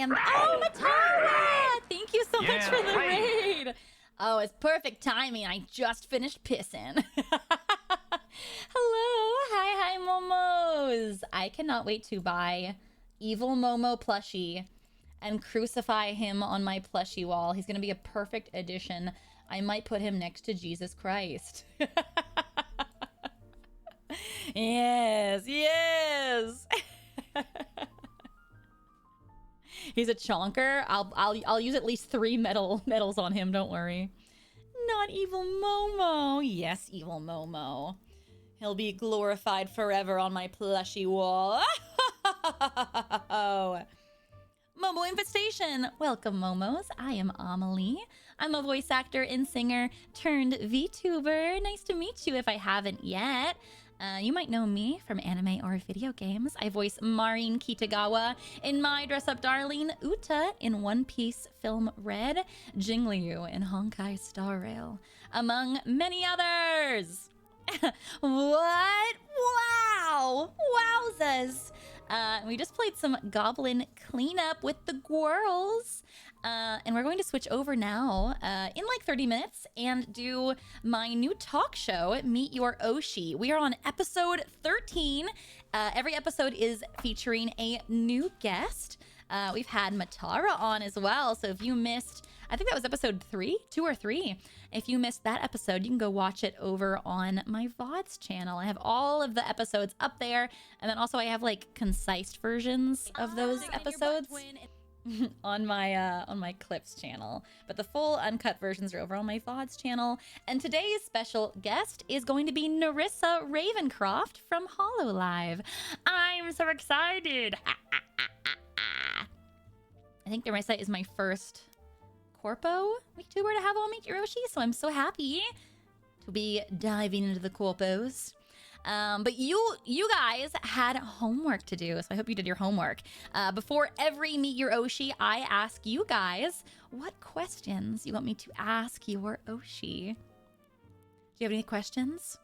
am. Oh, Matara! Thank you so much for the raid. Oh, it's perfect timing. I just finished pissing. Hello. Hi, Momos. I cannot wait to buy Evil Momo plushie and crucify him on my plushie wall. He's going to be a perfect addition. I might put him next to Jesus Christ. Yes. He's a chonker. I'll use at least 3 medals on him. Don't worry. Not Evil Momo. Yes, Evil Momo. He'll be glorified forever on my plushie wall. Momo Infestation. Welcome, Momos. I am Amelie. I'm a voice actor and singer turned VTuber. Nice to meet you if I haven't yet. You might know me from anime or video games. I voice Marin Kitagawa in My Dress Up Darling, Uta in One Piece Film Red, Jingliu in Honkai Star Rail, among many others. What? Wow! Wowzers! We just played some Goblin Cleanup with the Gwirls. And we're going to switch over now in like 30 minutes and do my new talk show, Meet Your Oshi. We are on episode 13. Every episode is featuring a new guest. We've had Matara on as well. So if you missed, I think that was episode 2 or 3. If you missed that episode, you can go watch it over on my VODs channel. I have all of the episodes up there. And then also I have like concise versions of those episodes on my clips channel, but the full uncut versions are over on my VODs channel. And today's special guest is going to be Nerissa Ravencroft from HoloLive. I'm so excited. I think Nerissa is my first corpo VTuber to have on Meet Your Oshi, so I'm so happy to be diving into the corpos. But you guys had homework to do, so I hope you did your homework. Before every Meet Your Oshi, I ask you guys what questions you want me to ask your Oshi. Do you have any questions?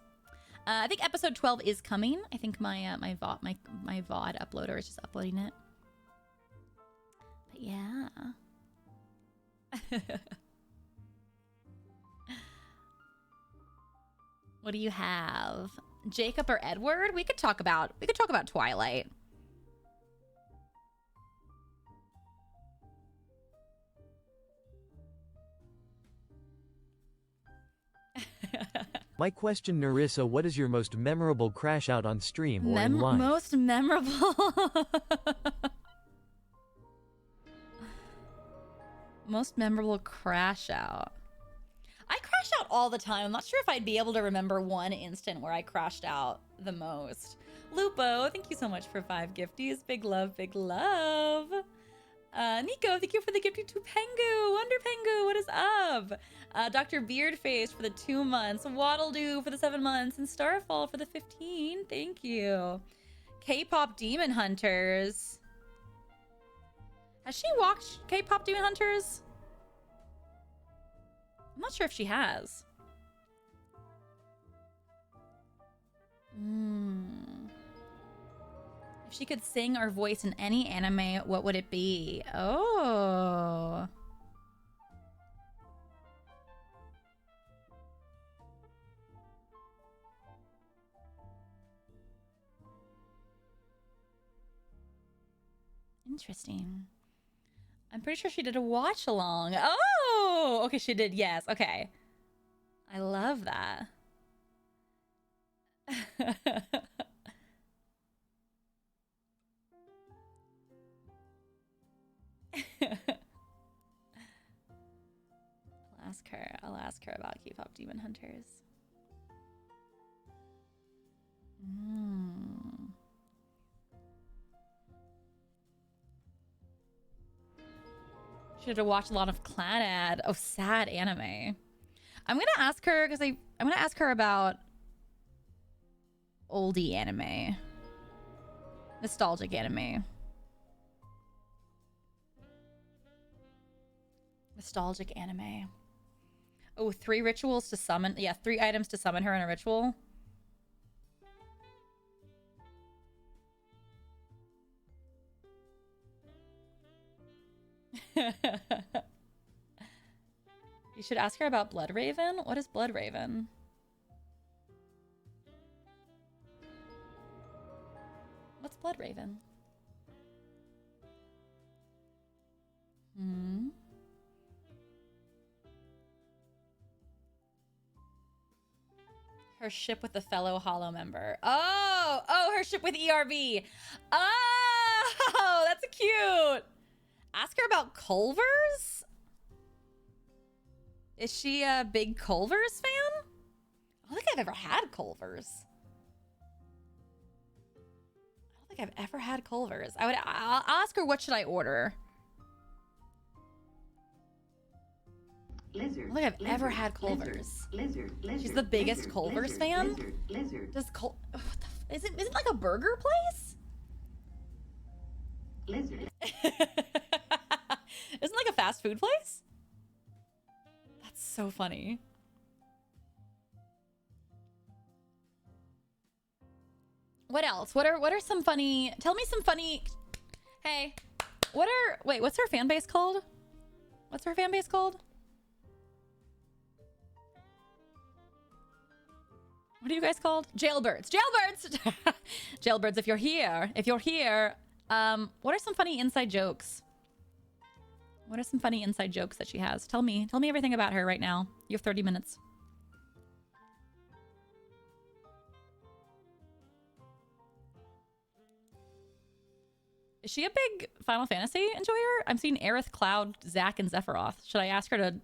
I think episode 12 is coming. I think my VOD uploader is just uploading it. But yeah. What do you have? Jacob or Edward? We could talk about Twilight. My question, Nerissa, what is your most memorable crash out on stream or in live? Most memorable. Most memorable crash out. I crash out all the time. I'm not sure if I'd be able to remember one instant where I crashed out the most. Lupo, thank you so much for 5 gifties. Big love, big love. Nico, thank you for the gifting to Pengu. Wonder Pengu, what is up? Dr. Beardface for the 2 months. Waddledoo for the 7 months. And Starfall for the 15. Thank you. K-pop Demon Hunters. Has she watched K-pop Demon Hunters? I'm not sure if she has. If she could sing or voice in any anime, what would it be? Oh. Interesting. I'm pretty sure she did a watch along. Oh, okay, she did. Yes. Okay. I love that. I'll ask her about K-pop Demon Hunters. Should have watched a lot of Clannad. Oh, sad anime. I'm gonna ask her because I'm gonna ask her about oldie anime, nostalgic anime, nostalgic anime. Oh, 3 rituals to summon. Yeah, 3 items to summon her in a ritual. You should ask her about Blood Raven. What is Blood Raven? What's Blood Raven? Hmm. Her ship with a fellow Hollow member. Oh, her ship with ERV. Oh, that's cute. Ask her about Culvers? Is she a big Culvers fan? I don't think I've ever had Culvers. I don't think I've ever had Culvers. I'll ask her, what should I order? Lizard, I don't think I've ever had Culvers. Lizard, She's the biggest Culvers fan? Does is it like a burger place? Lizard. Isn't it like a fast food place? That's so funny. What else? What are some funny? Tell me some funny. Hey, what's her fan base called? What's her fan base called? What are you guys called? Jailbirds. Jailbirds! Jailbirds, if you're here, what are some funny inside jokes? What are some funny inside jokes that she has? Tell me everything about her right now. You have 30 minutes. Is she a big Final Fantasy enjoyer? I'm seeing Aerith, Cloud, Zack, and Sephiroth. Should I ask her to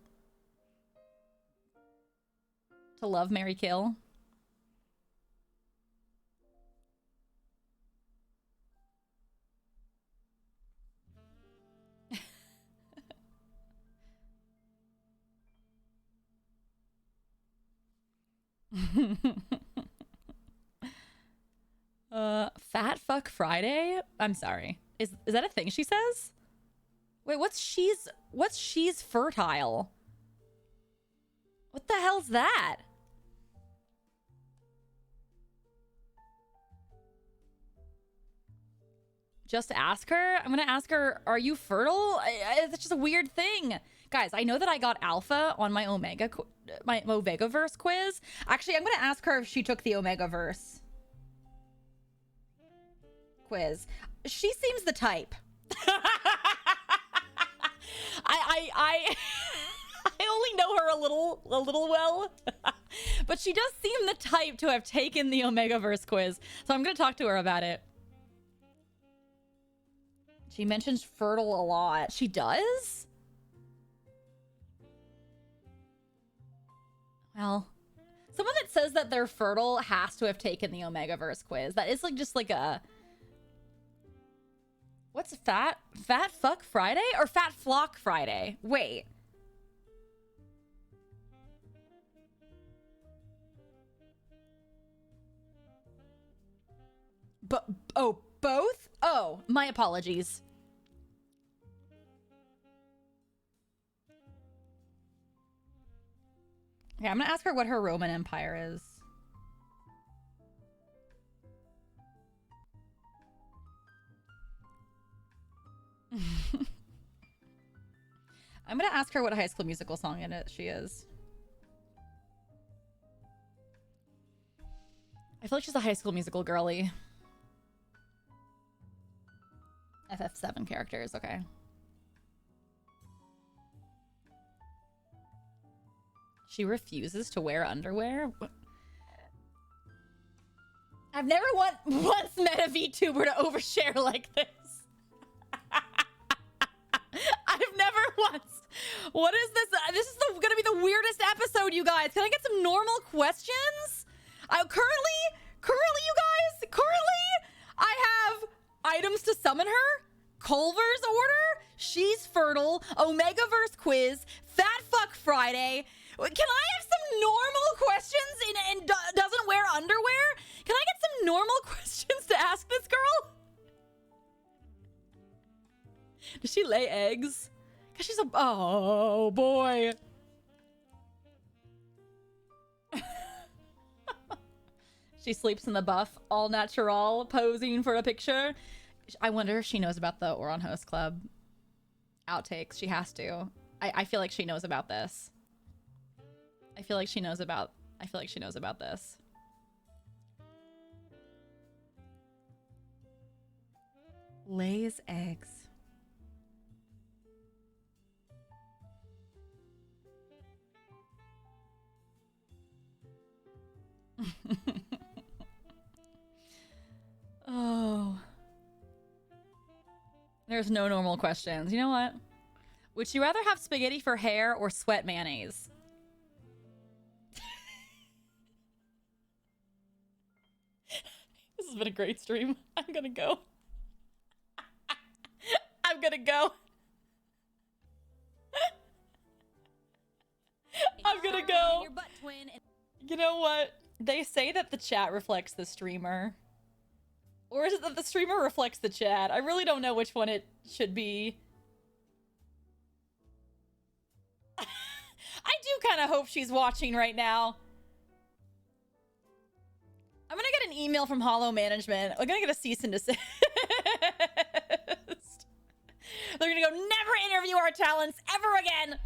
love, marry, kill? Fat fuck Friday? I'm sorry. Is that a thing she says? Wait, what's she's fertile? What the hell's that? Just ask her? I'm gonna ask her, are you fertile? That's just a weird thing. Guys, I know that I got alpha on my Omegaverse quiz. Actually, I'm gonna ask her if she took the Omegaverse quiz. She seems the type. I only know her a little well, but she does seem the type to have taken the Omegaverse quiz. So I'm gonna talk to her about it. She mentions fertile a lot. She does? Well, someone that says that they're fertile has to have taken the Omegaverse quiz. That is like just like a... What's fat fuck Friday or fat flock Friday? Wait. Oh, both? Oh, my apologies. Okay, I'm gonna ask her what her Roman Empire is. I'm gonna ask her what a High School Musical song in it she is. I feel like she's a High School Musical girly. FF7 characters, okay. She refuses to wear underwear? I've never once met a VTuber to overshare like this. I've never once. What is this? This is gonna be the weirdest episode, you guys. Can I get some normal questions? Currently, you guys, I have items to summon her, Culver's order, she's fertile, Omegaverse quiz, Fat Fuck Friday. Can I have some normal questions and doesn't wear underwear? Can I get some normal questions to ask this girl? Does she lay eggs? Cause she's a, oh boy. She sleeps in the buff, all natural, posing for a picture. I wonder if she knows about the Oron Host Club. outtakes. She has to. I feel like she knows about this. I feel like she knows about this. Lays eggs. Oh. There's no normal questions. You know what? Would you rather have spaghetti for hair or sweat mayonnaise? This has been a great stream. I'm gonna go. I'm gonna go. I'm gonna go. Your butt twin. You know what? They say that the chat reflects the streamer. Or is it that the streamer reflects the chat? I really don't know which one it should be. I do kind of hope she's watching right now. I'm gonna get an email from Hollow Management. I'm gonna get a cease and desist. They're gonna go, never interview our talents ever again.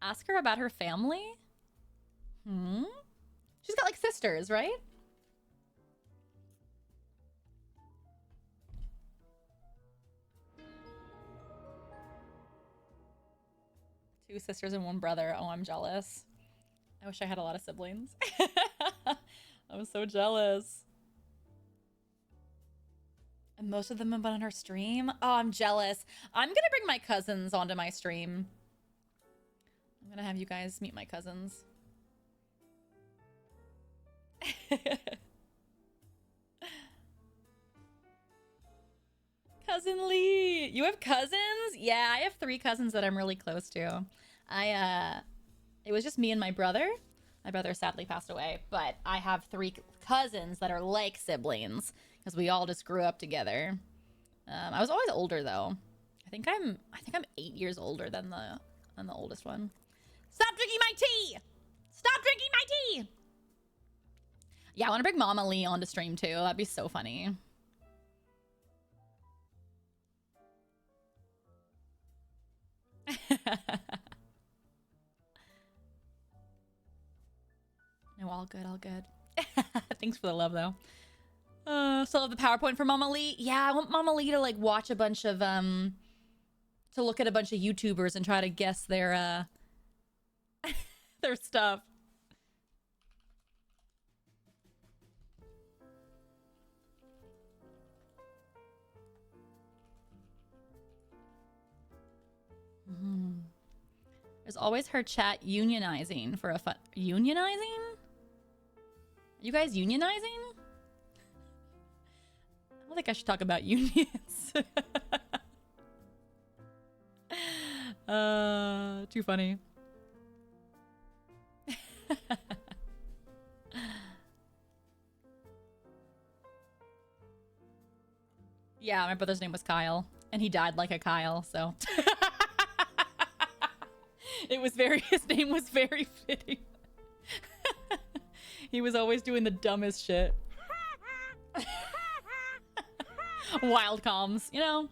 Ask her about her family? She's got like sisters, right? Two sisters and one brother. Oh, I'm jealous. I wish I had a lot of siblings. I'm so jealous. And most of them have been on her stream. Oh, I'm jealous. I'm gonna bring my cousins onto my stream. I'm gonna have you guys meet my cousins. Cousin Lee. You have cousins? Yeah, I have 3 cousins that I'm really close to. It was just me and my brother. My brother sadly passed away, but I have 3 cousins that are like siblings because we all just grew up together. I was always older though. I think I'm 8 years older than the oldest one. Stop drinking my tea! Stop drinking my tea! Yeah, I want to bring Mama Lee onto stream too. That'd be so funny. No, all good, all good. Thanks for the love though. Still have the PowerPoint for Mama Lee. Yeah, I want Mama Lee to like watch a bunch of to look at a bunch of YouTubers and try to guess their their stuff. There's always her chat unionizing for a fun... Unionizing? You guys unionizing? I don't think I should talk about unions. Too funny. Yeah, my brother's name was Kyle, and he died like a Kyle, so... his name was very fitting. He was always doing the dumbest shit. Wild comms, you know?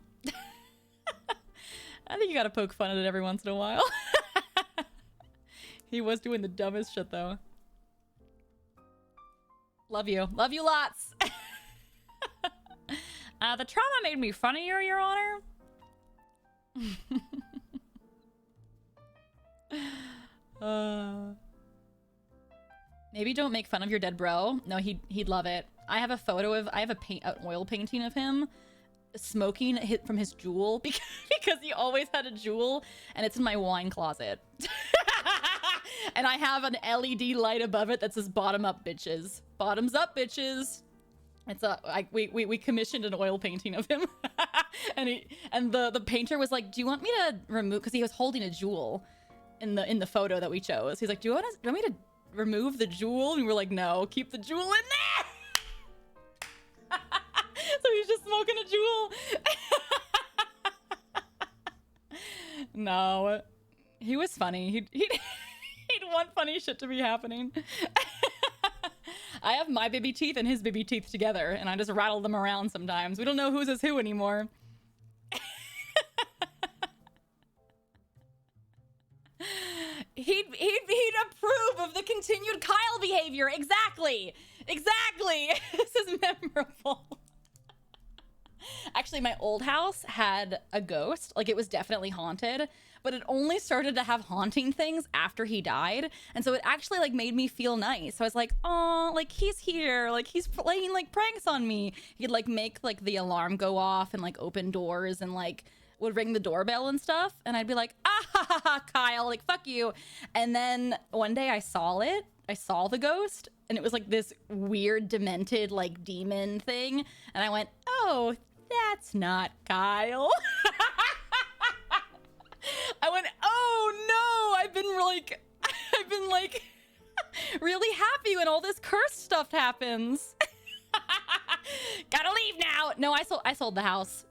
I think you gotta poke fun at it every once in a while. He was doing the dumbest shit, though. Love you. Love you lots. The trauma made me funnier, Your Honor. Maybe don't make fun of your dead bro. No, he'd love it. I have a photo of an oil painting of him smoking from his jewel because he always had a jewel, and it's in my wine closet. And I have an LED light above it that says "Bottom up, bitches." Bottoms up, bitches. It's we commissioned an oil painting of him, and the painter was like, "Do you want me to remove?" Because he was holding a jewel in the photo that we chose. He's like, "Do you want me to remove the jewel?" And we were like, "No, keep the jewel in there." So he's just smoking a jewel. No, he was funny. He want funny shit to be happening. I have my baby teeth and his baby teeth together, and I just rattle them around sometimes. We don't know whose is who anymore. He'd approve of the continued Kyle behavior. Exactly. This is memorable. Actually, my old house had a ghost. Like, it was definitely haunted, but it only started to have haunting things after he died. And so it actually, like, made me feel nice. So I was like, oh, like, he's here. Like, he's playing, like, pranks on me. He'd, like, make, like, the alarm go off and, like, open doors and, like, would ring the doorbell and stuff. And I'd be like, ah, ha, ha, ha, Kyle, like, fuck you. And then one day I saw it. I saw the ghost. And it was, like, this weird, demented, like, demon thing. And I went, oh, that's not Kyle. I went, oh no, I've been like really happy when all this cursed stuff happens. Gotta leave now. No, I sold the house.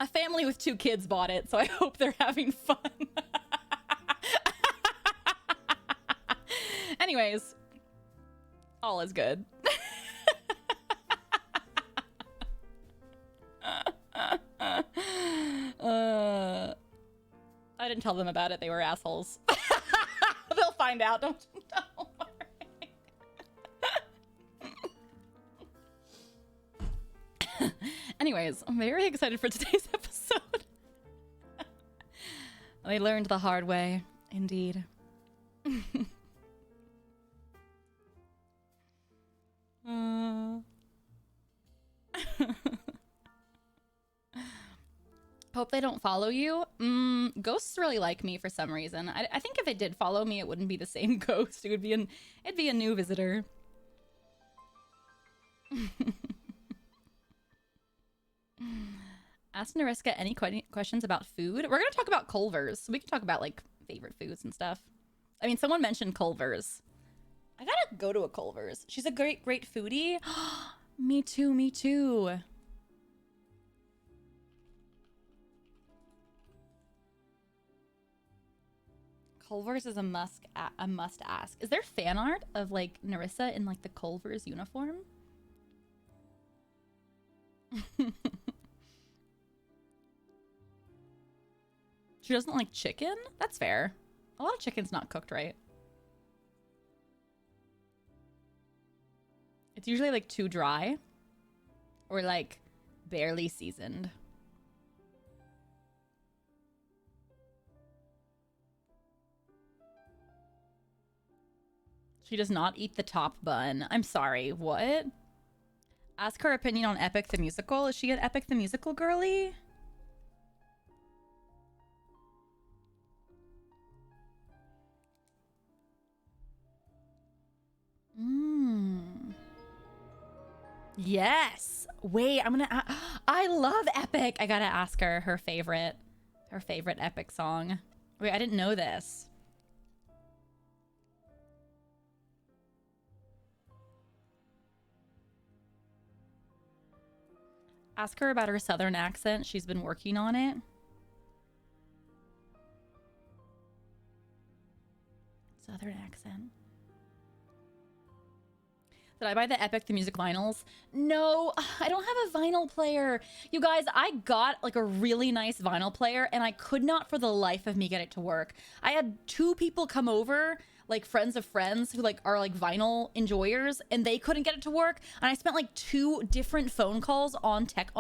A family with 2 kids bought it, so I hope they're having fun. Anyways, all is good. I didn't tell them about it. They were assholes. They'll find out. Don't worry. Anyways, I'm very excited for today's episode. I learned the hard way, indeed. Hope they don't follow you. Ghosts really like me for some reason. I think if it did follow me, it wouldn't be the same ghost. It'd be a new visitor. Ask Nerissa any questions about food. We're gonna talk about Culver's, so we can talk about like favorite foods and stuff. I mean, someone mentioned Culver's. I gotta go to a Culver's. She's a great foodie. Me too. Culver's is a must ask. Is there fan art of like Nerissa in like the Culver's uniform? She doesn't like chicken? That's fair. A lot of chicken's not cooked right. It's usually like too dry or like barely seasoned. She does not eat the top bun. I'm sorry, what? Ask her opinion on Epic the Musical. Is she an Epic the Musical girly? Yes. Wait, I love Epic. I gotta ask her her favorite Epic song. Wait, I didn't know this. Ask her about her southern accent. She's been working on it. Southern accent. Did I buy the Epic the Music vinyls? No, I don't have a vinyl player. You guys, I got like a really nice vinyl player and I could not for the life of me get it to work. I had 2 people come over, like friends of friends who like are like vinyl enjoyers, and they couldn't get it to work. And I spent like 2 different phone calls on tech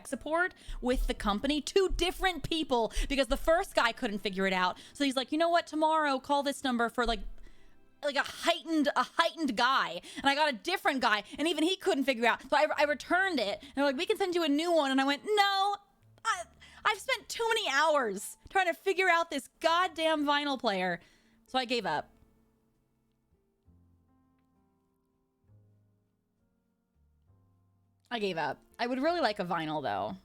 support with the company, 2 different people, because the first guy couldn't figure it out. So he's like, you know what, tomorrow call this number for like a heightened guy, and I got a different guy, and even he couldn't figure out. So I returned it, and they're like, we can send you a new one. And I went, no, I've spent too many hours trying to figure out this goddamn vinyl player. So I gave up. I would really like a vinyl though.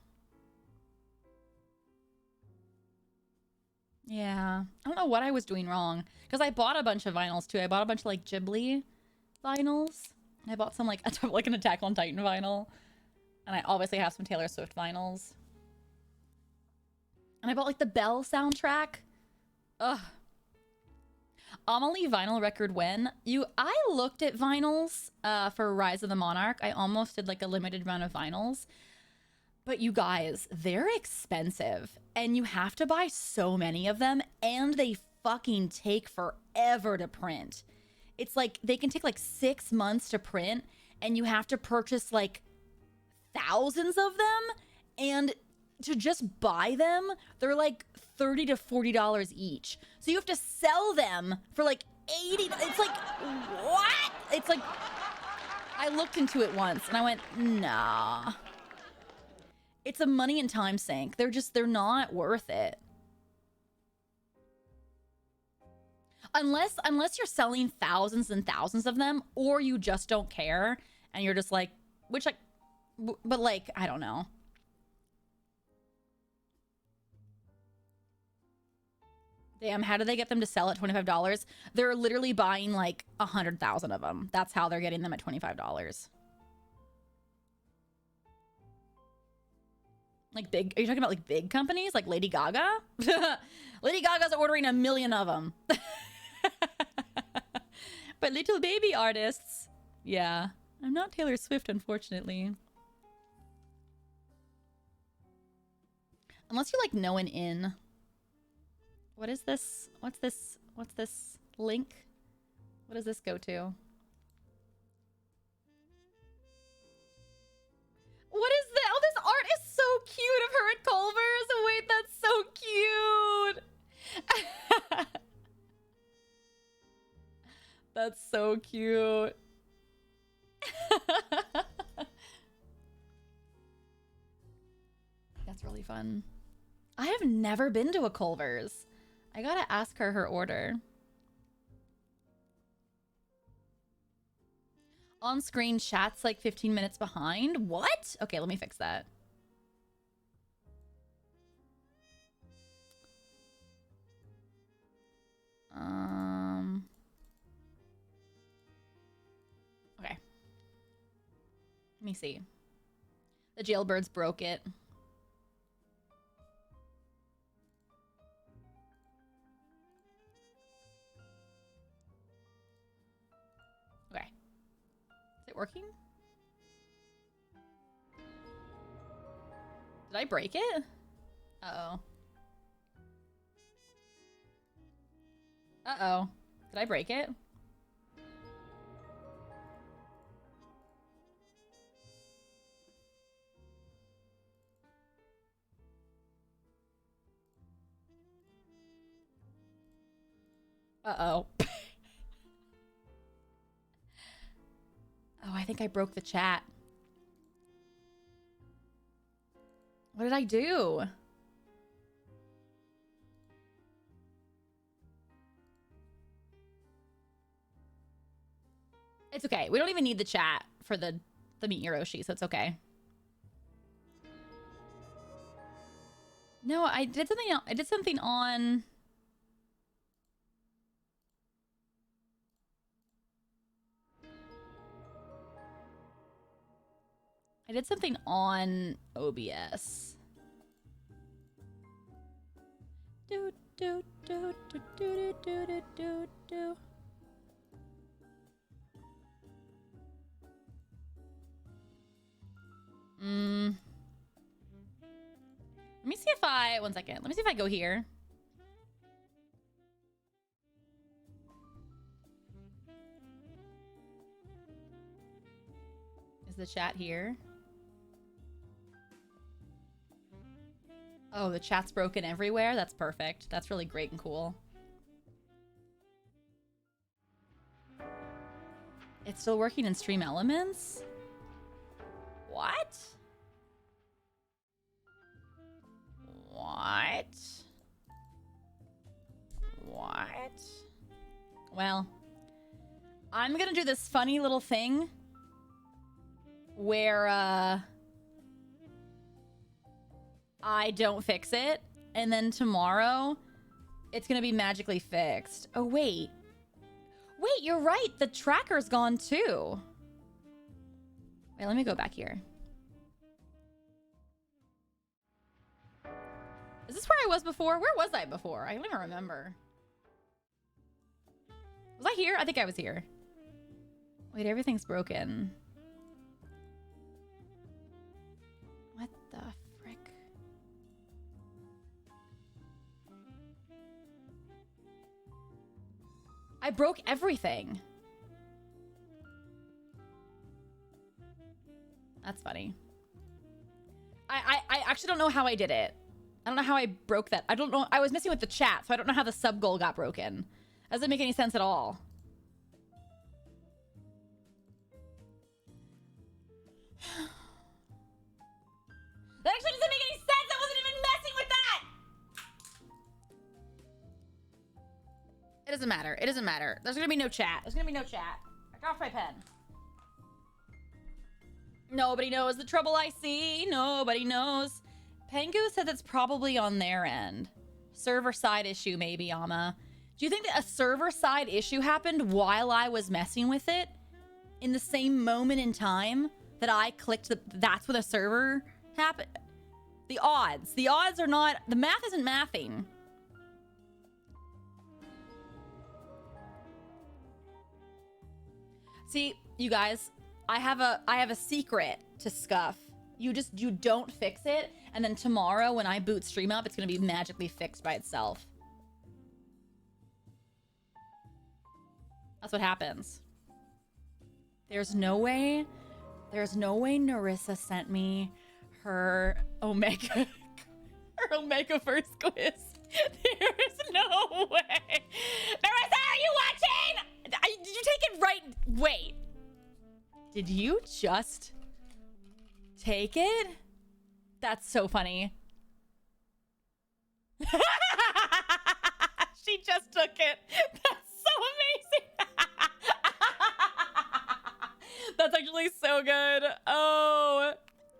Yeah, I don't know what I was doing wrong, because I bought a bunch of vinyls too. I bought a bunch of like Ghibli vinyls. I bought some like an Attack on Titan vinyl, and I obviously have some Taylor Swift vinyls. And I bought like the Belle soundtrack. Ugh. Amelie vinyl record when? I looked at vinyls for Rise of the Monarch. I almost did like a limited run of vinyls. But you guys, they're expensive. And you have to buy so many of them. And they fucking take forever to print. It's like they can take like 6 months to print. And you have to purchase like thousands of them. And to just buy them, they're like $30 to $40 each. So you have to sell them for like $80. It's like, what? It's like, I looked into it once and I went, nah. It's a money and time sink. They're not worth it. Unless you're selling thousands and thousands of them, or you just don't care and you're just like, which like, but like, I don't know. Damn, how do they get them to sell at $25? They're literally buying like 100,000 of them. That's how they're getting them at $25. Like big, are you talking about like big companies like Lady Gaga? Lady Gaga's ordering 1 million of them. But little baby artists. Yeah, I'm not Taylor Swift, unfortunately. Unless you like know an in. What is this? What's this? What's this link? What does this go to? What is that? Oh, this art is so cute of her at Culver's. Wait, that's so cute. That's so cute. That's really fun. I have never been to a Culver's. I gotta ask her order. On screen chat's like 15 minutes behind. What? Okay, let me fix that. Okay. Let me see. The jailbirds broke it. Okay. Is it working? Did I break it? Uh-oh. Uh-oh. Did I break it? Uh-oh. Oh, I think I broke the chat. What did I do? It's okay. We don't even need the chat for the Meet Your Oshi, so it's okay. No, I did something else. I did something on... I did something on OBS. Do do do do do do do do do. Let me see if I... One second. Let me see if I go here. Is the chat here? Oh, the chat's broken everywhere? That's perfect. That's really great and cool. It's still working in Stream Elements? What? What? What? Well, I'm gonna do this funny little thing where, I don't fix it, and then tomorrow it's gonna be magically fixed. Oh, wait. Wait, you're right. The tracker's gone too. Wait, let me go back here. Is this where I was before? Where was I before? I don't even remember. Was I here? I think I was here. Wait, everything's broken. What the frick? I broke everything. That's funny. I actually don't know how I did it. I don't know how I broke that. I don't know. I was messing with the chat, so I don't know how the sub goal got broken. Doesn't make any sense at all. That actually doesn't make any sense. I wasn't even messing with that. It doesn't matter. It doesn't matter. There's gonna be no chat. There's gonna be no chat. I dropped my pen. Nobody knows the trouble I see. Nobody knows. Pengu said that's probably on their end. Server side issue, maybe, Ama. Do you think that a server side issue happened while I was messing with it? In the same moment in time that I clicked that's when a server happened? The odds. The odds are not... The math isn't mathing. See, you guys, I have a secret to Scuff. You don't fix it, and then tomorrow when I boot stream up, it's gonna be magically fixed by itself. That's what happens. There's no way Nerissa sent me her Omega first quiz. There is no way. Nerissa, are you watching? Did you take it right? Wait. Did you just take it? That's so funny. She just took it. That's so amazing. That's actually so good. Oh,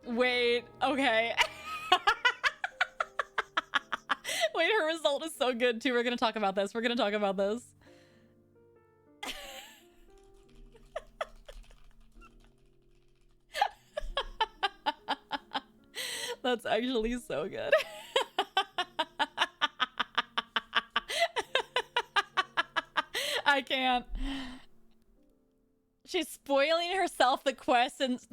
wait. Okay. Wait, her result is so good too. We're gonna talk about this. That's actually so good. I can't. She's spoiling herself the questions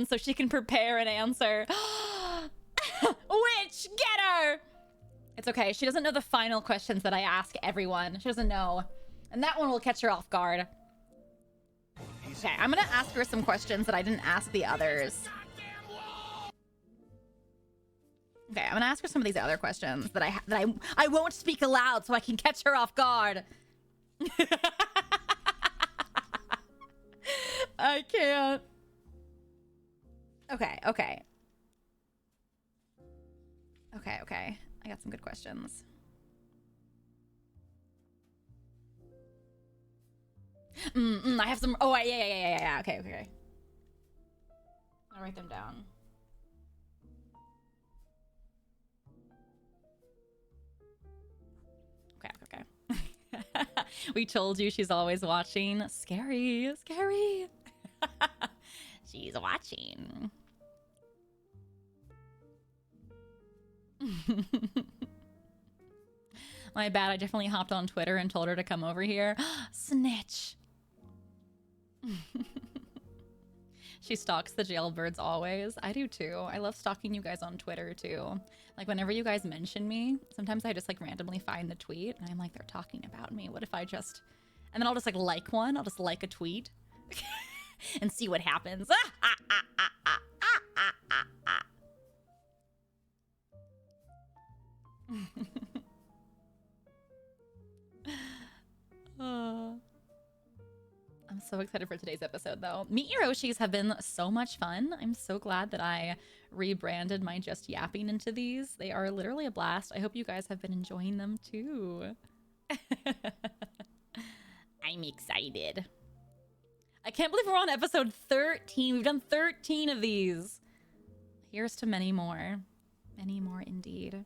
so she can prepare an answer. Witch, get her! It's okay. She doesn't know the final questions that I ask everyone. She doesn't know. And that one will catch her off guard. Okay, I'm gonna ask her some questions that I didn't ask the others. Okay, I'm gonna ask her some of these other questions that I won't speak aloud so I can catch her off guard. I can't. Okay. I got some good questions. I have some. Oh, yeah. Okay. I'll write them down. Okay. We told you she's always watching. Scary. She's watching. My bad. I definitely hopped on Twitter and told her to come over here. Snitch. She stalks the jailbirds always. I do too. I love stalking you guys on Twitter too. Like whenever you guys mention me, sometimes I just like randomly find the tweet and I'm like, they're talking about me. What if I just, and then I'll just like one. I'll just like a tweet and see what happens. I'm so excited for today's episode though. Meet Your Oshis have been so much fun. I'm so glad that I rebranded my Just Yapping into these. They are literally a blast. I hope you guys have been enjoying them too. I'm excited. I can't believe we're on episode 13. We've done 13 of these. Here's to many more. Many more indeed.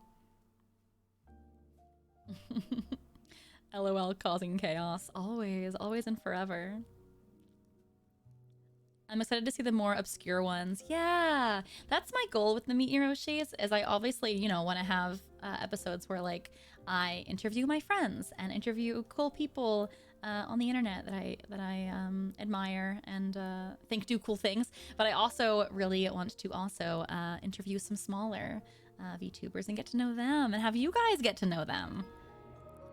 LOL causing chaos. Always and forever. I'm excited to see the more obscure ones. Yeah, that's my goal with the Meet Your Oshis, is I obviously, you know, want to have episodes where like I interview my friends and interview cool people on the internet that I admire and think do cool things. But I also really want to also interview some smaller VTubers and get to know them and have you guys get to know them.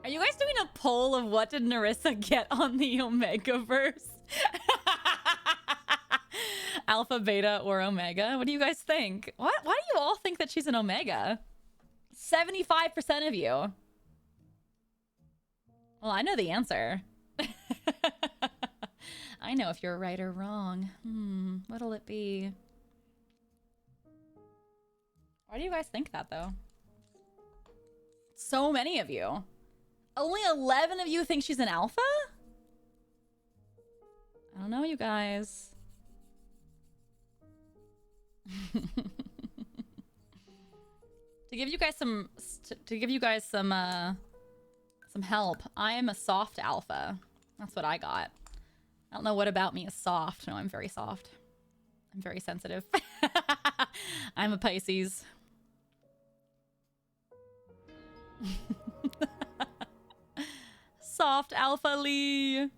Are you guys doing a poll of what did Nerissa get on the Omegaverse? Alpha, Beta, or Omega? What do you guys think? What? Why do you all think that she's an Omega? 75% of you. Well, I know the answer. I know if you're right or wrong. What'll it be? Why do you guys think that, though? So many of you. Only 11 of you think she's an alpha? I don't know, you guys. To give you guys some help, I am a soft alpha. That's what I got. I don't know what about me is soft. No, I'm very soft. I'm very sensitive. I'm a Pisces. Soft alpha Lee.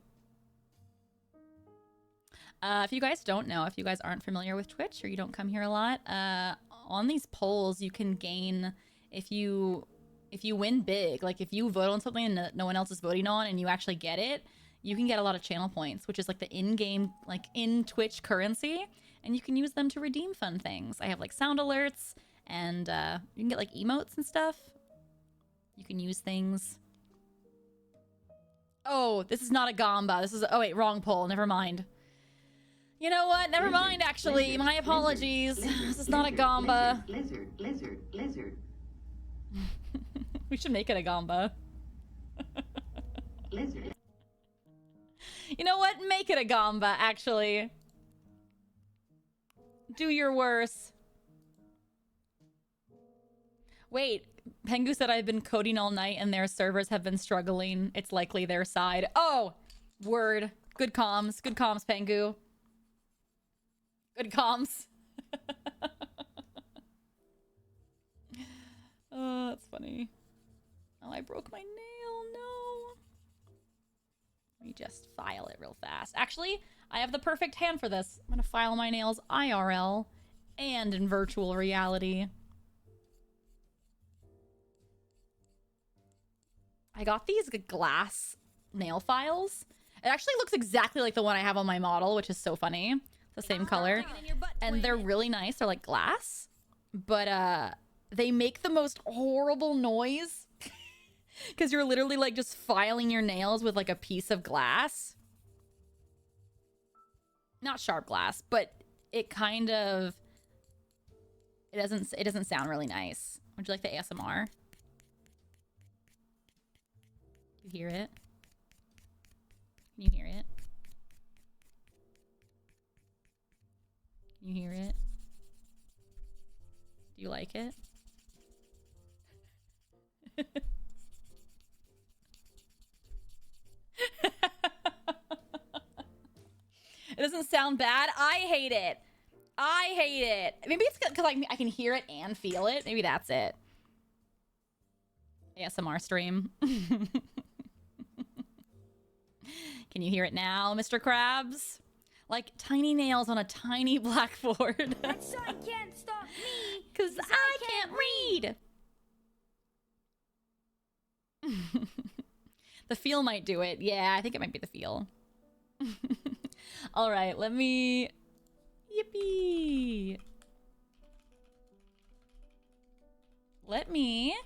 If you guys don't know, if you guys aren't familiar with Twitch or you don't come here a lot, on these polls you can gain, if you win big, like if you vote on something and no one else is voting on and you actually get it, you can get a lot of channel points, which is like the in-game, like in Twitch currency, and you can use them to redeem fun things. I have like sound alerts and you can get like emotes and stuff. You can use things. Oh, this is not a Gamba. This is, oh wait, wrong poll. Never mind. You know what? Never mind, actually. My apologies. This is not a Gamba. Lizard. We should make it a Gamba. Lizard. You know what? Make it a Gamba, actually. Do your worst. Wait, Pengu said I've been coding all night and their servers have been struggling. It's likely their side. Oh, word. Good comms. Good comms, Pengu. Good comms. Oh, that's funny. Oh, I broke my nail. No. Let me just file it real fast. Actually, I have the perfect hand for this. I'm gonna file my nails IRL and in virtual reality. I got these glass nail files. It actually looks exactly like the one I have on my model, which is so funny. It's the same color. And they're really nice. They're like glass. But they make the most horrible noise. Because you're literally like just filing your nails with like a piece of glass. Not sharp glass, but it kind of... It doesn't sound really nice. Would you like the ASMR? You hear it? Can you hear it? Can you hear it? Do you like it? It doesn't sound bad. I hate it. I hate it. Maybe it's because I can hear it and feel it. Maybe that's it. ASMR stream. Can you hear it now, Mr. Krabs? Like tiny nails on a tiny blackboard. That sun can't stop me. Because I can't read. The feel might do it. Yeah, I think it might be the feel. All right, let me... Yippee! Let me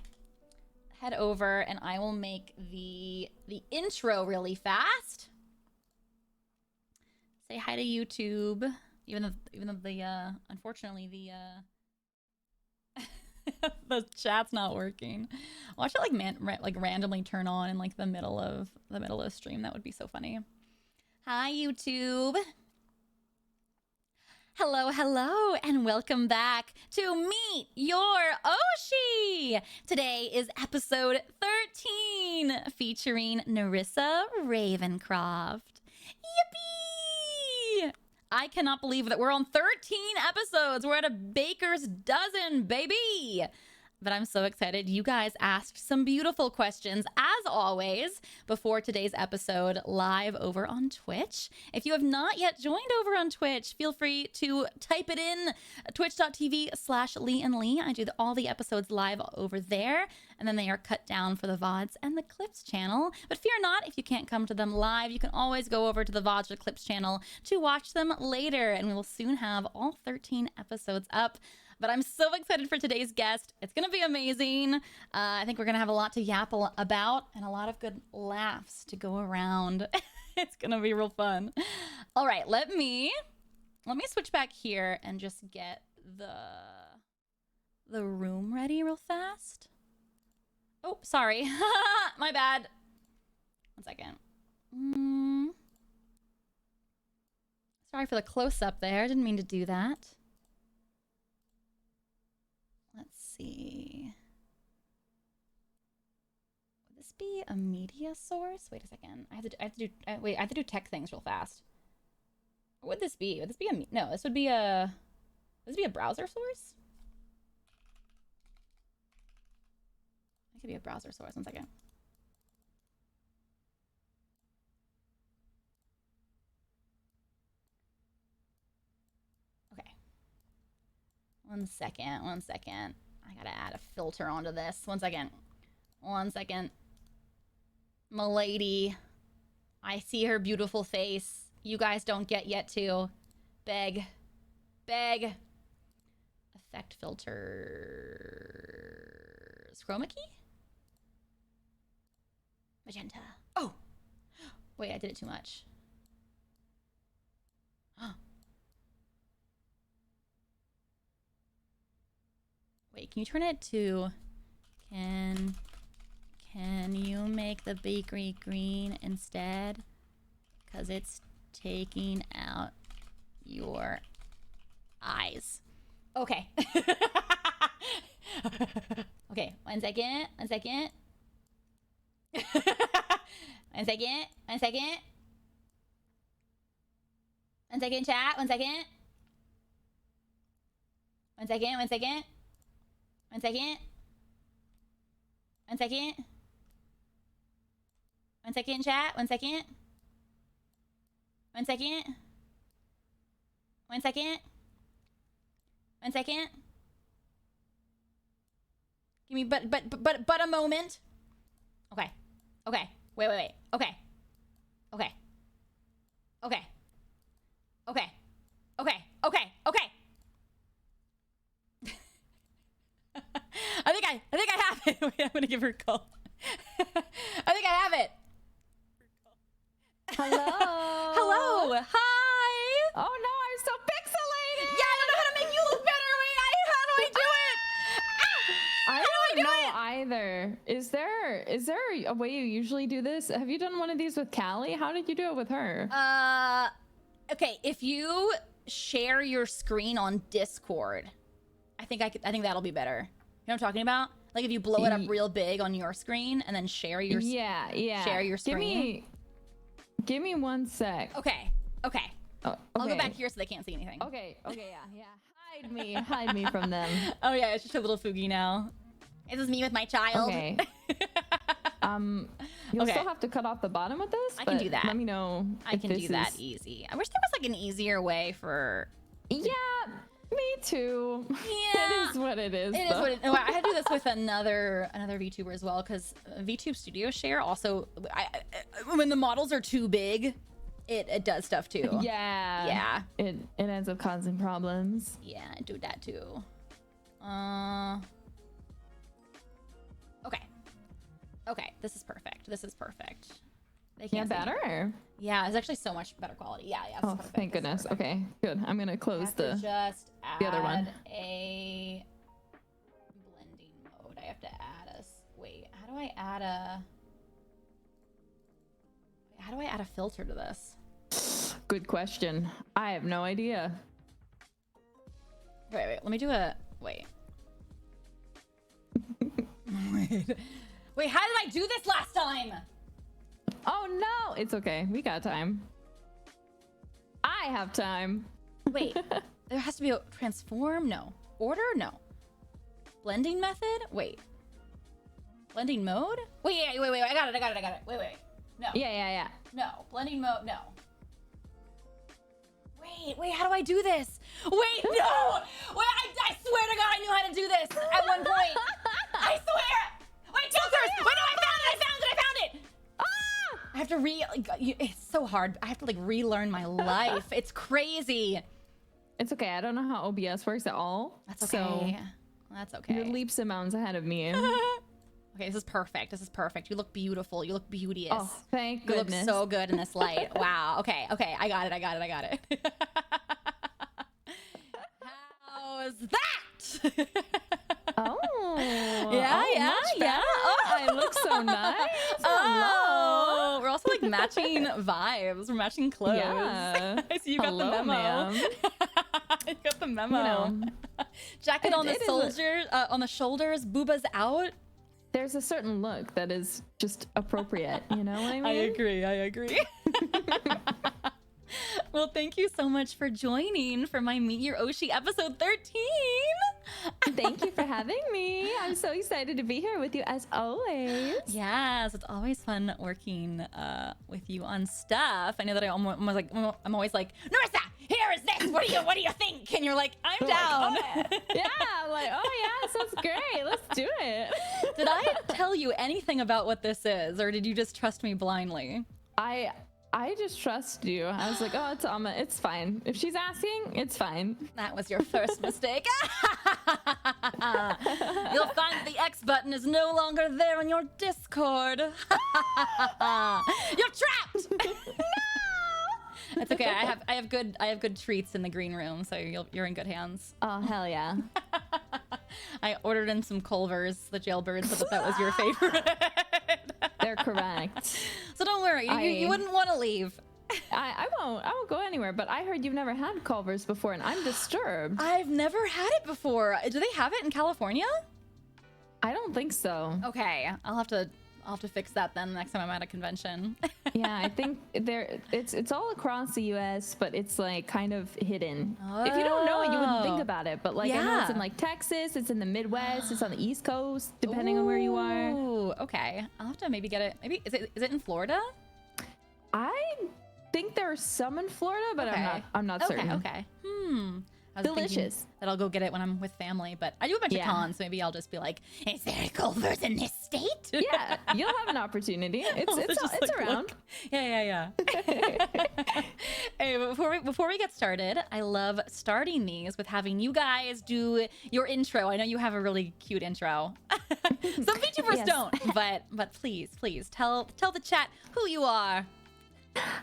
head over and I will make the intro really fast. Say hi to YouTube. Even though the unfortunately the chat's not working. Watch it like randomly turn on in like the middle of stream. That would be so funny. Hi YouTube. Hello, hello, and welcome back to Meet Your Oshi. Today is episode 13 featuring Nerissa Ravencroft. Yippee! I cannot believe that we're on 13 episodes. We're at a baker's dozen, baby. but I'm so excited. You guys asked some beautiful questions, as always, before today's episode live over on Twitch. If you have not yet joined over on Twitch, feel free to type it in, twitch.tv/LeeandLie. I do all the episodes live over there, and then they are cut down for the VODs and the Clips channel. But fear not, if you can't come to them live, you can always go over to the VODs or Clips channel to watch them later, and we will soon have all 13 episodes up. But I'm so excited for today's guest. It's going to be amazing. I think we're going to have a lot to yap about and a lot of good laughs to go around. It's going to be real fun. All right, let me switch back here and just get the room ready real fast. Oh, sorry. My bad. 1 second. Sorry for the close-up there. Didn't mean to do that. Let's see. Would this be a media source? Wait a second. I have to do tech things real fast. What would this be? Would this be no, this would be a browser source? It could be a browser source. 1 second. Okay. 1 second. 1 second. I gotta add a filter onto this. 1 second. 1 second. M'lady. I see her beautiful face. You guys don't get yet too. Beg. Beg. Effect filters. Chroma key? Magenta. Oh! Wait, I did it too much. Wait, can you turn it to... Can you make the bakery green instead? Because it's taking out your eyes. Okay. Okay, 1 second. 1 second. 1 second. 1 second. 1 second, chat. 1 second. 1 second. 1 second. 1 second. 1 second. 1 second, chat. 1 second. 1 second. 1 second. 1 second. Give me but a moment. Okay. Okay. Wait. Okay. Okay. Okay. Okay. Okay. Okay. Okay. I think I have it. Wait, I'm gonna give her a call. I think I have it. Hello. Hello. Hi. Oh no, I'm so pixelated. Yeah, I don't know how to make you look better. Wait, how do I do it? I don't know either. Is there a way you usually do this? Have you done one of these with Callie? How did you do it with her? Okay, if you share your screen on Discord, I think that'll be better. You know what I'm talking about? Like if you blow it up real big on your screen and then share your share your screen. Give me 1 sec. Okay. Oh, okay. I'll go back here so they can't see anything. Okay. Yeah. Hide me from them. Oh yeah, it's just a little Fugi now. This is me with my child. Okay. You'll still have to cut off the bottom with this. I can do that. Let me know. I can do that easy. I wish there was like an easier way for. Yeah. Me too. Yeah. It is what it is. It is what it is. I had to do this with another VTuber as well, because VTube Studio Share also, when the models are too big, it does stuff too. Yeah. It ends up causing problems. Yeah, I do that too. Okay. This is perfect. They can't see better. anything. Yeah, it's actually so much better quality. Yeah. Oh, Perfect. thank goodness. Okay, good. I'm gonna close the other one. A blending mode. I have to add wait. How do I add a filter to this? Good question. I have no idea. Wait. Let me do wait. Wait, how did I do this last time? Oh no, it's okay. We got time. I have time. Wait, there has to be a transform? No. Order? No. Blending method? Wait. Blending mode? Wait, I got it. Wait. No. Yeah. No. Blending mode, no. Wait, how do I do this? Wait, no! Wait, I swear to God I knew how to do this at one point. I swear! Wait, filters! Wait, no, I found it! Ah! I have to it's so hard. I have to like relearn my life. It's crazy. It's okay. I don't know how OBS works at all. That's okay. That's okay. You're leaps and bounds ahead of me. Okay, this is perfect. You look beautiful. You look beauteous. Oh, thank you goodness. You look so good in this light. Wow. Okay. I got it. How's that? Oh. Yeah. Oh, I look so nice. Oh, we're also like matching vibes. We're matching clothes. Yeah. I see you got the memo. Ma'am. You got the memo. You know, jacket on the soldiers, on the shoulders, boobas out. There's a certain look that is just appropriate. You know what I mean? I agree. Well, thank you so much for joining for my Meet Your Oshi episode 13. Thank you for having me. I'm so excited to be here with you as always. Yes, it's always fun working with you on stuff. I know that I'm always like, Nerissa, here is this. What do you think? And you're like, I'm down. Like, oh, yeah, like, oh yeah, sounds great. Let's do it. Did I tell you anything about what this is, or did you just trust me blindly? I just trust you. I was like, oh, it's Amma. It's fine. If she's asking, it's fine. That was your first mistake. You'll find the X button is no longer there in your Discord. You're trapped. No. It's okay. I have good treats in the green room, so you're in good hands. Oh hell yeah. I ordered in some Culvers, the jailbirds, so that was your favorite. They're correct. So don't worry, you wouldn't want to leave. I won't go anywhere, but I heard you've never had Culvers before, and I'm disturbed. I've never had it before. Do they have it in California? I don't think so. Okay, I'll have to fix that then next time I'm at a convention. Yeah, I think it's all across the US, but it's like kind of hidden. Oh. If you don't know it, you wouldn't think about it. But like I know it's in Yeah. like Texas, it's in the Midwest, it's on the East Coast, depending on where you are. Ooh, okay. I'll have to maybe get it. Maybe is it in Florida? I think there are some in Florida, but I'm not certain. Okay. I was thinking Delicious. that I'll go get it when I'm with family, but I do a bunch of cons, so maybe I'll just be like, "Is there Culvers in this state?" Yeah, you'll have an opportunity. It's Just, around. look. Yeah. Hey, before we get started, I love starting these with having you guys do your intro. I know you have a really cute intro. Some VTubers Yes. don't, but please tell the chat who you are.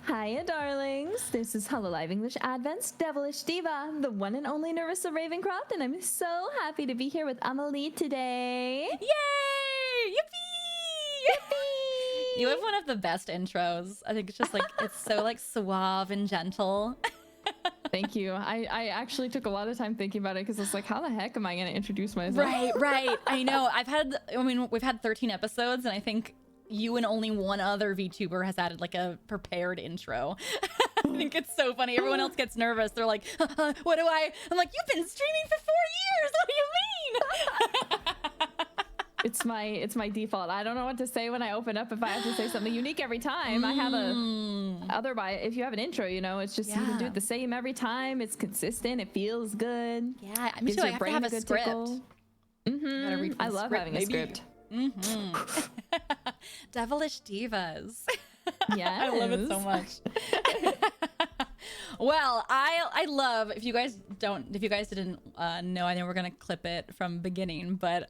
Hiya, darlings. This is Hololive English Advent's Devilish Diva, the one and only Nerissa Ravencroft, and I'm so happy to be here with Amelie today. Yay! Yippee! You have one of the best intros. I think it's just like it's so like suave and gentle. Thank you. I actually took a lot of time thinking about it because it's like, how the heck am I going to introduce myself? Right. I know. We've had 13 episodes, and I think you and only one other VTuber has added like a prepared intro. I think it's so funny. Everyone else gets nervous. They're like, what do I? I'm like, you've been streaming for 4 years. What do you mean? It's my default. I don't know what to say when I open up if I have to say something unique every time. I have if you have an intro, it's just you can do it the same every time. It's consistent. It feels good. Yeah, me too. I have to have a script. I love having a script. Devilish divas. Yeah, I love it so much. Well, I love, if you guys didn't know, I know we're gonna clip it from beginning, but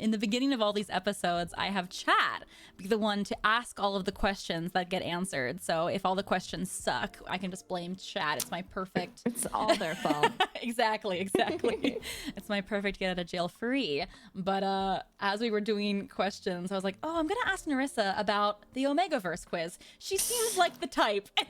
in the beginning of all these episodes, I have chat be the one to ask all of the questions that get answered. So if all the questions suck, I can just blame chat. It's my perfect. It's all their fault. Exactly. It's my perfect get out of jail free. But as we were doing questions, I was like, oh, I'm gonna ask Nerissa about the Omegaverse quiz. She seems like the type. And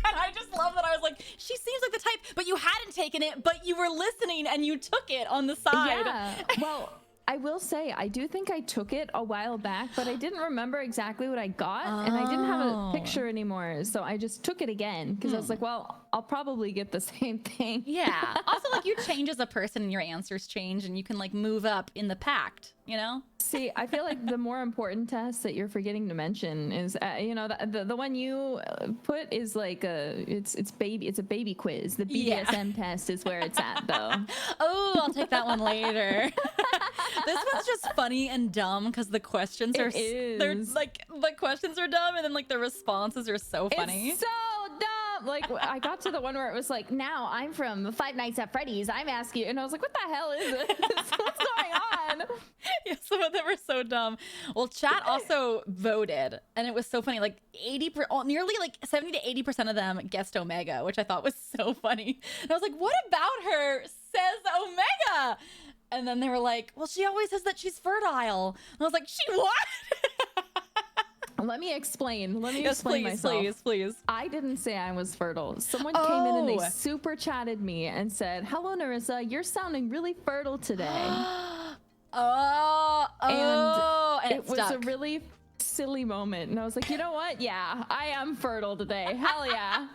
I just love that. I was like, she seems like the type, but you hadn't taken it, but you were listening and you took it on the side. Yeah. Well, I will say, I do think I took it a while back, but I didn't remember exactly what I got, and I didn't have a picture anymore, so I just took it again, because I was like, well, I'll probably get the same thing. Yeah. Also, like, you change as a person and your answers change, and you can like move up in the pact, you know? See, I feel like the more important test that you're forgetting to mention is, you know, the one you put is like it's a baby quiz. The BDSM test is where it's at, though. Oh, I'll take that one later. This one's just funny and dumb because the questions are they're like the questions are dumb, and then like the responses are so funny. It's so dumb. Like, I got to the one where it was like, now I'm from Five Nights at Freddy's. I'm asking, and I was like, what the hell is this? What's going on? Yeah, some of them were so dumb. Well, chat also voted, and it was so funny. Like nearly like 70 to 80% of them guessed Omega, which I thought was so funny. And I was like, what about her says Omega? And then they were like, well, she always says that she's fertile. And I was like, she what? Let me explain. Yes, Explain please, myself. please. I didn't say I was fertile. Someone came in and they super chatted me and said, hello, Nerissa, you're sounding really fertile today. And it was a really silly moment. And I was like, you know what? Yeah, I am fertile today. Hell yeah.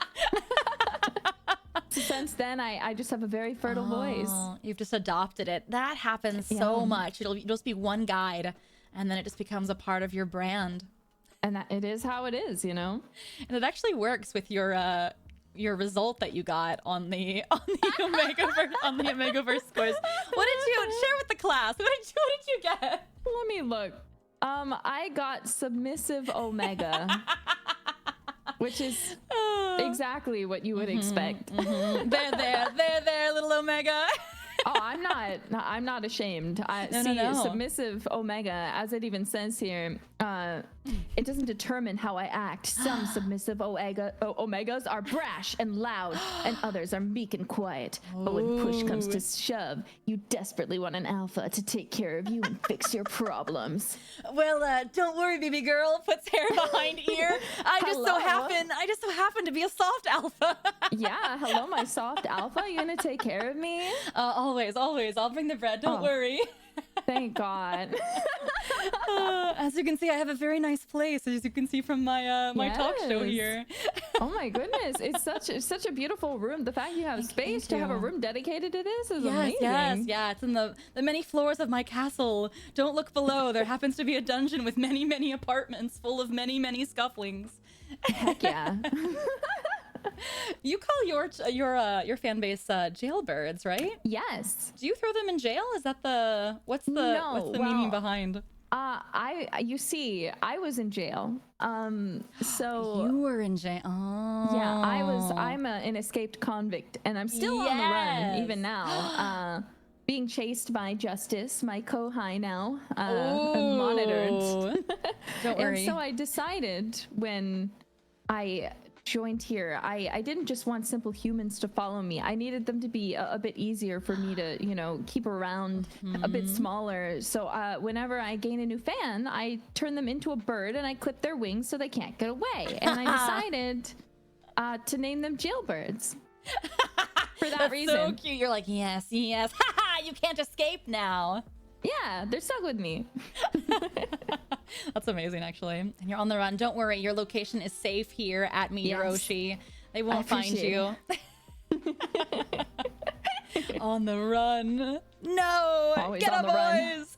So since then, I just have a very fertile voice. You've just adopted it. That happens so much. It'll just be one guide, and then it just becomes a part of your brand. And that it is how it is, you know? And it actually works with your result that you got on the Omegaverse quiz. What did you share with the class? What did you get? Let me look. I got submissive Omega, which is exactly what you would expect. There, little Omega. Oh, I'm not ashamed. No. Submissive Omega, as it even says here, it doesn't determine how I act. Some submissive Omegas are brash and loud, and others are meek and quiet. But when push comes to shove, you desperately want an alpha to take care of you and fix your problems. Well, don't worry, baby girl. Puts hair behind ear. I just so happen to be a soft alpha. Yeah, hello, my soft alpha. You gonna take care of me? Always. I'll bring the bread. Don't worry. Thank God. As you can see, I have a very nice place. As you can see from my my talk show here. Oh my goodness, it's such a beautiful room. The fact you have space to have a room dedicated to this is amazing. Yeah. It's in the many floors of my castle. Don't look below. There happens to be a dungeon with many apartments full of many Heck scufflings. yeah. You call your fan base jailbirds, right? Yes. Do you throw them in jail? Is that what's the meaning behind? You see, I was in jail. So you were in jail. Oh. Yeah, I'm an escaped convict, and I'm still on the run even now. Being chased by Justice, my co-high now, and monitored. Don't worry. And so I decided when I joined here, I didn't just want simple humans to follow me. I needed them to be a bit easier for me to, keep around, a bit smaller. So whenever I gain a new fan, I turn them into a bird and I clip their wings so they can't get away. And I decided to name them jailbirds. For that reason. So cute. You're like, yes. Haha, you can't escape now. Yeah, they're stuck with me. That's amazing, actually. And you're on the run. Don't worry, your location is safe here at Meteor Oshi. They won't find you. On the run. No! Always Get on up, the run. boys!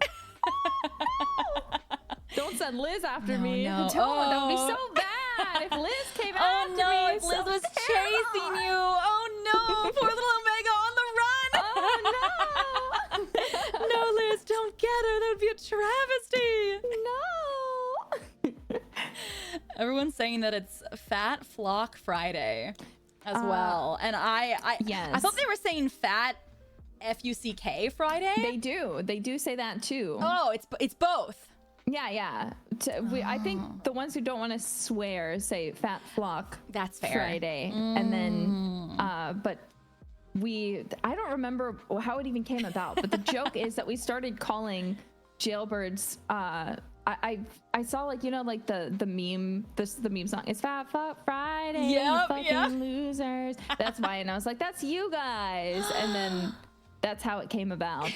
Don't send Liz after me. No. That would be so bad if Liz came after me. If Liz was chasing you. Oh no, poor little Omega on the run. Oh no. No, Liz, don't get her. That would be a travesty. No. Everyone's saying that it's Fat Flock Friday as well. And I thought they were saying Fat F-U-C-K Friday. They do say that too. Oh, it's both. Yeah. I think the ones who don't want to swear say Fat Flock. That's fair. Friday. And then, but I don't remember how it even came about, but the joke is that we started calling jailbirds, I saw like the meme song. It's Fat Fuck Friday. Yep, fucking losers. That's why, and I was like, that's you guys, and then that's how it came about.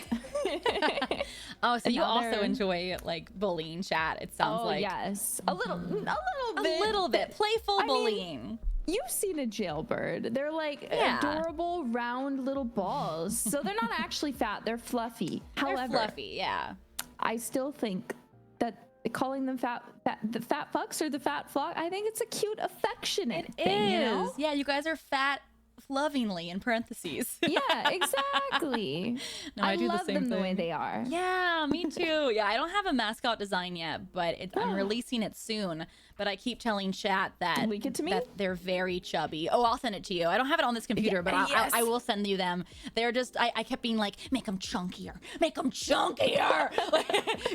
Oh, so you also enjoy like bullying chat? It sounds like. Yes, a little bit. Playful bullying. You've seen a jailbird. They're like Yeah. adorable, round little balls. So they're not actually fat. They're fluffy. They're However, fluffy, yeah. I still think that calling them the fat fucks or the fat flock, I think it's a cute, affectionate thing, you know? Yeah, you guys are fat lovingly in parentheses. Yeah, exactly. No, I do the love same them the way thing. they are. Yeah, me too. Yeah, I don't have a mascot design yet, but I'm releasing it soon. But I keep telling chat that Leak it to me? that they're very chubby. Oh, I'll send it to you. I don't have it on this computer, but yes. I will send you them. They're just I kept being like, make them chunkier, make them chunkier.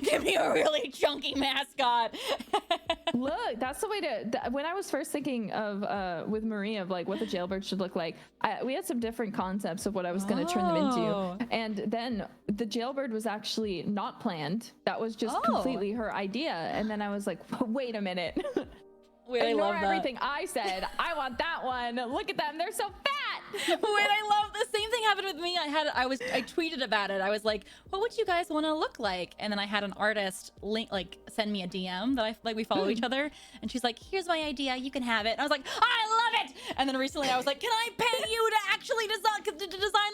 Give me a really chunky mascot. Look, that's the way to. When I was first thinking of with Marie of like what the jailbird should look like, we had some different concepts of what I was going to turn them Oh. into, and then the jailbird was actually not planned. That was just Oh. completely her idea, and then I was like, wait a minute. Wait, I Ignore love that. everything I said. I want that one. Look at them. They're so fat. Wait, I love the same thing happened with me. I tweeted about it. I was like, what would you guys want to look like? And then I had an artist send me a DM that we follow each other, and she's like, here's my idea, you can have it. And I was like, I love it. And then recently I was like, can I pay you to actually design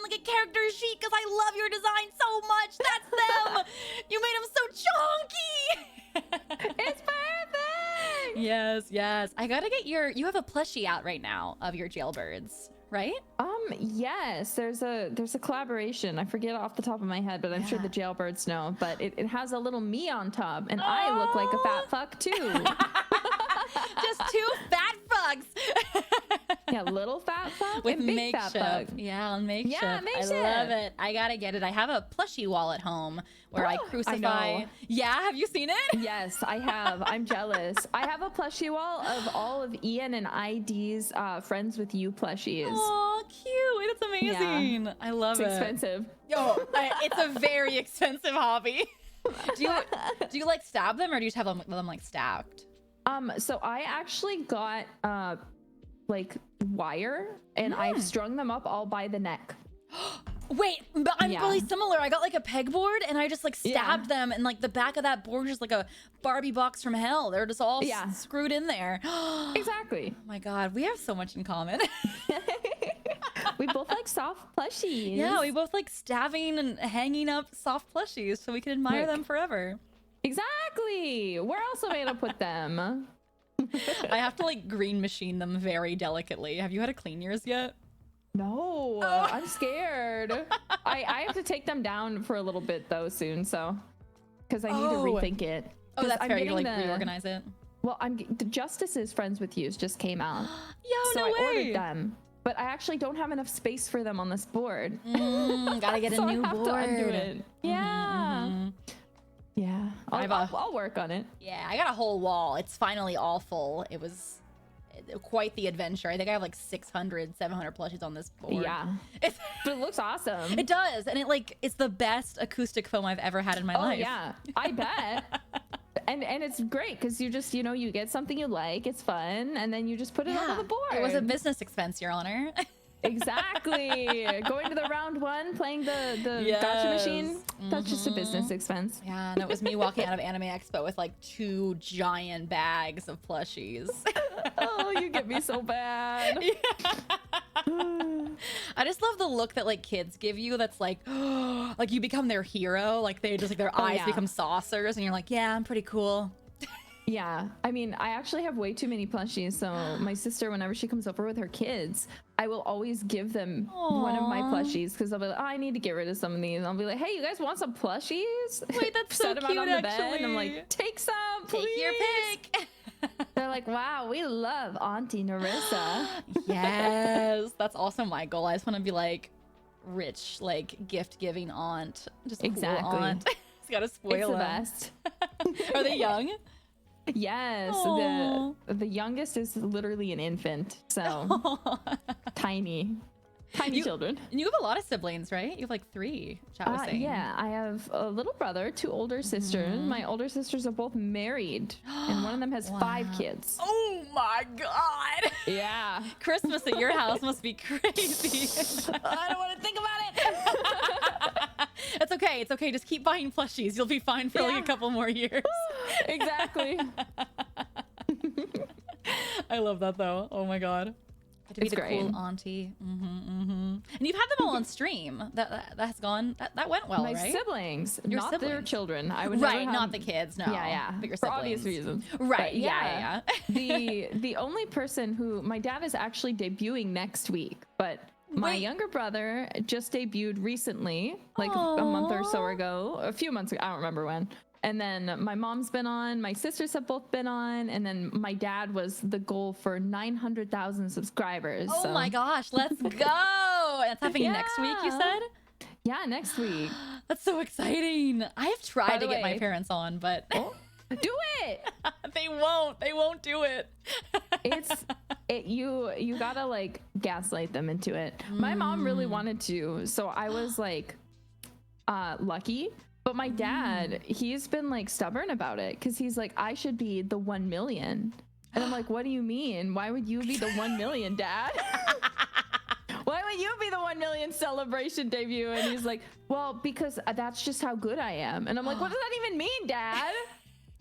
like a character sheet, because I love your design so much. That's them. You made them so chunky. It's perfect. Yes. I gotta get you have a plushie out right now of your jailbirds, right? Yes, there's a collaboration. I forget off the top of my head, but I'm sure the jailbirds know. But it has a little me on top, and I look like a fat fuck too. Just two fat fucks. Yeah, little fat fuck With and big fat makeshift. fuck. Yeah, on makeshift. Yeah, makeshift. I love it. I gotta get it. I have a plushie wall at home where I crucify. know. Yeah, have you seen it? Yes, I have. I'm jealous. I have a plushie wall of all of Ian and ID's Friends with You plushies. Oh, cute. It's amazing. I love It's it. expensive. It's a very expensive hobby. Do you like stab them, or do you just have them like stacked? So I actually got like wire, and I've strung them up all by the neck. Wait, but I'm really similar. I got like a pegboard, and I just like stabbed them, and like the back of that board is just like a Barbie box from hell. They're just all screwed in there. Exactly. Oh my god, we have so much in common. We both like soft plushies. Yeah, we both like stabbing and hanging up soft plushies so we can admire them forever. Exactly. Where else am I gonna put them? I have to like green machine them very delicately. Have you had to clean yours yet? No, I'm scared. I have to take them down for a little bit though soon, so because I need to rethink it. Oh, 'Cause that's I'm fair. You getting like reorganize it. Well, the Justice's Friends with Yous just came out. Yo, So no I way. ordered them, but I actually don't have enough space for them on this board. Gotta get a So new I have board. to undo it. Yeah. Yeah. I'll work on it. Yeah, I got a whole wall. It's finally all full. It was quite the adventure. I think I have like 600, 700 plushies on this board. Yeah. It's, But it looks awesome. it does. And it's the best acoustic foam I've ever had in my life. Yeah, I bet. And it's great because you just, you get something you like, it's fun, and then you just put it on the board. It was a business expense, Your Honor. Exactly. Going to the round one, playing the gotcha machine, that's just a business expense. Yeah, and it was me walking out of Anime Expo with like 2 giant bags of plushies. Oh, you get me so bad. I just love the look that like kids give you that's like like you become their hero, like they just like their eyes become saucers and you're like, yeah, I'm pretty cool. Yeah, I mean, I actually have way too many plushies, so my sister, whenever she comes over with her kids, I will always give them one of my plushies because I'll be like, I need to get rid of some of these. And I'll be like, hey, you guys want some plushies? Wait, that's so Set them out on cute, the bed, and I'm actually. like, take some, please. Take your pick. They're like, wow, we love Auntie Nerissa. Yes, that's also my goal. I just want to be like rich, like gift giving aunt, just a cool aunt. It's gotta spoil It's the them. best. Are they young? Yes, Aw. the youngest is literally an infant, so tiny children. And you have a lot of siblings, right? You have like 3. Chat was saying. Yeah, I have a little brother, 2 older sisters. My older sisters are both married, and one of them has 5 kids. Oh my god! Yeah. Christmas at your house must be crazy. I don't want to think about it. It's okay. It's okay. Just keep buying plushies. You'll be fine for like a couple more years. Exactly. I love that though. Oh my god. to be It's the great. cool auntie. And you've had them all on stream. That has gone. That went well, My right? siblings, Your not their siblings. children. I would Right, never not have- the kids. No. Yeah, But your for siblings. obvious reasons. Right. But Yeah. the only person who my dad is actually debuting next week, but my Wait. younger brother just debuted recently, like a month or so Aw. ago, a few months ago. I don't remember when. And then my mom's been on, my sisters have both been on, and then my dad was the goal for 900,000 subscribers. Oh so- my gosh, let's go. That's happening next week, you Yeah. said? Yeah, next week. That's so exciting. I have tried By to the get my way- parents on, but Oh, do it. they won't. They won't do it. You gotta like gaslight them into it. My mom really wanted to, so I was like lucky. But my dad, he's been like stubborn about it because he's like, I should be the 1 million. And I'm like, what do you mean? Why would you be the 1 million, Dad? Why would you be the 1 million celebration debut? And he's like, well, because that's just how good I am. And I'm like, what does that even mean, Dad?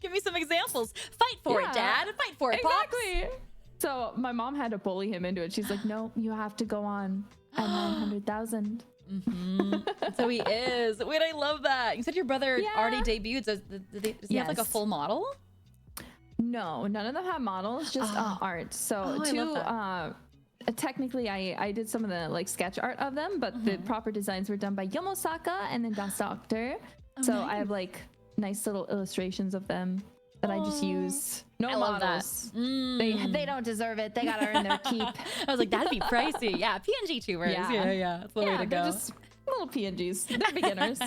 Give me some examples. Fight for it, Yeah. Dad. Fight for it, Pops. Exactly. So my mom had to bully him into it. She's like, no, you have to go on at 900,000. So he is. Wait, I love that. You said your brother Yeah. already debuted. Does he have like a Yes. full model? No, none of them have models, just art. So Oh, I love that. technically I did some of the like sketch art of them, but the proper designs were done by Yomosaka and then Das Doctor. So I have like nice little illustrations of them that I just use. No I love that. models. They don't deserve it. They gotta earn their keep. I was like, that'd be pricey. Yeah, PNG tubers. Yeah. That's the way Yeah, to they're go. just little PNGs. They're beginners.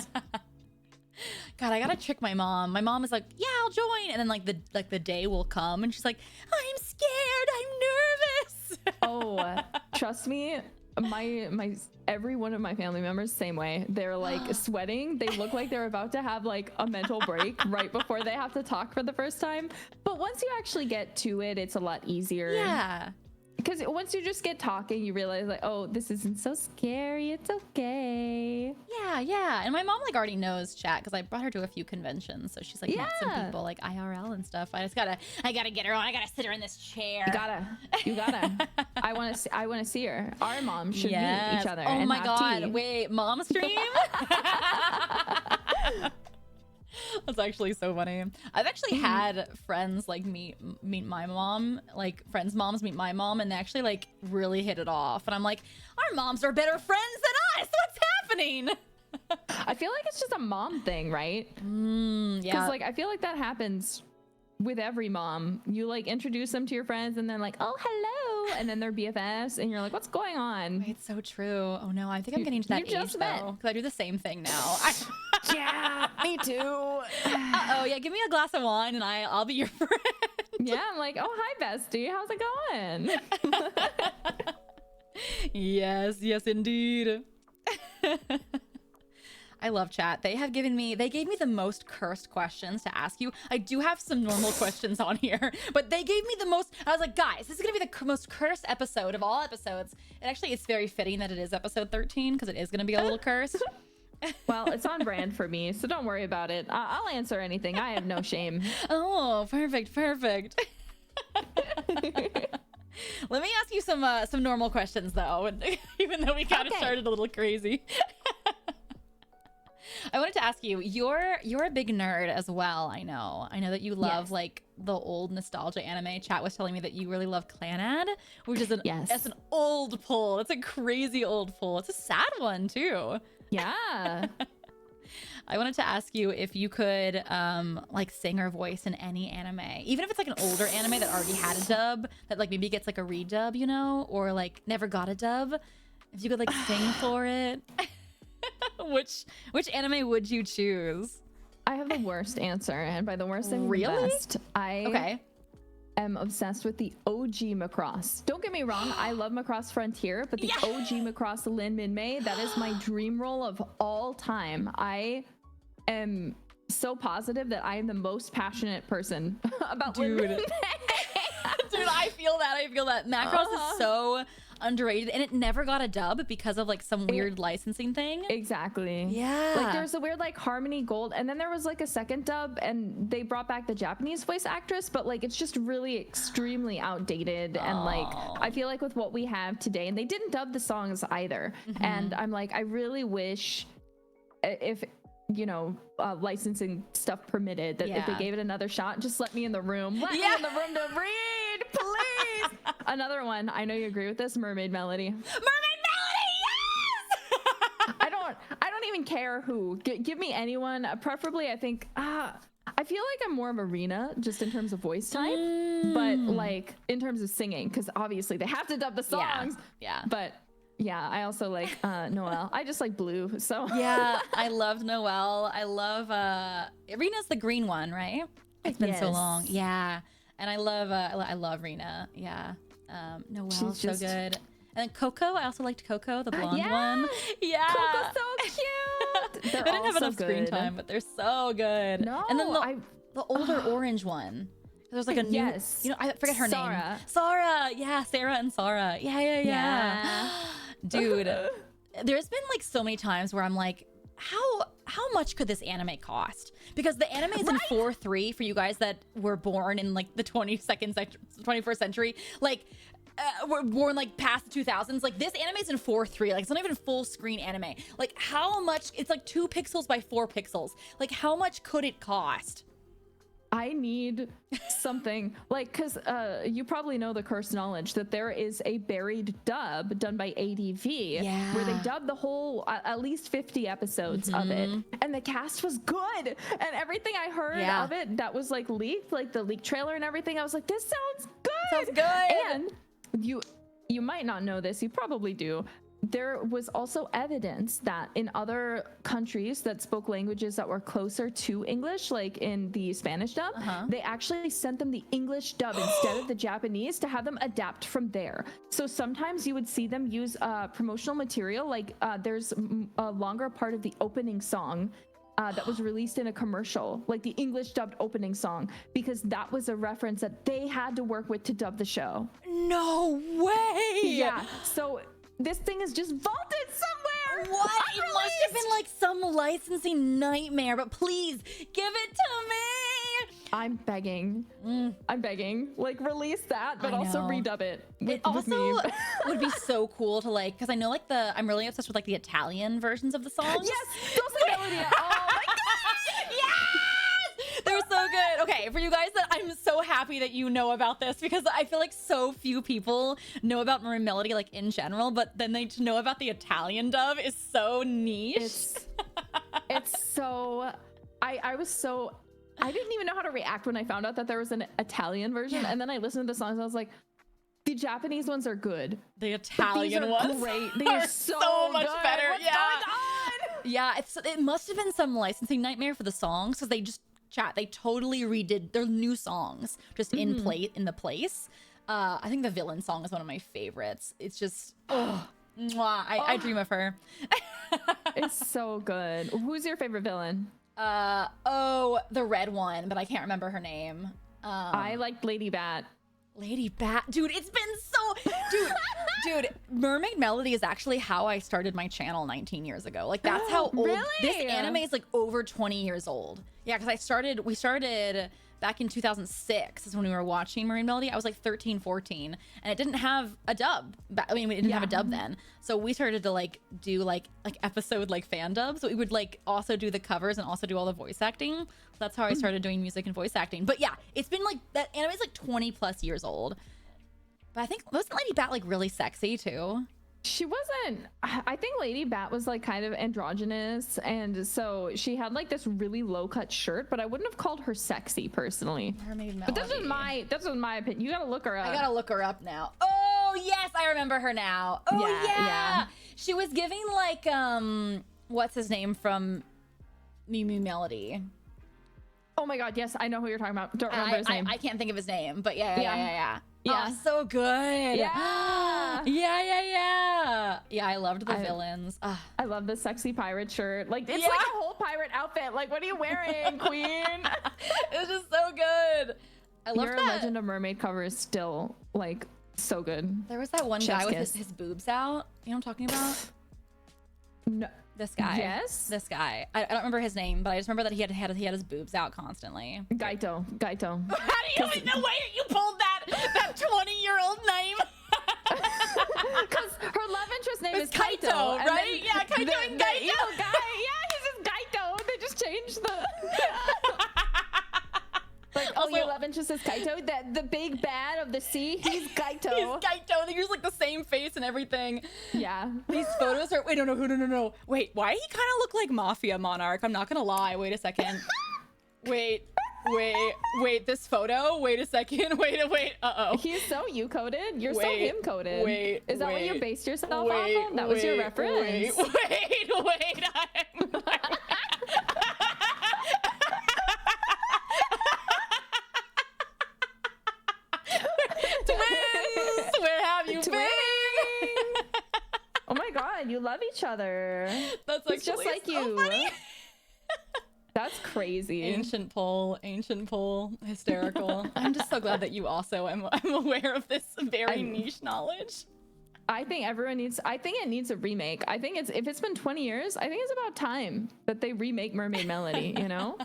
God, I gotta trick my mom. My mom is like, yeah, I'll join. And then like the day will come and she's like, I'm scared. I'm nervous. Oh, trust me, my every one of my family members same way. They're like sweating. They look like they're about to have like a mental break right before they have to talk for the first time. But once you actually get to it, it's a lot easier. Yeah. Because once you just get talking, you realize like, oh, this isn't so scary. It's okay. Yeah. And my mom like already knows chat because I brought her to a few conventions. So she's like met some Yeah. people like IRL and stuff. I gotta get her on. I gotta sit her in this chair. You gotta. I want to see her. Our moms should meet each other. Oh and my have god. tea. Wait, mom stream? That's actually so funny. I've actually had friends like meet my mom, like friends' moms meet my mom, and they actually like really hit it off. And I'm like, our moms are better friends than us. What's happening? I feel like it's just a mom thing, right? Yeah. Because like I feel like that happens with every mom. You like introduce them to your friends and then like, oh hello, and then they're BFFs and you're like, what's going on? It's so true. Oh no, I think I'm getting to that you age just met. though, because I do the same thing now. Yeah, me too. Oh yeah, give me a glass of wine and I'll be your friend. Yeah, I'm like, oh hi bestie, how's it going? Yes, indeed. I love chat. They gave me the most cursed questions to ask you. I do have some normal questions on here, but they gave me the most. I was like, guys, this is gonna be the most cursed episode of all episodes. And actually, it's very fitting that it is episode 13 because it is gonna be a little cursed. Well, it's on brand for me, so don't worry about it. I'll answer anything. I have no shame. Oh, perfect. Let me ask you some normal questions though, even though we kind of Okay. started a little crazy. I wanted to ask you, you're a big nerd as well. I know that you love Yes. like the old nostalgia anime. Chat was telling me that you really love Clanad, which is that's an old pull. It's a crazy old pull. It's a sad one too. Yeah. I wanted to ask you if you could like sing or voice in any anime, even if it's like an older anime that already had a dub that like maybe gets like a redub, you know, or like never got a dub. If you could like sing for it, which anime would you choose? I have the worst answer, and by the worst I mean the Really? best. I am obsessed with the OG Macross. Don't get me wrong, I love Macross Frontier, but the OG Macross Lin Min Mei, that is my dream role of all time. I am so positive that I am the most passionate person about Lin Min Mei. Dude, I feel that. Macross is so underrated, and it never got a dub because of like some weird licensing thing. Exactly. Yeah. Like there's a weird like Harmony Gold, and then there was like a second dub, and they brought back the Japanese voice actress, but like it's just really extremely outdated. And like I feel like with what we have today, and they didn't dub the songs either. And I'm like, I really wish if you know, licensing stuff permitted, that if they gave it another shot, just let me in the room. Let me in the room to read, please. Another one, I know you agree with this, Mermaid Melody. Mermaid Melody, yes! I don't even care who. Give me anyone, preferably, I think, I feel like I'm more of Arena, just in terms of voice type, but like in terms of singing, because obviously they have to dub the songs. Yeah. But yeah, I also like Noelle. I just like Blue, so. Yeah, I loved Noelle. I love, Rena's the green one, right? It's been so long. Yeah. And I love Rena. Yeah. Noelle's so good. And then Coco, I also liked Coco, the blonde one. Yeah. Coco's so cute. They didn't have enough screen time, but they're so good. No, and then the older orange one. There's like a new, you know, I forget her name. Sarah. Yeah, Sarah and Sarah. Yeah. Dude, there's been like so many times where I'm like, how much could this anime cost? Because the anime is in 4:3 for you guys that were born in like the 21st century. Like, were born like past the 2000s. Like this anime is in 4:3. Like it's not even full screen anime. Like how much? It's like 2 pixels by 4 pixels. Like how much could it cost? I need something like, because you probably know the cursed knowledge that there is a buried dub done by ADV where they dubbed the whole at least 50 episodes of it, and the cast was good, and everything I heard of it that was like leaked, like the leak trailer and everything, I was like, this sounds good. Sounds good. And you might not know this, you probably do. There was also evidence that in other countries that spoke languages that were closer to English, like in the Spanish dub, they actually sent them the English dub instead of the Japanese to have them adapt from there. So sometimes you would see them use promotional material, like there's a longer part of the opening song that was released in a commercial, like the English dubbed opening song, because that was a reference that they had to work with to dub the show. No way! Yeah, so this thing is just vaulted somewhere. What? It must have been like some licensing nightmare, but please give it to me. I'm begging. I'm begging. Like, release that, but also redub it. It also would be so cool to like, because I know like I'm really obsessed with like the Italian versions of the songs. Yes, those are melody. Oh my god. Yes, they're so good. Okay, for you guys, that I'm so happy that you know about this, because I feel like so few people know about Marin Melody like in general, but then they know about the Italian dub is so niche. It's so. I didn't even know how to react when I found out that there was an Italian version, and then I listened to the songs and I was like, the Japanese ones are good. The Italian ones great. They are so much good. better. What's going on? Yeah, it must have been some licensing nightmare for the songs, because they totally redid their new songs just in the place. I think the villain song is one of my favorites. It's just I dream of her. It's so good. Who's your favorite villain? The red one, but I can't remember her name. I liked Lady Bat. Lady Bat, dude, it's been so, dude, Mermaid Melody is actually how I started my channel 19 years ago. Like that's how old this anime is, like over 20 years old. Yeah, because we started back in 2006 is when we were watching Mermaid Melody. I was like 13, 14, and it didn't have a dub. I mean, we didn't have a dub then. So we started to like do like episode like fan dubs. So we would like also do the covers and also do all the voice acting. So that's how I started doing music and voice acting. But yeah, it's been like, that anime is like 20 plus years old. But I think, wasn't Lady Bat like really sexy too? She wasn't. I think Lady Bat was like kind of androgynous, and so she had like this really low cut shirt, but I wouldn't have called her sexy personally. But this is my opinion. You gotta look her up. I gotta look her up now. Oh yes, I remember her now. Oh yeah. She was giving like what's his name from Mew Mew Melody. Oh my god, yes, I know who you're talking about. Don't remember his name. I can't think of his name, but yeah. Yeah, oh, so good. Yeah. Yeah, I loved the villains. I love the sexy pirate shirt. Like, it's like a whole pirate outfit. Like, what are you wearing, queen? It was just so good. I love Your that. Legend of Mermaid cover is still like So good. There was that one Chef's guy with kiss. his boobs out. You know what I'm talking about? No. This guy. Yes. This guy. I don't remember his name, but I just remember that he had his boobs out constantly. Gaito. How do you no way you pulled that 20-year-old name? Because her love interest name is It's Kaito, and right? then Yeah, Kaito the, and the Gaito. evil guy. Yeah, he's just Gaito. They just changed the. Like, oh, Also- your love interest is Kaito. The big bad of the sea. He's Gaito. He's Gaito. They use like the same face and everything. Yeah. These photos are. Wait, no. Wait, why he kind of look like Mafia Monarch? I'm not gonna lie. Wait a second. Wait. This photo. Wait a second. Wait. Uh-oh. He's so you coded. You're so Wait, him coded. wait, Is that what you wait, based yourself off of? That was your reference. Wait. Twins! Where have you been? Oh my god, you love each other. That's He's just actually like so you. funny. That's crazy. Ancient pole, hysterical. I'm just so glad that you also I'm aware of this very niche knowledge. I think it needs a remake. I think if it's been 20 years, I think it's about time that they remake Mermaid Melody, you know?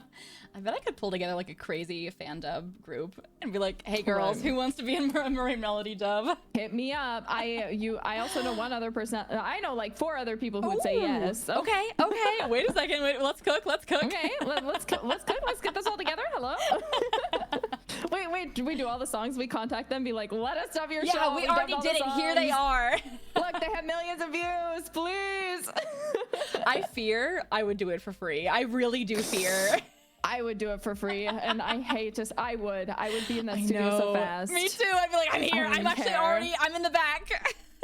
I bet I could pull together like a crazy fan dub group and be like, hey girls, who wants to be in a Mermaid Melody dub? Hit me up. I also know one other person. I know like 4 other people who would say Ooh, yes. So. Okay. Wait a second. Let's cook. Okay, let's cook. Let's get this all together. Hello. Wait. We do all the songs. We contact them. Be like, let us dub your show. Yeah, we already did it. Here they are. Look, they have millions of views. Please. I fear I would do it for free. I really do fear. I would do it for free, and I hate to. I would be in that studio so fast. Me too. I'd be like, I'm here. I'm actually I'm in the back.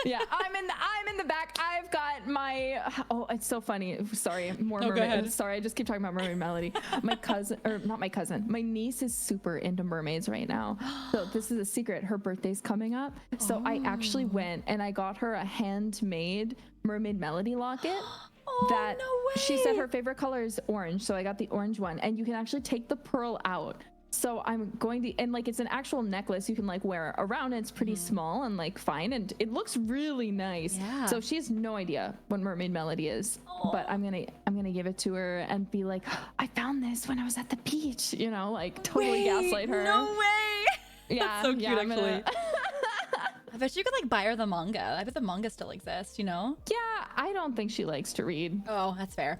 Yeah, I'm in the back. I've got my. Oh, it's so funny. Sorry, more go mermaid. ahead. Sorry, I just keep talking about Mermaid Melody. My cousin, or not my cousin, my niece is super into mermaids right now. So this is a secret. Her birthday's coming up. So I actually went and I got her a handmade Mermaid Melody locket. Oh, That no way. she said her favorite color is orange, so I got the orange one, and you can actually take the pearl out. So I'm going to, and like it's an actual necklace you can like wear around, and it's pretty small and like fine, and it looks really nice. Yeah. So she has no idea what Mermaid Melody is, but I'm gonna give it to her and be like, I found this when I was at the beach, you know, like totally gaslight her. No way. Yeah, That's so cute, yeah, I'm gonna- actually. I bet you could like buy her the manga. I bet the manga still exists, you know? Yeah, I don't think she likes to read. Oh, that's fair.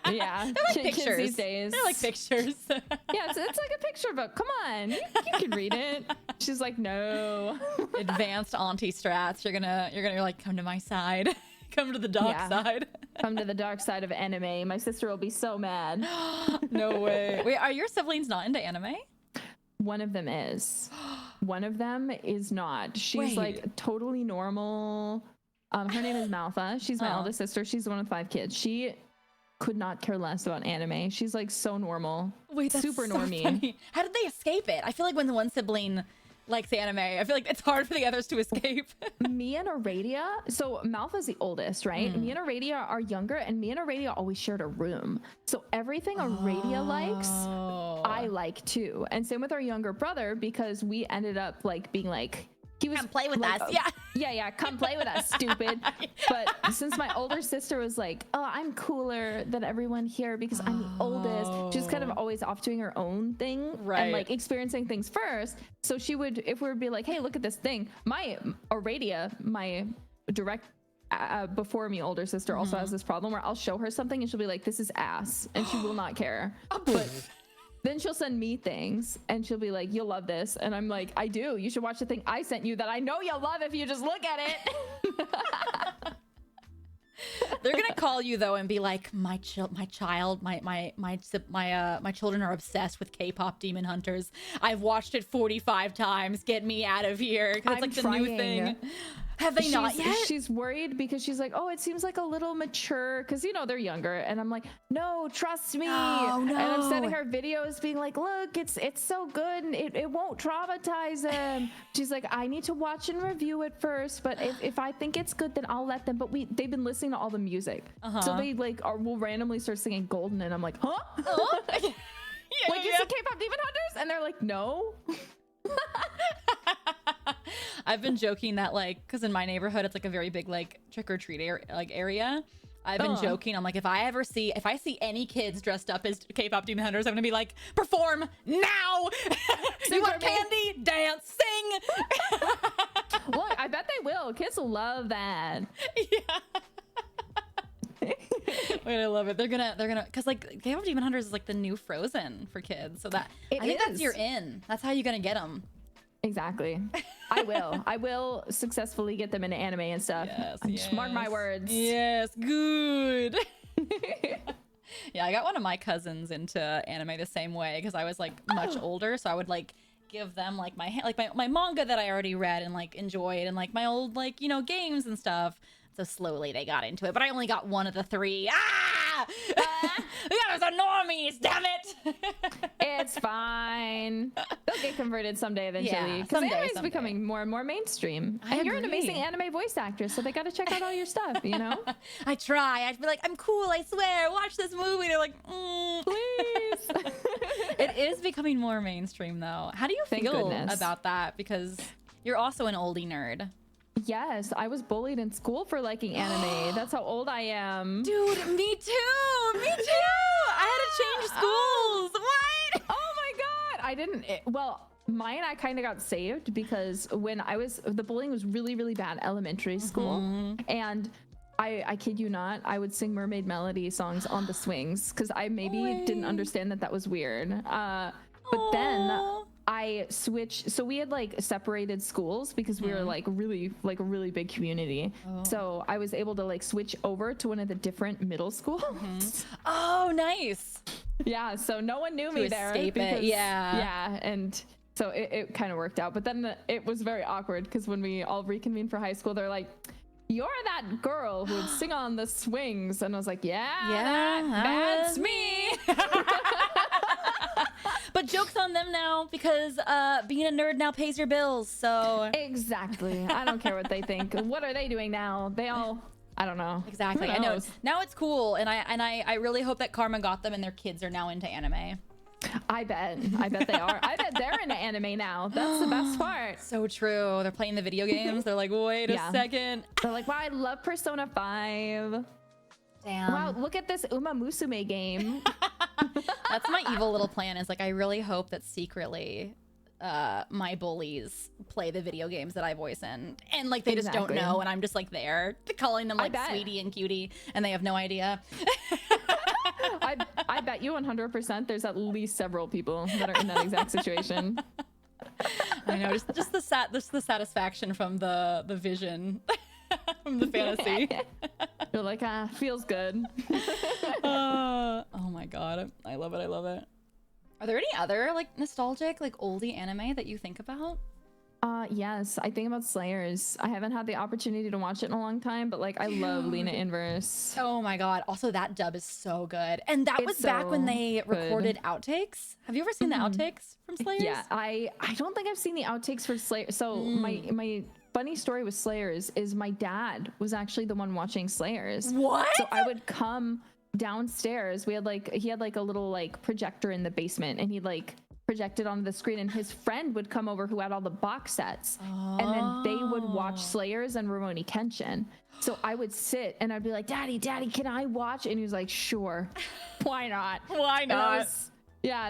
Yeah, They're like kids pictures. these days. They're like pictures. Yeah, it's like a picture book. Come on, you can read it. She's like, no. Advanced auntie strats. You're gonna like come to my side. Come to the dark Yeah. side. Come to the dark side of anime. My sister will be so mad. No way. Wait, are your siblings not into anime? One of them is. One of them is not. She's Wait. like totally normal. Her name is Malfa. She's my Oh. eldest sister. She's one of 5 kids. She could not care less about anime. She's like so normal. Wait, that's super so normie. funny. How did they escape it? I feel like when the one sibling likes anime, I feel like it's hard for the others to escape. Me and Aradia, so Malfa's the oldest, right? Me and Aradia are younger, and me and Aradia always shared a room. So everything Aradia likes, I like too. And same with our younger brother, because we ended up like being like, he was Come play with like, us. Yeah. yeah, come play with us, stupid. But since my older sister was like, oh, I'm cooler than everyone here because I'm the oldest, she's kind of always off doing her own thing Right. and like experiencing things first. So she would, if we would be like, hey, look at this thing. My Aradia, my direct before me older sister also has this problem where I'll show her something and she'll be like, this is ass, and she will not care. But then she'll send me things and she'll be like, you'll love this. And I'm like, I do. You should watch the thing I sent you that I know you'll love if you just look at it. They're gonna call you though and be like, my children are obsessed with K-pop Demon Hunters. I've watched it 45 times. Get me out of here. 'Cause it's I'm like the new trying. thing. Have they not yet? She's worried because she's like, oh, it seems like a little mature because, you know, they're younger. And I'm like, no, trust me. Oh, And I'm no. sending her videos being like, look, it's so good and it won't traumatize them. She's like, I need to watch and review it first. But if I think it's good, then I'll let them. But they've been listening to all the music. So they like will randomly start singing Golden. And I'm like, huh? Yeah, Like, you see K-pop Demon Hunters? And they're like, no. I've been joking that like, because in my neighborhood it's like a very big like trick or treat area. I've been joking. I'm like, if I see any kids dressed up as K-pop Demon Hunters, I'm gonna be like, perform now. You want candy? Dance, sing. Look, I bet they will. Kids will love that. Yeah. Wait, I love it. They're gonna, cause like K-pop Demon Hunters is like the new Frozen for kids. So that I think that's your in. That's how you're gonna get them. Exactly. I will successfully get them into anime and stuff. Yes, Mark my words. Yes, good. Yeah, I got one of my cousins into anime the same way because I was like much older, so I would like give them like my manga that I already read and like enjoyed, and like my old like games and stuff. So slowly they got into it, but I only got one of the three. We got some normies, damn it. It's fine. They'll get converted someday eventually. Because anime is becoming more and more mainstream. And you're an amazing anime voice actress, so they got to check out all your stuff, I try. I'd be like, I'm cool, I swear. Watch this movie. They're like, please. It is becoming more mainstream, though. How do you feel about that? Because you're also an oldie nerd. Yes, I was bullied in school for liking anime. That's how old I am. Dude, me too. Me too. I had to change schools. What? Oh my God. I didn't. Mine, I kind of got saved because when the bullying was really, really bad elementary school. And I kid you not, I would sing Mermaid Melody songs on the swings because I maybe didn't understand that was weird. But then I switched. So we had like separated schools because we were like a really big community. So I was able to like switch over to one of the different middle schools. Oh, nice. Yeah. So no one knew me there. Yeah. And so it kind of worked out. But then it was very awkward because when we all reconvened for high school, they're like, "You're that girl who would sing on the swings." And I was like, yeah, that's me. But joke's on them now because being a nerd now pays your bills. So exactly. I don't care what they think. What are they doing now? I don't know. Exactly. I know. Now it's cool, and I really hope that karma got them and their kids are now into anime. I bet they are. I bet they're into anime now. That's the best part. So true. They're playing the video games. They're like, wait a second. They're like, wow, I love Persona 5. Damn. Wow, look at this Uma Musume game. That's my evil little plan, is like, I really hope that secretly my bullies play the video games that I voice in, and like they just don't know, and I'm just like there calling them like sweetie and cutie, and they have no idea. I bet you 100% there's at least several people that are in that exact situation. I know, just the satisfaction from the vision. From the fantasy. You're like, feels good. Oh my God, I love it. Are there any other like nostalgic like oldie anime that you think about? Yes, I think about Slayers. I haven't had the opportunity to watch it in a long time, but like I love Lena Inverse. Oh my God, also that dub is so good, and that was back when they recorded outtakes. Have you ever seen the outtakes from Slayers? Yeah, I don't think I've seen the outtakes for Slayers. So my funny story with Slayers is my dad was actually the one watching Slayers. What? So I would come downstairs. He had like a little like projector in the basement, and he'd like projected onto the screen, and his friend would come over who had all the box sets, and then they would watch Slayers and Rurouni Kenshin. So I would sit and I'd be like, Daddy, can I watch? And he was like, sure. Why not? Why not?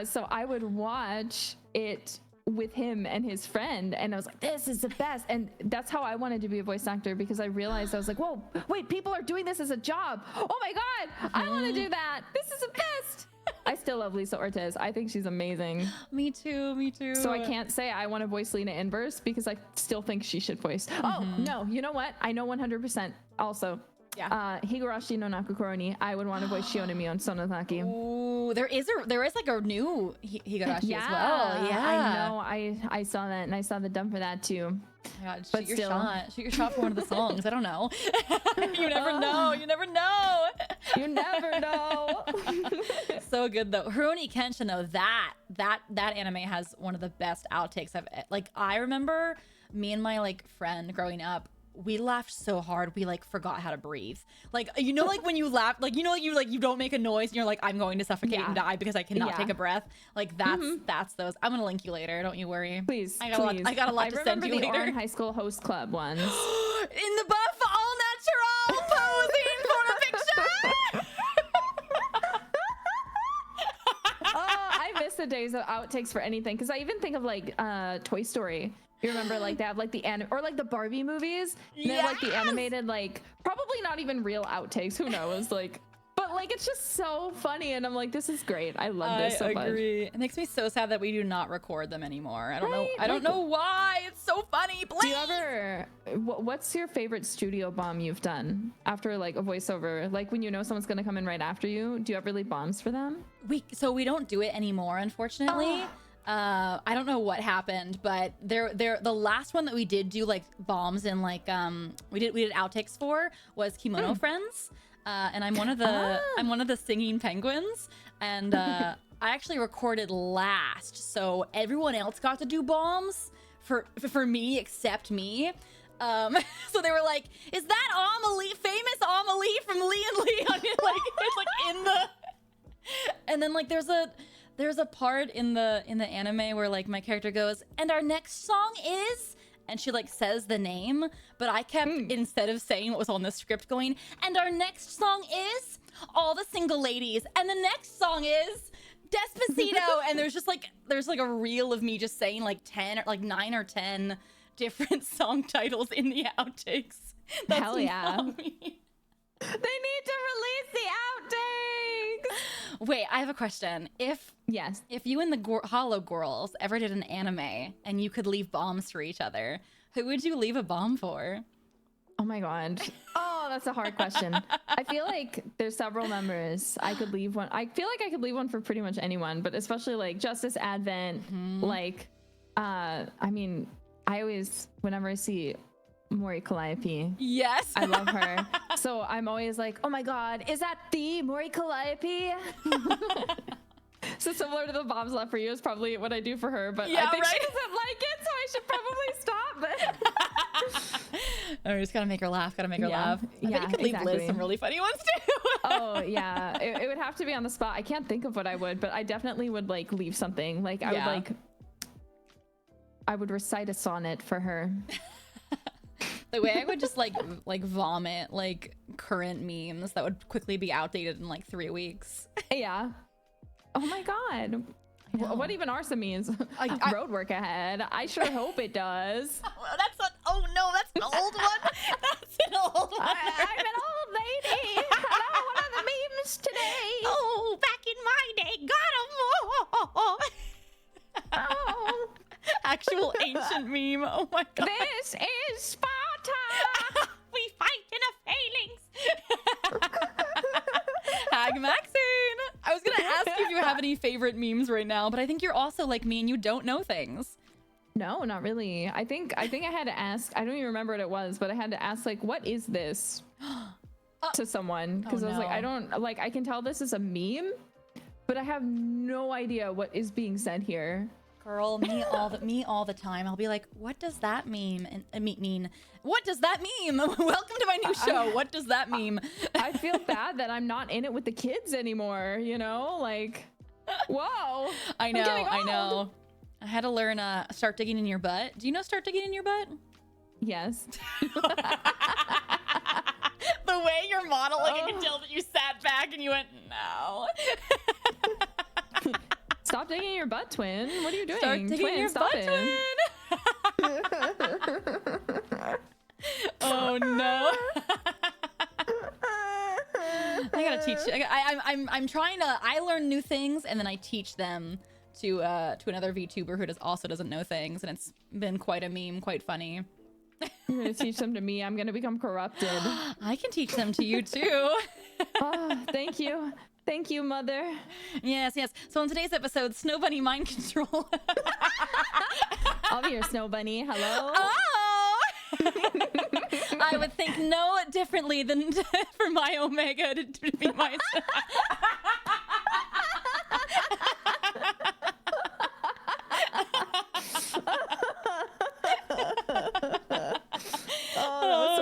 So I would watch it with him and his friend, and I was like, this is the best. And that's how I wanted to be a voice actor, because I realized I was like, whoa, wait, people are doing this as a job. Oh my God, I want to do that. This is the best. I still love Lisa Ortiz. I think she's amazing. Me too. So I can't say I want to voice Lena Inverse because I still think she should voice. Oh, no, you know what? I know 100% also. Yeah. Higurashi no Nakukoro ni, I would want to voice Shionemi on Sonozaki. Ooh, there is like a new Higurashi as well. Yeah, I know. I saw that, and I saw the dub for that too. Oh my God, shoot your shot for one of the songs. I don't know. You never know. You never know. You never know. So good though. Rurouni Kenshin though, that anime has one of the best outtakes I remember me and my like friend growing up we laughed so hard we like forgot how to breathe. Like, you know, like when you laugh, like, you know, you don't make a noise and you're like, I'm going to suffocate and die because I cannot take a breath. Like that's those. I'm gonna link you later. Don't you worry. Please, I got a lot to send you later. I remember the High School Host Club ones. In the buff, all natural, posing for a picture. I miss the days of outtakes for anything, because I even think of like Toy Story. You remember, like, they have like the or like the Barbie movies. They have like the animated, like, probably not even real outtakes. Who knows? Like, but like it's just so funny, and I'm like, this is great. I love this so much. I agree. It makes me so sad that we do not record them anymore. I don't know. I don't know why. It's so funny. Please. Do you ever? What's your favorite studio bomb you've done after like a voiceover? Like when you know someone's gonna come in right after you. Do you ever leave bombs for them? We don't do it anymore, unfortunately. I don't know what happened, but the last one that we did do like bombs and like we did outtakes for was Kimono Friends. And I'm one of the singing penguins, and I actually recorded last, so everyone else got to do bombs for me except me. So they were like, "Is that Amelie, famous Amelie from LeeandLie?" Like it's like in the, and then like there's a part in the anime where like my character goes, "And our next song is." And she like says the name, but I kept, instead of saying what was on the script, going, "And our next song is All the Single Ladies. And the next song is Despacito." And there's like a reel of me just saying like 10 or like 9 or 10 different song titles in the outtakes. That's Hell yeah. me. They need to release the outtakes. Wait, I have a question. If you and the Hollow Girls ever did an anime and you could leave bombs for each other, who would you leave a bomb for? Oh my god. Oh, that's a hard question. I feel like there's several members I could leave one. I feel like I could leave one for pretty much anyone, but especially like Justice Advent. Like, I mean, I always, whenever I see Mori Calliope. Yes. I love her. So I'm always like, oh my god, is that the Mori Calliope? So similar to the bombs left for you is probably what I do for her, but yeah, I think right? she doesn't like it, so I should probably stop. Oh, you just gotta make her laugh. I bet you could leave Liz some really funny ones too. Oh yeah, it would have to be on the spot. I can't think of what I would, but I definitely would like leave something. Like I would recite a sonnet for her. The way I would just like vomit like current memes that would quickly be outdated in like 3 weeks. Yeah. Oh my god. What even are some memes? Road work ahead. I sure hope it does. Oh no, that's an old one. That's an old one. I'm an old lady. Hello, what are the memes today? Oh, back in my day, got 'em. Oh. Actual ancient meme. Oh my god. This is Sparta. We fight in a phalanx. Hag Maxine. I was gonna ask you if you have any favorite memes right now, but I think you're also like me and you don't know things. No, not really. I think I had to ask. I don't even remember what it was, but I had to ask like, "What is this?" to someone, because I was like, I don't like. I can tell this is a meme, but I have no idea what is being said here. Girl, me all the time. I'll be like, "What does that meme mean? What does that meme? Welcome to my new show. What does that meme?" I feel bad that I'm not in it with the kids anymore. You know, like, whoa. I know. I had to learn start digging in your butt. Do you know start digging in your butt? Yes. The way you're modeling, I can tell that you sat back and you went, no. Stop digging in your butt, twin. What are you doing? Start digging in your butt, twin. Oh no. I gotta teach. I'm trying to. I learn new things and then I teach them to another VTuber who also doesn't know things, and it's been quite a meme, quite funny. You're gonna teach them to me. I'm gonna become corrupted. I can teach them to you too. Oh, thank you. Thank you, mother. Yes. So on today's episode, Snow Bunny mind control. I'll be your Snow Bunny. Hello. Oh! I would think no differently than for my Omega to be my. Oh, that was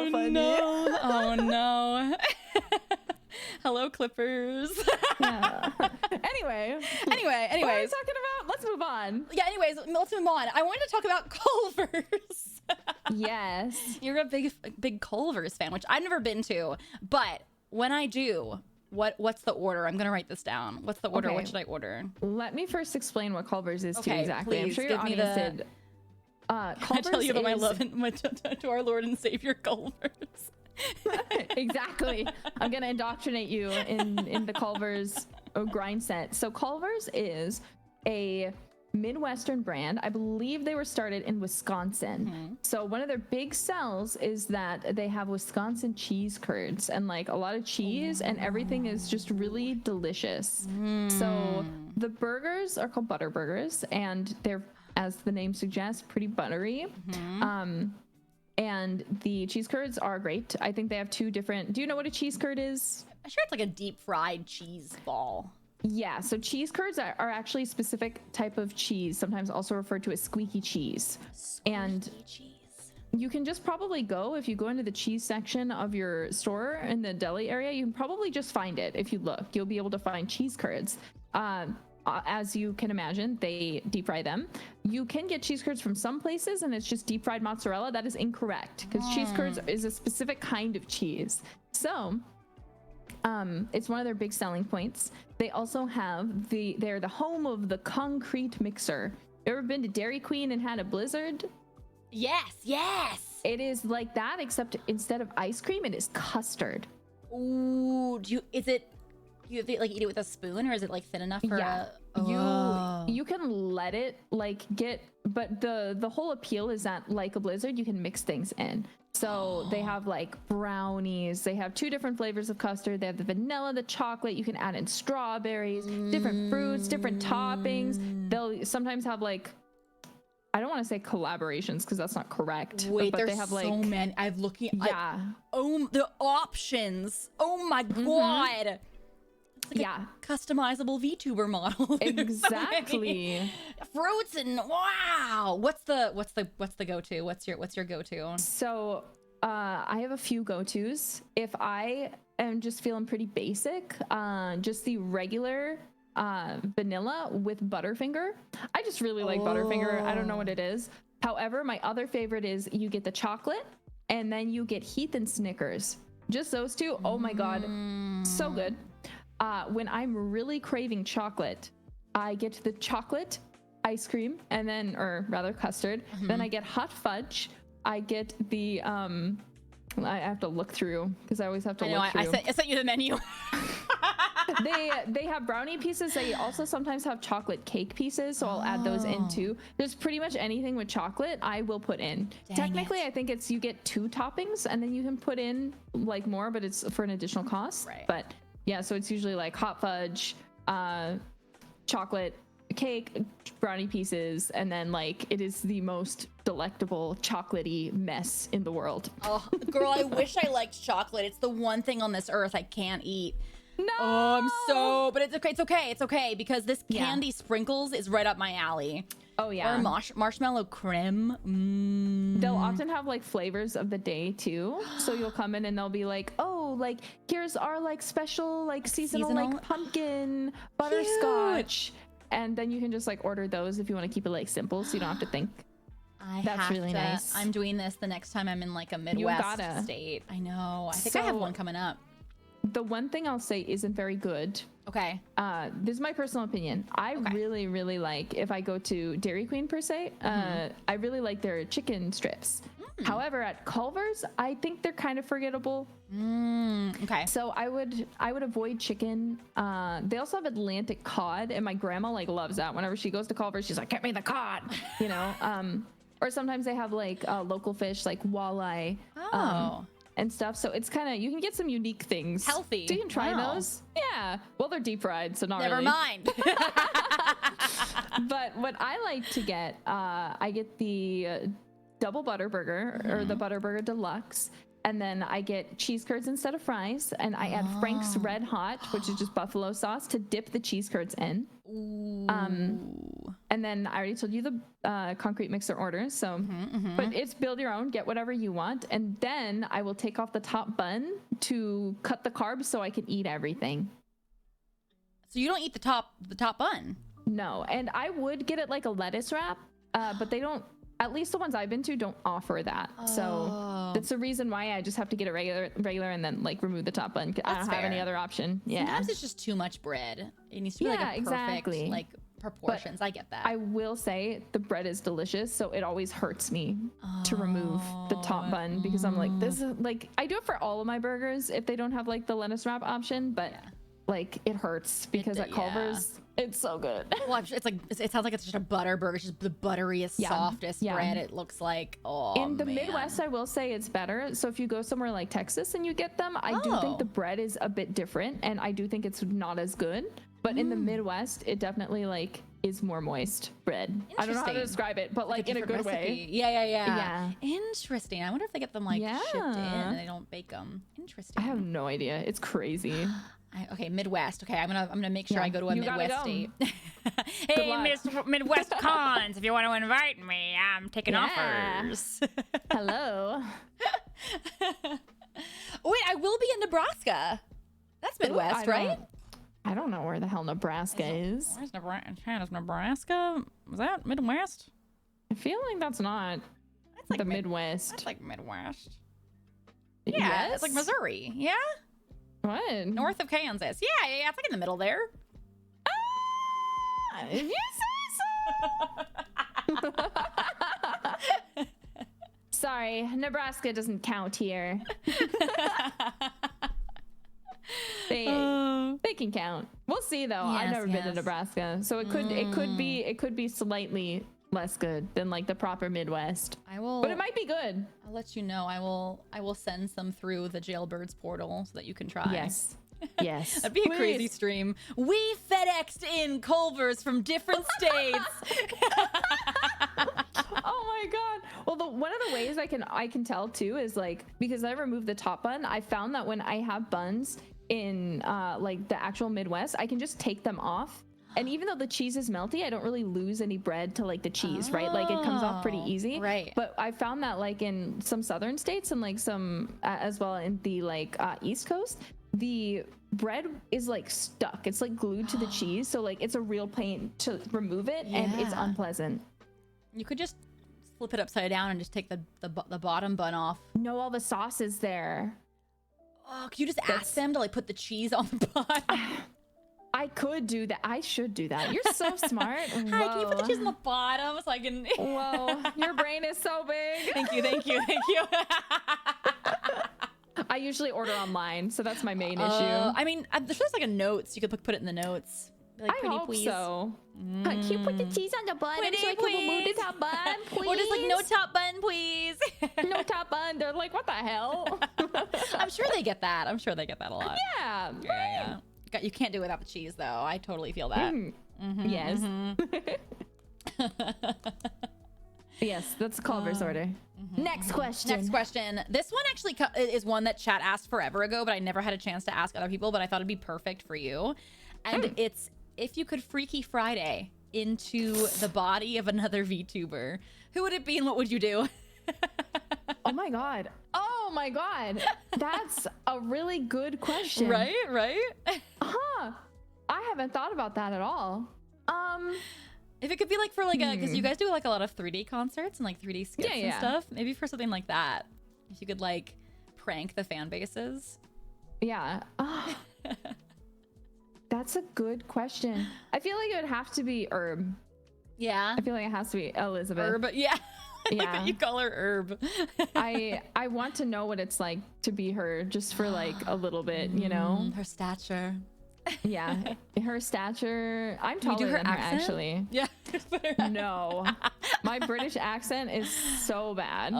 clippers. Yeah. Anyway. What are we Anyways. talking about? Let's move on. Yeah, anyways, let's move on. I wanted to talk about Culver's. Yes. You're a big Culver's fan, which I've never been to. But when I do, what's the order? I'm gonna write this down. What's the order? Okay. What should I order? Let me first explain what Culver's is too Okay, exactly. I'm please sure your give me audience the- did. I Culver's tell you about my is- love and to our Lord and Savior Culver's. Exactly. I'm gonna indoctrinate you in the Culver's grind set. So Culver's is a Midwestern brand. I believe they were started in Wisconsin. So one of their big sells is that they have Wisconsin cheese curds and like a lot of cheese and everything is just really delicious. So the burgers are called butter burgers and they're, as the name suggests, pretty buttery. And the cheese curds are great. I think they have two different. Do you know what a cheese curd is? I'm sure it's like a deep fried cheese ball. Yeah, so cheese curds are actually a specific type of cheese, sometimes also referred to as squeaky cheese. And Squeaky cheese. you can just probably go, if you go into the cheese section of your store in the deli area, you can probably just find it. If you look, you'll be able to find cheese curds. As you can imagine, they deep fry them. You can get cheese curds from some places and it's just deep fried mozzarella. That is incorrect because cheese curds is a specific kind of cheese. So it's one of their big selling points. They also have they're the home of the concrete mixer. Ever been to Dairy Queen and had a Blizzard? Yes. It is like that, except instead of ice cream, it is custard. Ooh, you have to like eat it with a spoon, or is it like thin enough for Yeah. a... You can let it like get, but the whole appeal is that like a Blizzard, you can mix things in. So they have like brownies. They have two different flavors of custard. They have the vanilla, the chocolate. You can add in strawberries, different fruits, different toppings. They'll sometimes have like, I don't want to say collaborations because that's not correct. Wait, but there's they have so like, many. I'm looking. yeah, The options. Oh my god. It's like yeah, a customizable VTuber model. There's so many exactly. fruits and wow. What's the go-to? What's your go-to? So I have a few go-tos. If I am just feeling pretty basic, just the regular vanilla with Butterfinger. I just really like Butterfinger. I don't know what it is. However, my other favorite is you get the chocolate and then you get Heath and Snickers. Just those two. Oh my god, so good. When I'm really craving chocolate, I get the chocolate ice cream and then, or rather custard. Then I get hot fudge. I get the I have to look through because I always have to I know. look through. I sent you the menu. They have brownie pieces. They also sometimes have chocolate cake pieces, so I'll add those in too. There's pretty much anything with chocolate I will put in. Technically, I think it's you get 2 toppings and then you can put in like more, but it's for an additional cost. Right. But yeah, so it's usually like hot fudge, chocolate cake, brownie pieces, and then like it is the most delectable chocolatey mess in the world. Oh, girl, I wish I liked chocolate. It's the one thing on this earth I can't eat. No. Oh, but it's okay because this candy sprinkles is right up my alley. Oh yeah. Or marshmallow creme. They'll often have like flavors of the day too. So you'll come in and they'll be like, oh, like here's our like special like seasonal like pumpkin butterscotch. And then you can just like order those if you want to keep it like simple so you don't have to think. That's really nice. I'm doing this the next time I'm in like a Midwest state. I know. I think I have one coming up. The one thing I'll say isn't very good. Okay. This is my personal opinion. I really, really like, if I go to Dairy Queen per se, I really like their chicken strips. However, at Culver's, I think they're kind of forgettable. Okay. So I would avoid chicken. They also have Atlantic cod, and my grandma like loves that. Whenever she goes to Culver's, she's like, "Get me the cod," you know. Or sometimes they have like local fish, like walleye. And stuff. So it's kind of, you can get some unique things. Healthy. So you can try those. Yeah. Well, they're deep fried, so not Never really. mind. But what I like to get, I get the double butter burger or the butter burger deluxe. And then I get cheese curds instead of fries. And I add Frank's Red Hot, which is just buffalo sauce, to dip the cheese curds in. And then I already told you the concrete mixer order. So, but it's build your own, get whatever you want. And then I will take off the top bun to cut the carbs so I can eat everything. So you don't eat the top bun? No, and I would get it like a lettuce wrap, but they don't. At least the ones I've been to don't offer that. So that's the reason why I just have to get a regular and then like remove the top bun. I don't have any other option. Yeah. Sometimes it's just too much bread. It needs to be like a perfect like proportions. I get that. I will say the bread is delicious, so it always hurts me to remove the top bun because I'm like, this is like, I do it for all of my burgers if they don't have like the lettuce wrap option, but like it hurts because at Culver's it's so good. Well, it's like it sounds like it's just a butter burger. It's just the butteriest, softest bread. It looks like. In the Midwest, I will say it's better. So if you go somewhere like Texas and you get them, I do think the bread is a bit different, and I do think it's not as good. But in the Midwest, it definitely like is more moist bread. I don't know how to describe it, but like in a good way. Yeah. Interesting. I wonder if they get them like shipped in and they don't bake them. Interesting. I have no idea. It's crazy. Okay, Midwest. Okay, I'm gonna make sure I go to a Midwest state. Hey, Miss Midwest Cons, if you want to invite me, I'm taking offers. Hello. Wait, I will be in Nebraska. That's Midwest, right? I don't know where the hell Nebraska is. Where's Nebraska? Was that Midwest? I feel like that's not like the Midwest. That's like Midwest. Yeah, it's like Missouri. Yeah. What? North of Kansas. Yeah, it's like in the middle there. If you say so. Sorry, Nebraska doesn't count here. They can count. We'll see though. I've never been to Nebraska, so it could be slightly less good than like the proper Midwest. But it might be good. I'll let you know. I will send some through the Jailbirds portal so that you can try. Yes. That'd be a crazy stream. We FedExed in Culver's from different states. Oh my god. Well, one of the ways I can tell too is like, because I removed the top bun, I found that when I have buns in like the actual Midwest, I can just take them off. And even though the cheese is melty, I don't really lose any bread to like the cheese, right? Like it comes off pretty easy. Right. But I found that like in some southern states and like some as well in the like East Coast, the bread is like stuck. It's like glued to the cheese. So like it's a real pain to remove it and it's unpleasant. You could just flip it upside down and just take the bottom bun off. No, all the sauce is there. Oh, could you just ask them to like put the cheese on the bottom? I could do that. I should do that. You're so smart. Hi, can you put the cheese on the bottom so I can... Whoa, your brain is so big. Thank you. I usually order online, so that's my main issue. I mean, there's like a notes. You could put it in the notes. Like, I hope so. Can you put the cheese on the bun so I can remove the top bun, please? Or just like, no top bun, please. No top bun. They're like, what the hell? I'm sure they get that. I'm sure they get that a lot. Yeah. You can't do it without the cheese, though. I totally feel that. Yes. Yes, that's Culver's order. Next question. This one actually is one that chat asked forever ago, but I never had a chance to ask other people, but I thought it'd be perfect for you. And it's, if you could Freaky Friday into the body of another VTuber, who would it be and what would you do? Oh my god. That's a really good question. Right? I haven't thought about that at all. If it could be like for like because you guys do like a lot of 3D concerts and like 3D skits and stuff. Maybe for something like that. If you could like prank the fan bases. Yeah. That's a good question. I feel like it would have to be Herb. Yeah. I feel like it has to be Elizabeth. Herb, yeah. Like that you call her Herb. I want to know what it's like to be her just for like a little bit, you know? Her stature. Yeah, her stature. I'm taller than her actually. Yeah. No, my British accent is so bad.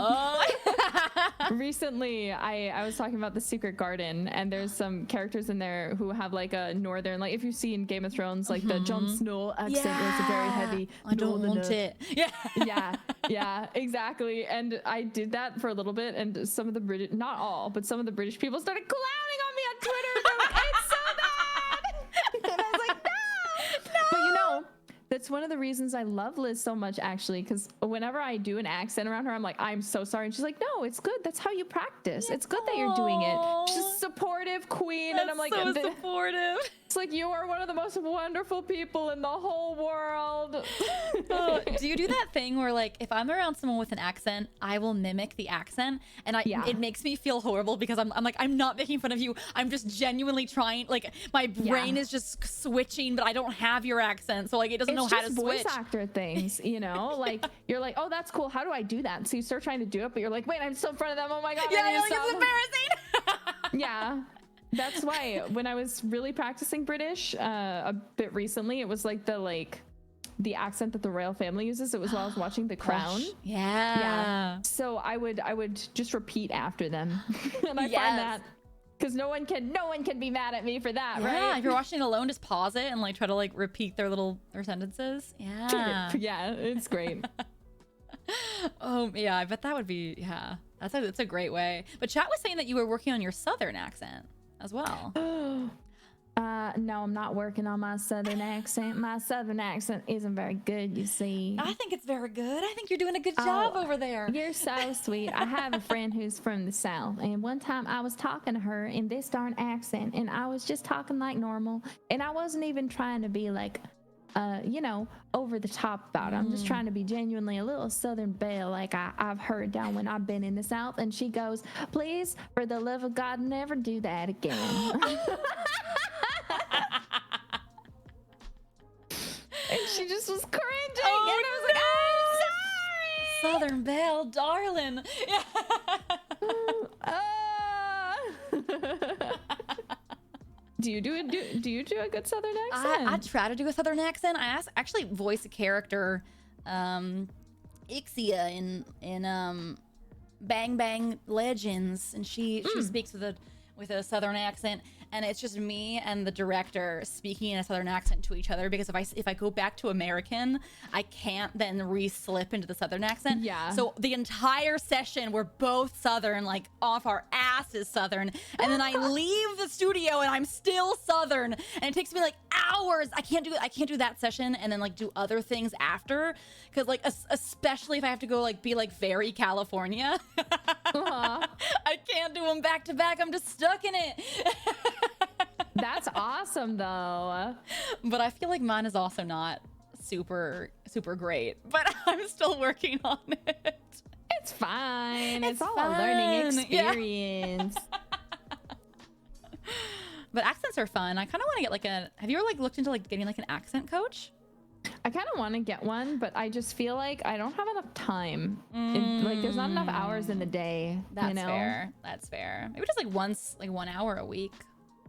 Recently, I was talking about The Secret Garden, and there's some characters in there who have like a northern, like if you see in Game of Thrones, like the Jon Snow accent, where it's a very heavy. I don't want it. Yeah, exactly. And I did that for a little bit, and some of the British, not all, but some of the British people started clowning on me on Twitter. They're like, it's so bad. And I was like, no. But you know, that's one of the reasons I love Liz so much, actually, because whenever I do an accent around her, I'm like, I'm so sorry. And she's like, no, it's good. That's how you practice. It's good that you're doing it. She's so supportive queen. That's and I'm like, so supportive. it's like, you are one of the most wonderful people in the whole world. Oh, do you do that thing where like if I'm around someone with an accent, I will mimic the accent, and it makes me feel horrible because I'm like, I'm not making fun of you. I'm just genuinely trying. Like my brain is just switching, but I don't have your accent, so like it doesn't know how to switch. Voice actor things, you know, like you're like, oh, that's cool. How do I do that? So you start trying to do it, but you're like, wait, I'm still in front of them. Oh my god. Yeah, like, it's embarrassing. Yeah. That's why when I was really practicing British a bit recently, it was like the accent that the royal family uses. It was while I was watching The Crown. Yeah. So I would just repeat after them. And I find that because no one can be mad at me for that, right? Yeah, if you're watching it alone, just pause it and like try to like repeat their sentences. Yeah. Yeah, it's great. Oh yeah, I bet that would be that's a great way. But chat was saying that you were working on your southern accent as well. No, I'm not working on my southern accent. My southern accent isn't very good, you see. I think it's very good. I think you're doing a good job over there. You're so sweet. I have a friend who's from the South, and one time I was talking to her in this darn accent, and I was just talking like normal, and I wasn't even trying to be like, over the top about it. I'm just trying to be genuinely a little Southern belle like I've heard down when I've been in the South. And she goes, please, for the love of God, never do that again. And she just was cringing. Oh, and I was like, I'm sorry. Southern belle, darling. Do you do a good Southern accent? I try to do a Southern accent. I actually voice a character, Ixia in Bang Bang Legends, and she speaks with a Southern accent, and it's just me and the director speaking in a Southern accent to each other, because if I go back to American, I can't then re-slip into the Southern accent. Yeah. So the entire session, we're both Southern, like off our asses Southern, and then I leave the studio and I'm still Southern, and it takes me like hours. I can't do that session and then like do other things after, because like especially if I have to go like be like very California. I can't do them back to back. I'm just stuck in it. That's awesome though. But I feel like mine is also not super great, but I'm still working on it. It's fine. It's all fun. a learning experience. But accents are fun. I kind of want to get like have you ever like looked into like getting like an accent coach? I kind of want to get one, but I just feel like I don't have enough time. Like there's not enough hours in the day. That's you know? fair. That's fair. Maybe just like once, like 1 hour a week,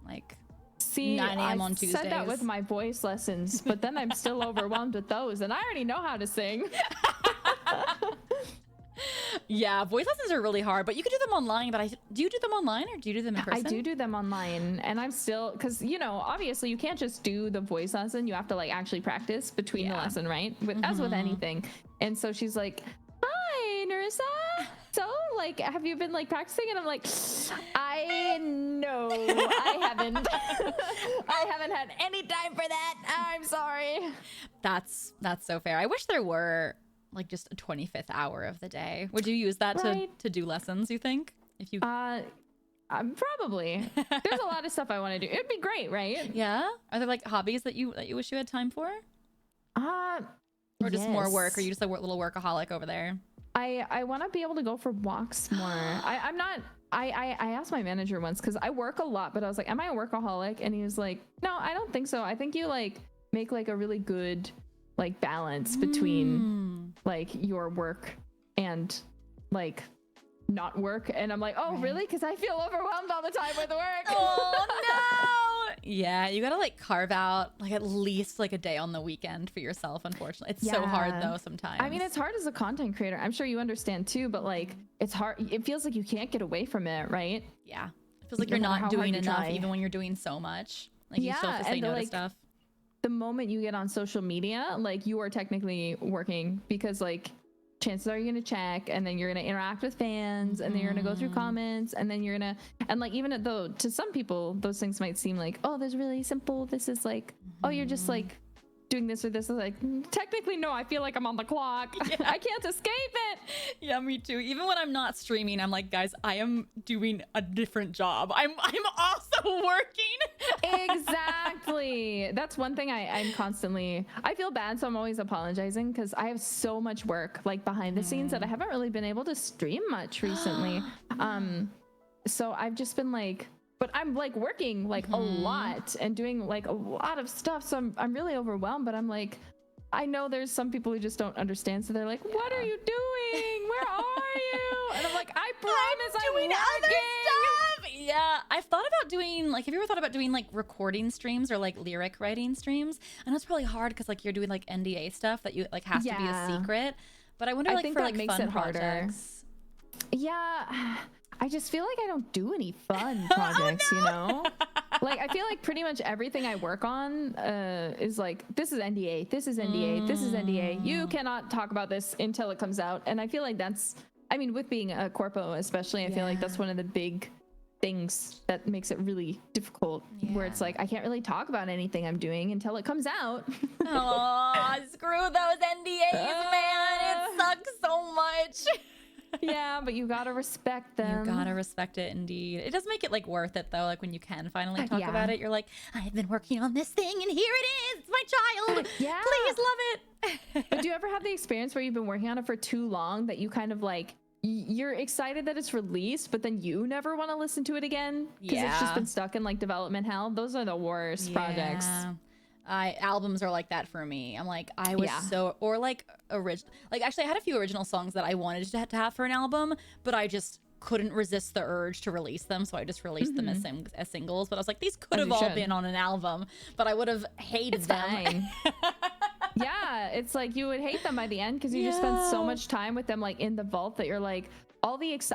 like. See, 9 a.m. on I Tuesdays. said that with my voice lessons, but then I'm still overwhelmed with those, and I already know how to sing. Yeah, voice lessons are really hard, but you could do them online. But do you do them online or do you do them in person? I do them online, and I'm still, because obviously you can't just do the voice lesson. You have to like actually practice between the lesson, right? As with anything. And so she's like, "Hi, Nerissa. So like, have you been like practicing?" And I'm like, I haven't. I haven't had any time for that. I'm sorry. That's so fair. I wish there were like just a 25th hour of the day. Would you use that to do lessons, you think? If you probably. There's a lot of stuff I want to do. It'd be great, right? Yeah. Are there like hobbies that you wish you had time for? Or just more work? Or are you just a little workaholic over there? I want to be able to go for walks more. I'm not. I asked my manager once, because I work a lot, but I was like, am I a workaholic? And he was like, no, I don't think so. I think you like make like a really good like balance between like your work and like not work. And I'm like, oh really? Because I feel overwhelmed all the time with work. Oh no. Yeah, you gotta like carve out like at least like a day on the weekend for yourself. Unfortunately, it's so hard though sometimes. I mean, it's hard as a content creator. I'm sure you understand too, but like it's hard. It feels like you can't get away from it, right? Yeah, it feels like you're not doing enough even when you're doing so much. Like you still have to say no to stuff. The moment you get on social media, like you are technically working, because like chances are you're going to check, and then you're going to interact with fans, and then you're going to go through comments, and then you're going to, and like, even though to some people those things might seem like, oh, this is really simple, this is like, oh, you're just like doing this or this. I was like, technically, no, I feel like I'm on the clock. Yeah. I can't escape it. Yeah, me too. Even when I'm not streaming, I'm like, guys, I am doing a different job. I'm also working. Exactly. That's one thing I'm constantly, I feel bad, so I'm always apologizing because I have so much work like behind the scenes that I haven't really been able to stream much recently. So I've just been like, but I'm like working like a lot and doing like a lot of stuff. So I'm really overwhelmed, but I'm like, I know there's some people who just don't understand. So they're like, what are you doing? Where are you? And I'm like, I promise I'm doing other working. stuff. Yeah, I've thought about doing like, have you ever thought about doing like recording streams or like lyric writing streams? I know it's probably hard because like you're doing like NDA stuff that you like has to be a secret. But I wonder like think for that like makes fun it harder. projects. Yeah, I just feel like I don't do any fun projects, you know? Like, I feel like pretty much everything I work on is like, this is NDA, this is NDA, this is NDA. You cannot talk about this until it comes out. And I feel like that's, I mean, with being a corpo especially, I feel like that's one of the big things that makes it really difficult, where it's like, I can't really talk about anything I'm doing until it comes out. Oh, screw those NDAs, man. It sucks so much. Yeah, but you gotta respect them. You gotta respect it, indeed. It does make it like worth it though. Like when you can finally talk about it, you're like, I've been working on this thing, and here it is, my child. Yeah, please love it. But do you ever have the experience where you've been working on it for too long that you kind of like, you're excited that it's released, but then you never want to listen to it again because it's just been stuck in like development hell? Those are the worst projects. Albums are like that for me. I'm like, I was so, or like original, like actually I had a few original songs that I wanted to have for an album, but I just couldn't resist the urge to release them, so I just released them as singles. But I was like, these could have all been on an album, but I would have hated them. Yeah, it's like you would hate them by the end because you just spent so much time with them like in the vault that you're like,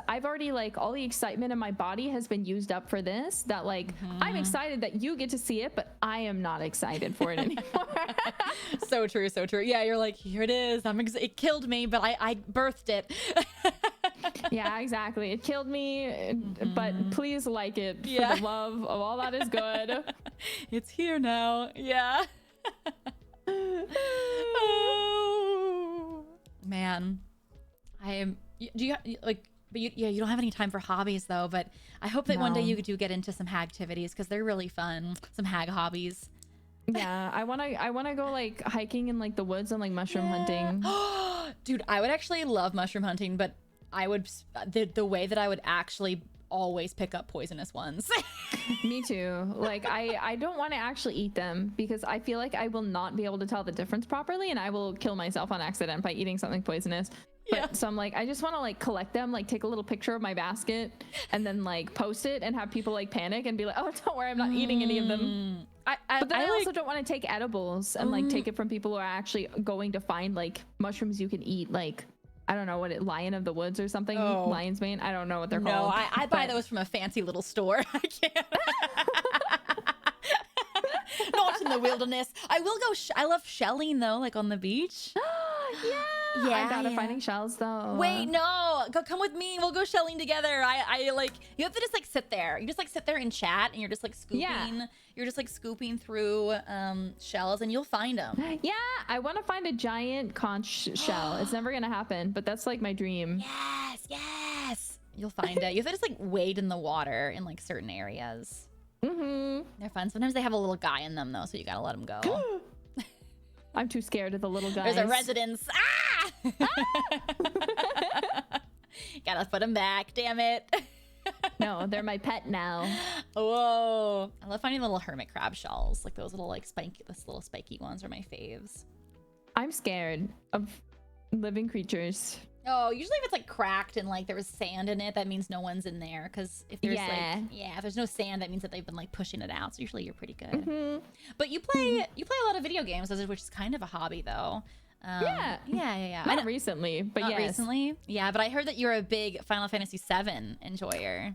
I've already like all the excitement in my body has been used up for this, that like I'm excited that you get to see it, but I am not excited for it anymore. So true, so true. Yeah, you're like, here it is. It killed me, but I birthed it. Yeah, exactly. It killed me, but please like it for the love of all that is good. It's here now. Yeah. Oh, man. Do you like, but you don't have any time for hobbies though, but I hope that one day you do get into some hag activities because they're really fun. Some hag hobbies. Yeah, I want to go like hiking in like the woods and like mushroom hunting. Dude, I would actually love mushroom hunting, but I would the way that I would actually always pick up poisonous ones. Me too. Like I don't want to actually eat them because I feel like I will not be able to tell the difference properly, and I will kill myself on accident by eating something poisonous. But so I'm like, I just want to like collect them, like take a little picture of my basket and then like post it and have people like panic and be like, oh, don't worry, I'm not eating any of them. But then I also don't want to take edibles and like take it from people who are actually going to find like mushrooms you can eat, like I don't know what lion of the woods or something, lion's mane. I don't know what they're called. No, I buy those from a fancy little store. I can't. Not in the wilderness. I will go. I love shelling though, like on the beach. Yeah, I gotta finding shells though. Wait, no, come with me. We'll go shelling together. I like, you have to just like sit there. You just like sit there and chat, and you're just like scooping. Yeah. You're just like scooping through shells, and you'll find them. Yeah, I want to find a giant conch shell. It's never gonna happen, but that's like my dream. Yes. You'll find it. You have to just like wade in the water in like certain areas. They're fun. Sometimes they have a little guy in them though, so you gotta let them go. I'm too scared of the little guys. There's a residence. Gotta put them back. Damn it. No, they're my pet now. Whoa. I love finding little hermit crab shells. Like those little like spiky ones are my faves. I'm scared of living creatures. Oh, usually if it's like cracked and like there was sand in it, that means no one's in there. Because if there's if there's no sand, that means that they've been like pushing it out. So usually you're pretty good. But you play a lot of video games, which is kind of a hobby though. Yeah. Not recently, but not recently. Yeah, but I heard that you're a big Final Fantasy VII enjoyer.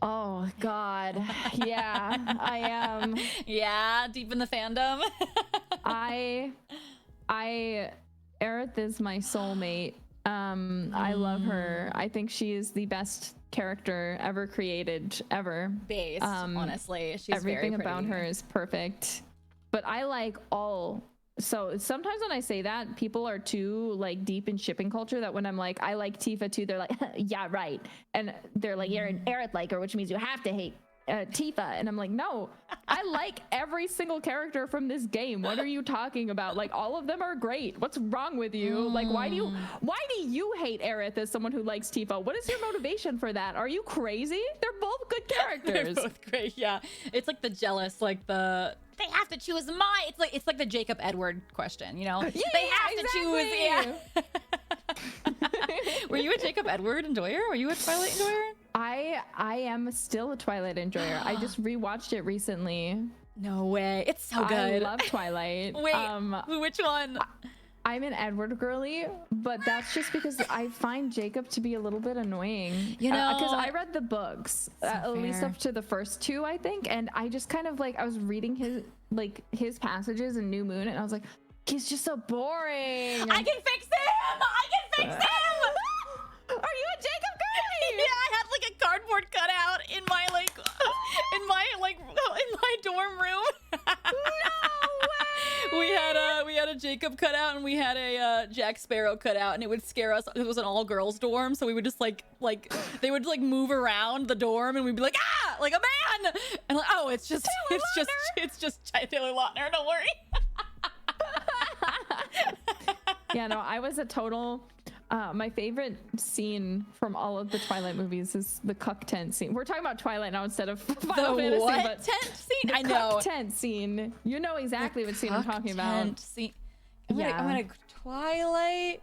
Oh God, yeah, I am. Yeah, deep in the fandom. Aerith is my soulmate. I love her. I think she is the best character ever created, ever. Honestly, she's everything very about her is perfect. But I like all So sometimes when I say that, people are too like deep in shipping culture that when I'm like, I like Tifa too, they're like, yeah, right. And they're like, you're an Aerith liker, which means you have to hate Tifa. And I'm like, no, I like every single character from this game. What are you talking about? Like, all of them are great. What's wrong with you? Like, why do you hate Aerith as someone who likes Tifa? What is your motivation for that? Are you crazy? They're both good characters. They're both great. Yeah, it's like the jealous, like the they have to choose my. It's like the Jacob Edward question. You know, Yeah, they have to choose. exactly. Yeah. Were you a Jacob Edward enjoyer? Were you a Twilight enjoyer? I am still a Twilight enjoyer. I just rewatched it recently. No way. It's so good. I love Twilight. Wait, which one? I'm an Edward girly, but that's just because I find Jacob to be a little bit annoying. You know, because I read the books, at least up to the first two, I think, and I just kind of like I was reading his passages in New Moon, and I was like, he's just so boring. I can fix him. I can fix him. Are you a Jacob girly? Yeah, I had like a cardboard cutout in my dorm room. No way. We had a Jacob cutout and we had a Jack Sparrow cutout, and it would scare us. It was an all girls dorm, so we would just like they would like move around the dorm, and we'd be like, ah, like a man, and like, oh, it's just Taylor Lautner. Don't worry. Yeah, no, I was a total. My favorite scene from all of the Twilight movies is the cuck tent scene. We're talking about Twilight now instead of Final Fantasy. What but tent scene? the I know. Cuck tent scene. You know exactly what scene I'm talking about. Tent scene. I'm Yeah. gonna Twilight.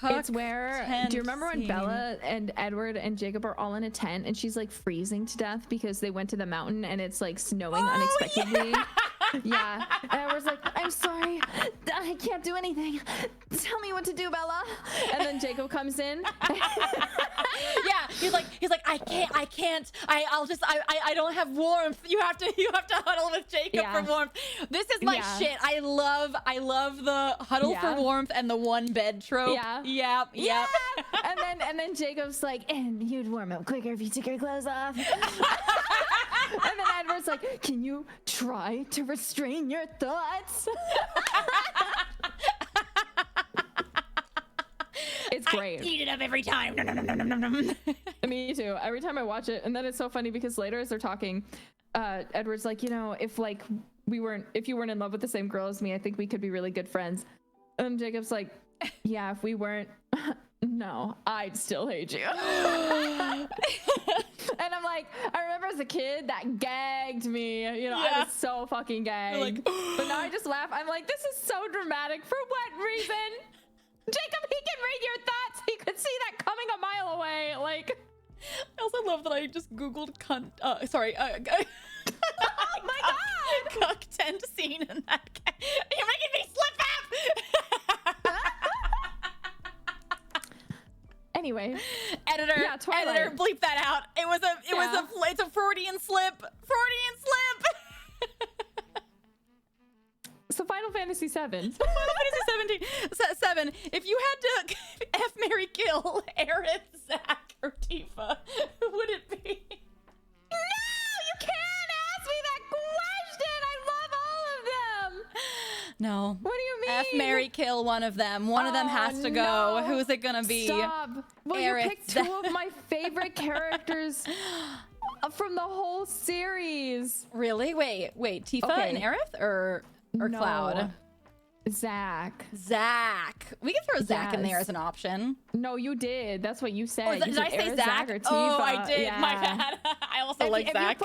It's where, do you remember when scene. Bella and Edward and Jacob are all in a tent and she's like freezing to death because they went to the mountain and it's like snowing unexpectedly? Yeah. And Edward's like, I'm sorry, I can't do anything. Tell me what to do, Bella. And then Jacob comes in. Yeah, he's like, I can't. I don't have warmth. You have to huddle with Jacob for warmth. This is my shit. I love the huddle for warmth and the one bed trope. Yeah. Yep. And then Jacob's like, and you'd warm up quicker if you took your clothes off. And then Edward's like, can you try to restrain your thoughts? It's great. I eat it up every time. Me too. Every time I watch it. And then it's so funny because later as they're talking, Edward's like, you know, if you weren't in love with the same girl as me, I think we could be really good friends. And Jacob's like, yeah, if we weren't, no, I'd still hate you. And I'm like, I remember as a kid that gagged me. You know, I was so fucking gagged. Like, but now I just laugh. I'm like, this is so dramatic. For what reason? Jacob, he can read your thoughts. He could see that coming a mile away. Like, I also love that I just Googled cunt. oh my god! Cuck tent scene in that. You're making me slip up. Anyway, Editor, bleep that out. It's a Freudian slip. so Final Fantasy VII. Final Fantasy 7. If you had to F, marry, kill Aerith, Zack, or Tifa, who would it be? No, you can't ask me that question. I love all of them. No. What do you mean? F, marry, kill one of them. One of them has to go. No. Who's it gonna be? Stop. Well, Aerith, you picked two of my favorite characters from the whole series. Really? Wait. Tifa and Aerith or No. Cloud? Zack. We can throw Zack in Yes. there as an option. No, you did. That's what you said. Oh, You did said I say Aerith, Zack? or Tifa. Oh, I did. Yeah. My bad. I also like Zack.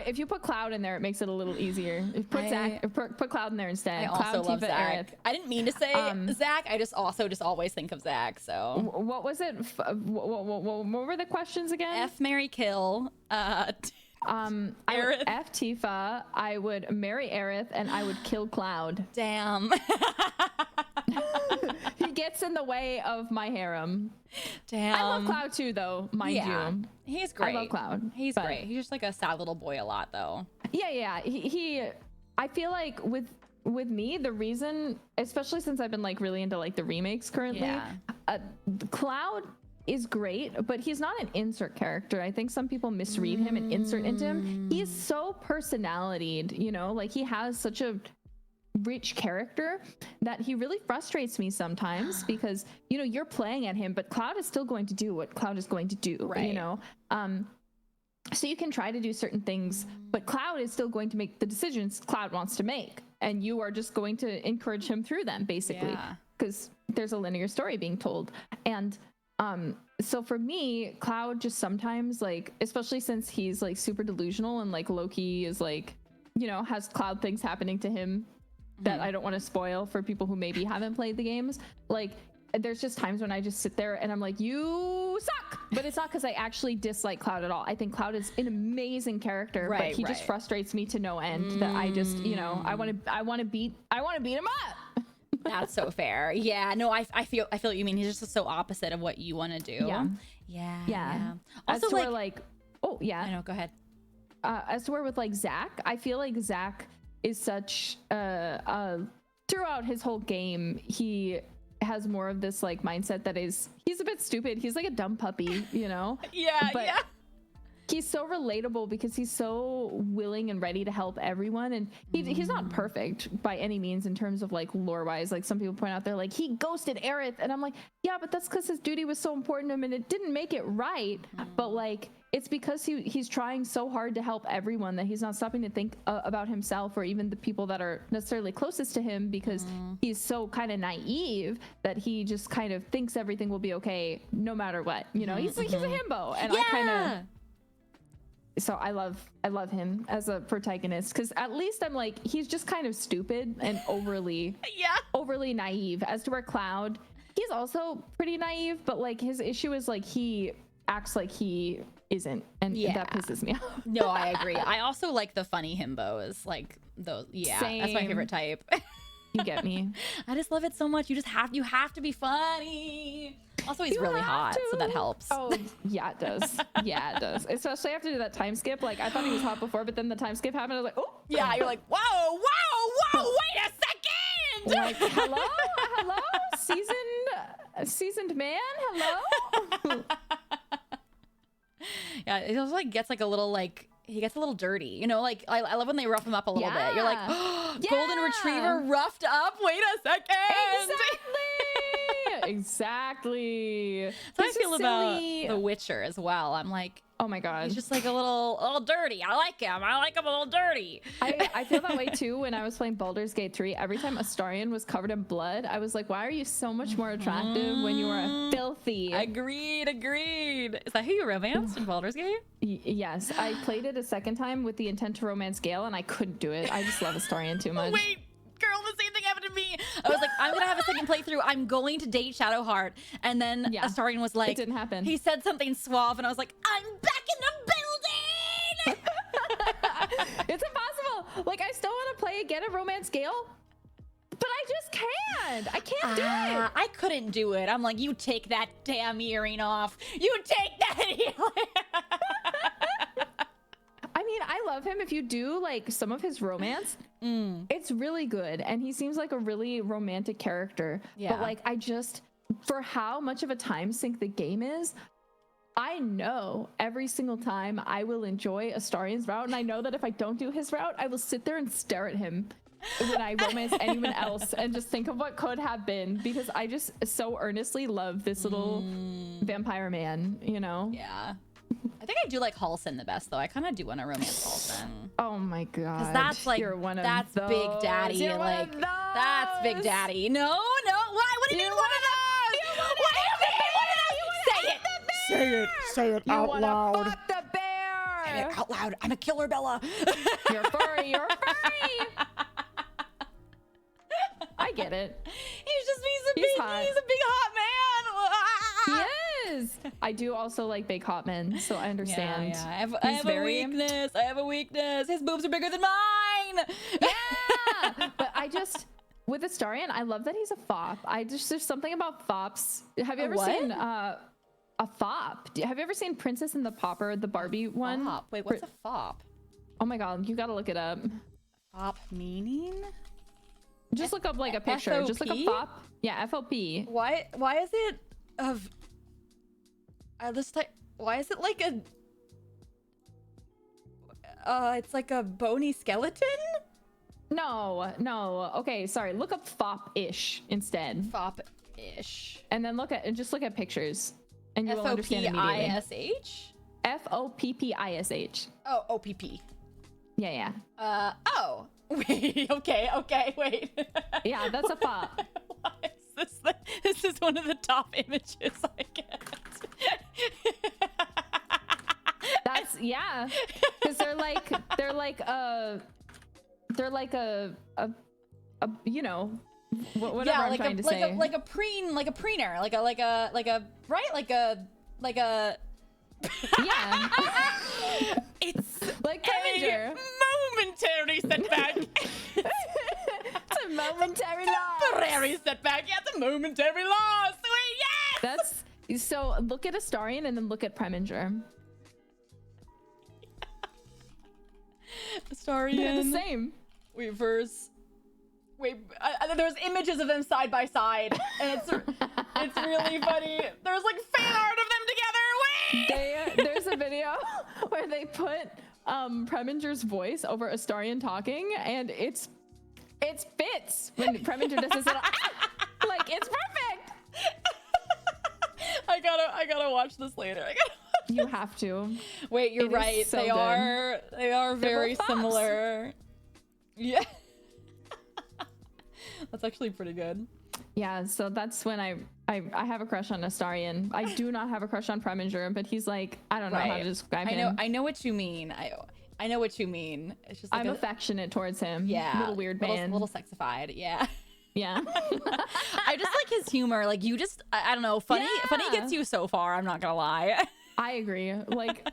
If you put Cloud in there, it makes it a little easier. Put Cloud in there instead. I Cloud, also love Tifa, Zack. Aerith. I didn't mean to say Zack. I just always think of Zack. So What was it? What were the questions again? F, marry, kill. I would Aerith. F Tifa. I would marry Aerith, and I would kill Cloud. Damn. He gets in the way of my harem. Damn. I love Cloud too, though, mind you. He's great. I love Cloud. He's but- great. He's just like a sad little boy a lot, though. Yeah. He I feel like with me, the reason, especially since I've been like really into like the remakes currently, Cloud is great, but he's not an insert character. I think some people misread him and insert into him. He's so personalitied, you know, like he has such a rich character that he really frustrates me sometimes because, you know, you're playing at him, but Cloud is still going to do what Cloud is going to do, Right. you know? So you can try to do certain things, but Cloud is still going to make the decisions Cloud wants to make. And you are just going to encourage him through them, basically, because there's a linear story being told. And so for me, Cloud just sometimes, like, especially since he's like super delusional and like Loki is like, you know, has Cloud things happening to him that I don't want to spoil for people who maybe haven't played the games. Like, there's just times when I just sit there and I'm like, you suck. But it's not because I actually dislike Cloud at all. I think Cloud is an amazing character, but he just frustrates me to no end. That I just, you know, I want to beat him up. That's so fair. Yeah, no, I feel what you mean. He's just so opposite of what you want to do. Yeah. Also, like, oh yeah, I know. Go ahead. As to where with like Zach, I feel like Zach is such throughout his whole game, he has more of this like mindset that he's a bit stupid. He's like a dumb puppy, you know? But he's so relatable because he's so willing and ready to help everyone. And he's not perfect by any means in terms of like lore wise. Like some people point out, they're like, he ghosted Aerith. And I'm like, yeah, but that's because his duty was so important to him and it didn't make it right. But like, it's because he's trying so hard to help everyone that he's not stopping to think about himself or even the people that are necessarily closest to him because he's so kind of naive that he just kind of thinks everything will be okay no matter what. You know, he's a himbo. And I kind of... So I love him as a protagonist because at least I'm like, he's just kind of stupid and overly naive. As to where Cloud, he's also pretty naive, but like his issue is like he acts like he isn't, and that pisses me off. No, I agree. I also like the funny himbos, like those. Yeah, that's my favorite type. You get me. I just love it so much. You have to be funny. Also, he's really hot, so that helps. Oh, yeah, it does. Yeah, it does. Especially after do that time skip. Like, I thought he was hot before, but then the time skip happened. I was like, oh. Yeah, you're like, whoa, wait a second. Like, hello, seasoned man, hello. Yeah, it also like gets like a little like he gets a little dirty, you know, like I love when they rough him up a little bit. You're like, oh, golden retriever roughed up, wait a second. Exactly. So I feel about The Witcher as well. I'm like, oh my god, he's just like a little dirty. I like him a little dirty. I feel that way too when I was playing Baldur's Gate 3. Every time Astarion was covered in blood, I was like, why are you so much more attractive when you are filthy? Agreed. Is that who you romanced in Baldur's Gate? Yes, I played it a second time with the intent to romance Gale and I couldn't do it. I just love Astarion too much. Wait, girl, the same thing happened to me. I was like, I'm gonna have a second playthrough. I'm going to date Shadowheart. And then Astarion was like, it didn't happen. He said something suave and I was like, I'm back in the building. It's impossible. Like, I still want to play again and romance Gale, but I just can't. I can't do it. I couldn't do it. I'm like, you take that damn earring off. You take that earring. I mean, I love him. If you do like some of his romance, it's really good. And he seems like a really romantic character. Yeah. But like, I just, for how much of a time sink the game is, I know every single time I will enjoy Astarion's route. And I know that if I don't do his route, I will sit there and stare at him when I romance anyone else and just think of what could have been, because I just so earnestly love this little vampire man, you know? Yeah. I think I do like Halsin the best, though. I kind of do want to romance Halsin. Oh my god! Because that's like that's Big Daddy. You're like one of those. That's Big Daddy. No. Why? What do you mean one of those? What do you mean one of those? Say it You out wanna loud. Fuck the bear. Say it out loud. I'm a killer, Bella. You're furry. You're furry. I get it. He's a big hot man. He is. I do also like big hot men, so I understand. Yeah. I have a weakness. His boobs are bigger than mine. Yeah. But I just, with Astarion, I love that he's a fop. There's something about fops. Have you ever seen a fop? Have you ever seen Princess and the Pauper, the Barbie one? Fop. Wait, what's a fop? Oh my god, you gotta look it up. Fop meaning? Just look up like a picture. FOP? Just look up fop. Yeah, FOP. Why is it of this type? Why is it like a it's like a bony skeleton? No. Okay, sorry. Look up fop-ish instead. Fop-ish. And then look at pictures. And you will understand immediately. F-O-P-I-S-H? F-O-P-P-I-S-H. Oh, O-P-P. Yeah. Oh. Wait, okay, wait. Yeah, that's a fop. Why is this is one of the top images I get. That's because they're like a you know whatever I'm trying to say. Like a preener, like a yeah. It's like Preminger. Momentary setback. It's a momentary loss. Temporary setback. Yeah, it's a momentary loss. Wait, yes. That's so. Look at Astarion and then look at Preminger. Astarion. They're the same. Weavers. Wait, there's images of them side by side, and it's really funny. There's like fan art of them together. Wait. There's a video where they put Preminger's voice over Astarion talking, and it fits when Preminger does this little like it's perfect. I gotta watch this later. You have to. Wait, you're right. So they are very similar. Yeah. That's actually pretty good. Yeah, so that's when I have a crush on Astarion. I do not have a crush on Preminger, but he's like, I don't know how to describe him. I know what you mean. I know what you mean. It's just like I'm affectionate towards him. Yeah. Little weird man. Little sexified. Yeah. Yeah. I just like his humor. Like you just, I don't know. Funny gets you so far. I'm not gonna lie. I agree. Like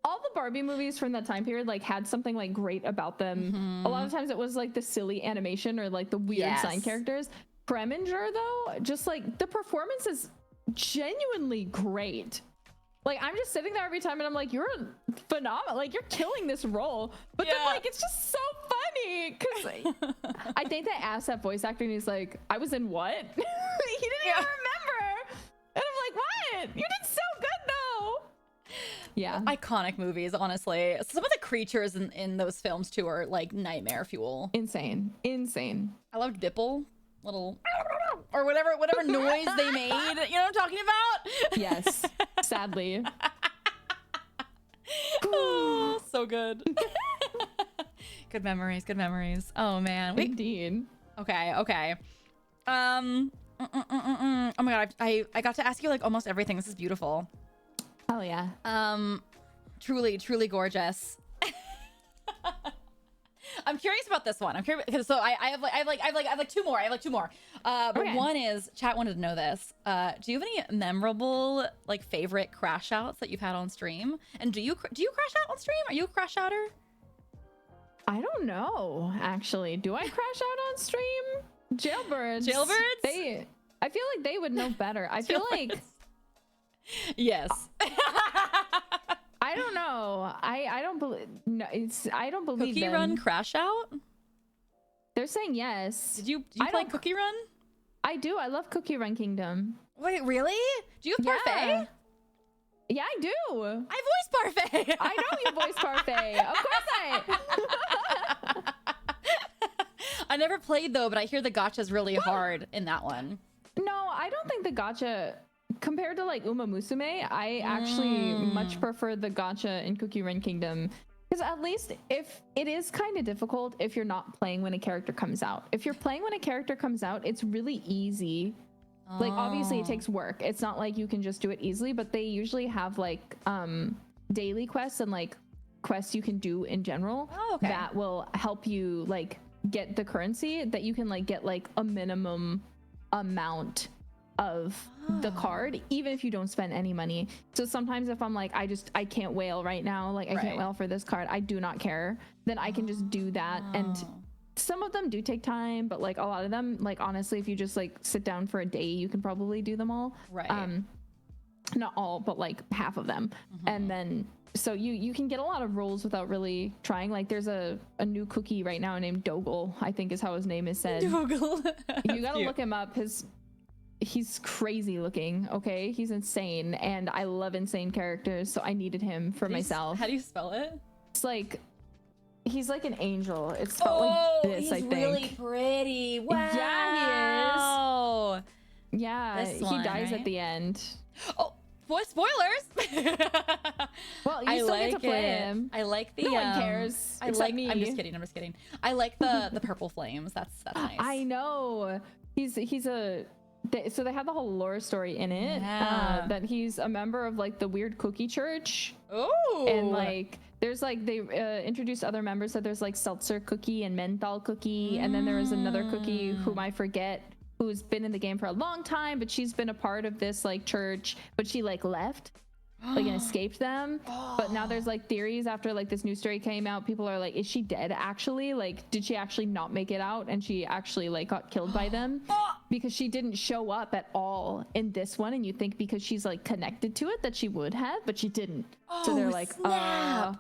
all the Barbie movies from that time period like had something like great about them. Mm-hmm. A lot of times it was like the silly animation or like the weird side characters. Preminger though, just like the performance is genuinely great. Like I'm just sitting there every time and I'm like, you're phenomenal. Like you're killing this role. But then like it's just so funny because I think they asked that voice actor and he's like, I was in what? He didn't even remember. And I'm like, what? You did so good though. Yeah. Iconic movies, honestly. Some of the creatures in those films too are like nightmare fuel. Insane. I loved Bipple. Little or whatever noise they made. You know what I'm talking about? Yes. Sadly. Oh, so good. Good memories. Oh man. Indeed. Okay. Oh my god, I got to ask you like almost everything. This is beautiful. Oh yeah. Truly gorgeous. I'm curious about this one. I'm curious because so I have like two more. But one is chat wanted to know this. Do you have any memorable like favorite crash outs that you've had on stream? And do you crash out on stream? Are you a crash outer? I don't know actually. Do I crash out on stream? Jailbirds. I feel like they would know better. I feel like yes. I don't know. I don't believe. No, I don't believe Cookie them. Run crash out? They're saying yes. Did you play Cookie Run? I do. I love Cookie Run Kingdom. Wait, really? Do you have Parfait? Yeah, I do. I voice Parfait. I know you voice Parfait. Of course I never played though, but I hear the gacha's really hard in that one. No, I don't think the gacha. Compared to like Uma Musume, I actually much prefer the gacha in Cookie Run Kingdom. Because at least if it is kind of difficult if you're not playing when a character comes out. If you're playing when a character comes out, it's really easy. Like obviously it takes work. It's not like you can just do it easily, but they usually have like daily quests and like quests you can do in general that will help you like get the currency that you can like get like a minimum amount of the card, even if you don't spend any money. So sometimes if I'm like, I can't whale right now, like I can't whale for this card, I do not care, then I can just do that. And some of them do take time, but like a lot of them, like honestly, if you just like sit down for a day, you can probably do them all. Not all, but like half of them. And then so you can get a lot of rolls without really trying. Like there's a new cookie right now named Dogal, I think is how his name is said. Dogal. You gotta look him up. He's crazy looking. Okay, he's insane, and I love insane characters, so I needed him for myself. How do you spell it? It's like he's like an angel. It's felt like this, he's I think. really pretty. Wow. Yeah, he is. Yeah, This he one, dies right? at the end. Oh, boy, spoilers. Well, you I still like get to play it. him. I like the. No one cares, I except like. me. I'm just kidding. I'm just kidding. I like the purple flames. That's nice. I know. He's a. So they have the whole lore story in it. Yeah. That he's a member of like the weird cookie church. Oh. And like there's like they introduced other members, that there's like seltzer cookie and menthol cookie, and then there was another cookie whom I forget, who's been in the game for a long time, but she's been a part of this like church, but she like left, like and escaped them. But now there's like theories after like this new story came out, people are like, is she dead actually? Like, did she actually not make it out and she actually like got killed by them? Because she didn't show up at all in this one, and you think because she's like connected to it that she would have, but she didn't. So they're like, snap.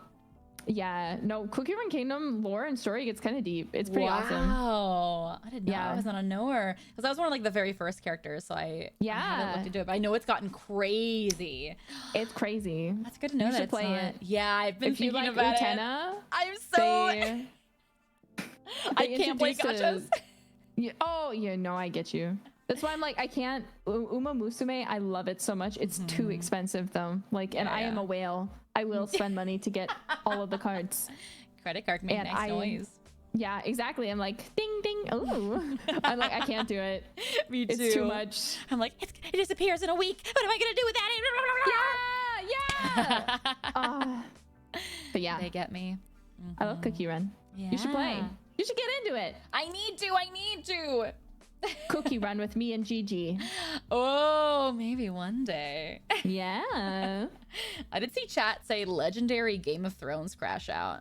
yeah, no, Cookie Run Kingdom lore and story gets kind of deep. It's pretty awesome. Wow. I didn't know. Yeah. I was on a knower. Because I was one of like the very first characters, so I haven't looked into it, but I know it's gotten crazy. It's crazy. That's good to know You that should it's play not- it. Yeah, I've been If you thinking like about Utena, it. I'm so I they can't play introduced gachas. Oh, yeah, no, I get you. That's why I'm like, I can't. Uma Musume, I love it so much. It's too expensive though. Like, and I am a whale. I will spend money to get all of the cards. Credit card made And nice noise. Yeah, exactly. I'm like, ding, ding. Ooh. I'm like, I can't do it. Me too. It's too much. I'm like, it disappears in a week. What am I gonna do with that? Yeah. But yeah, They get me. I love Cookie Run. You should play. Yeah. You should get into it. I need to. Cookie Run with me and Gigi. Oh, maybe one day. Yeah. I did see chat say legendary Game of Thrones crash out.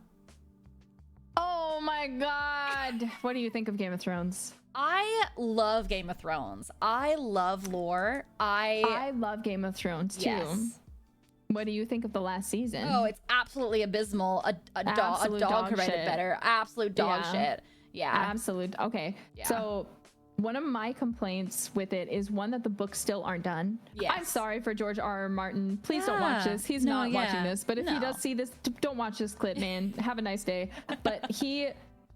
Oh my god. What do you think of Game of Thrones? I love Game of Thrones. I love lore. I love Game of Thrones too. Yes. What do you think of the last season? Oh, it's absolutely abysmal. A Absolute dog dog could write shit. it better. Absolute dog Yeah. shit. Yeah. Absolute. Okay. Yeah. So one of my complaints with it is one that the books still aren't done. Yes. I'm sorry for George R.R. Martin. Please don't watch Yeah. this. He's No, not watching yeah. this. But if he No. does see this, don't watch this clip, man. Have a nice day. But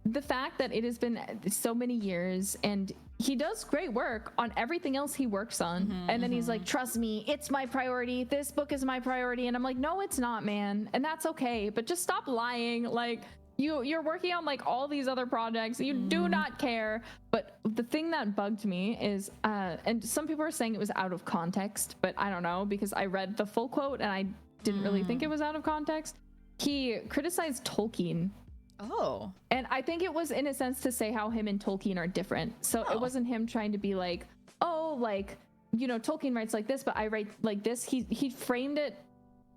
the fact that it has been so many years and he does great work on everything else he works on. And then he's like, trust me, it's my priority. This book is my priority. And I'm like, no, it's not, man. And that's okay. But just stop lying. Like, you're working on like all these other projects. You do not care. But the thing that bugged me is, and some people are saying it was out of context, but I don't know, because I read the full quote and I didn't really think it was out of context. He criticized Tolkien. Oh. And I think it was in a sense to say how him and Tolkien are different. So it wasn't him trying to be like, oh, like, you know, Tolkien writes like this, but I write like this. He framed it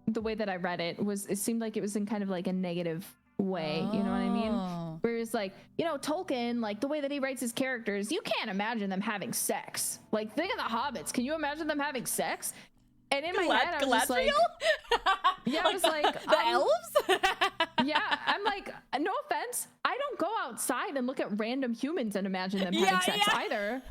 the way that I read it it seemed like it was in kind of like a negative way. You know what I mean? Oh. Whereas like, you know, Tolkien, like the way that he writes his characters, you can't imagine them having sex. Like, think of the hobbits. Can you imagine them having sex? And in my head, I was just like, yeah, I was like, the elves? yeah, I'm like, no offense, I don't go outside and look at random humans and imagine them having sex either.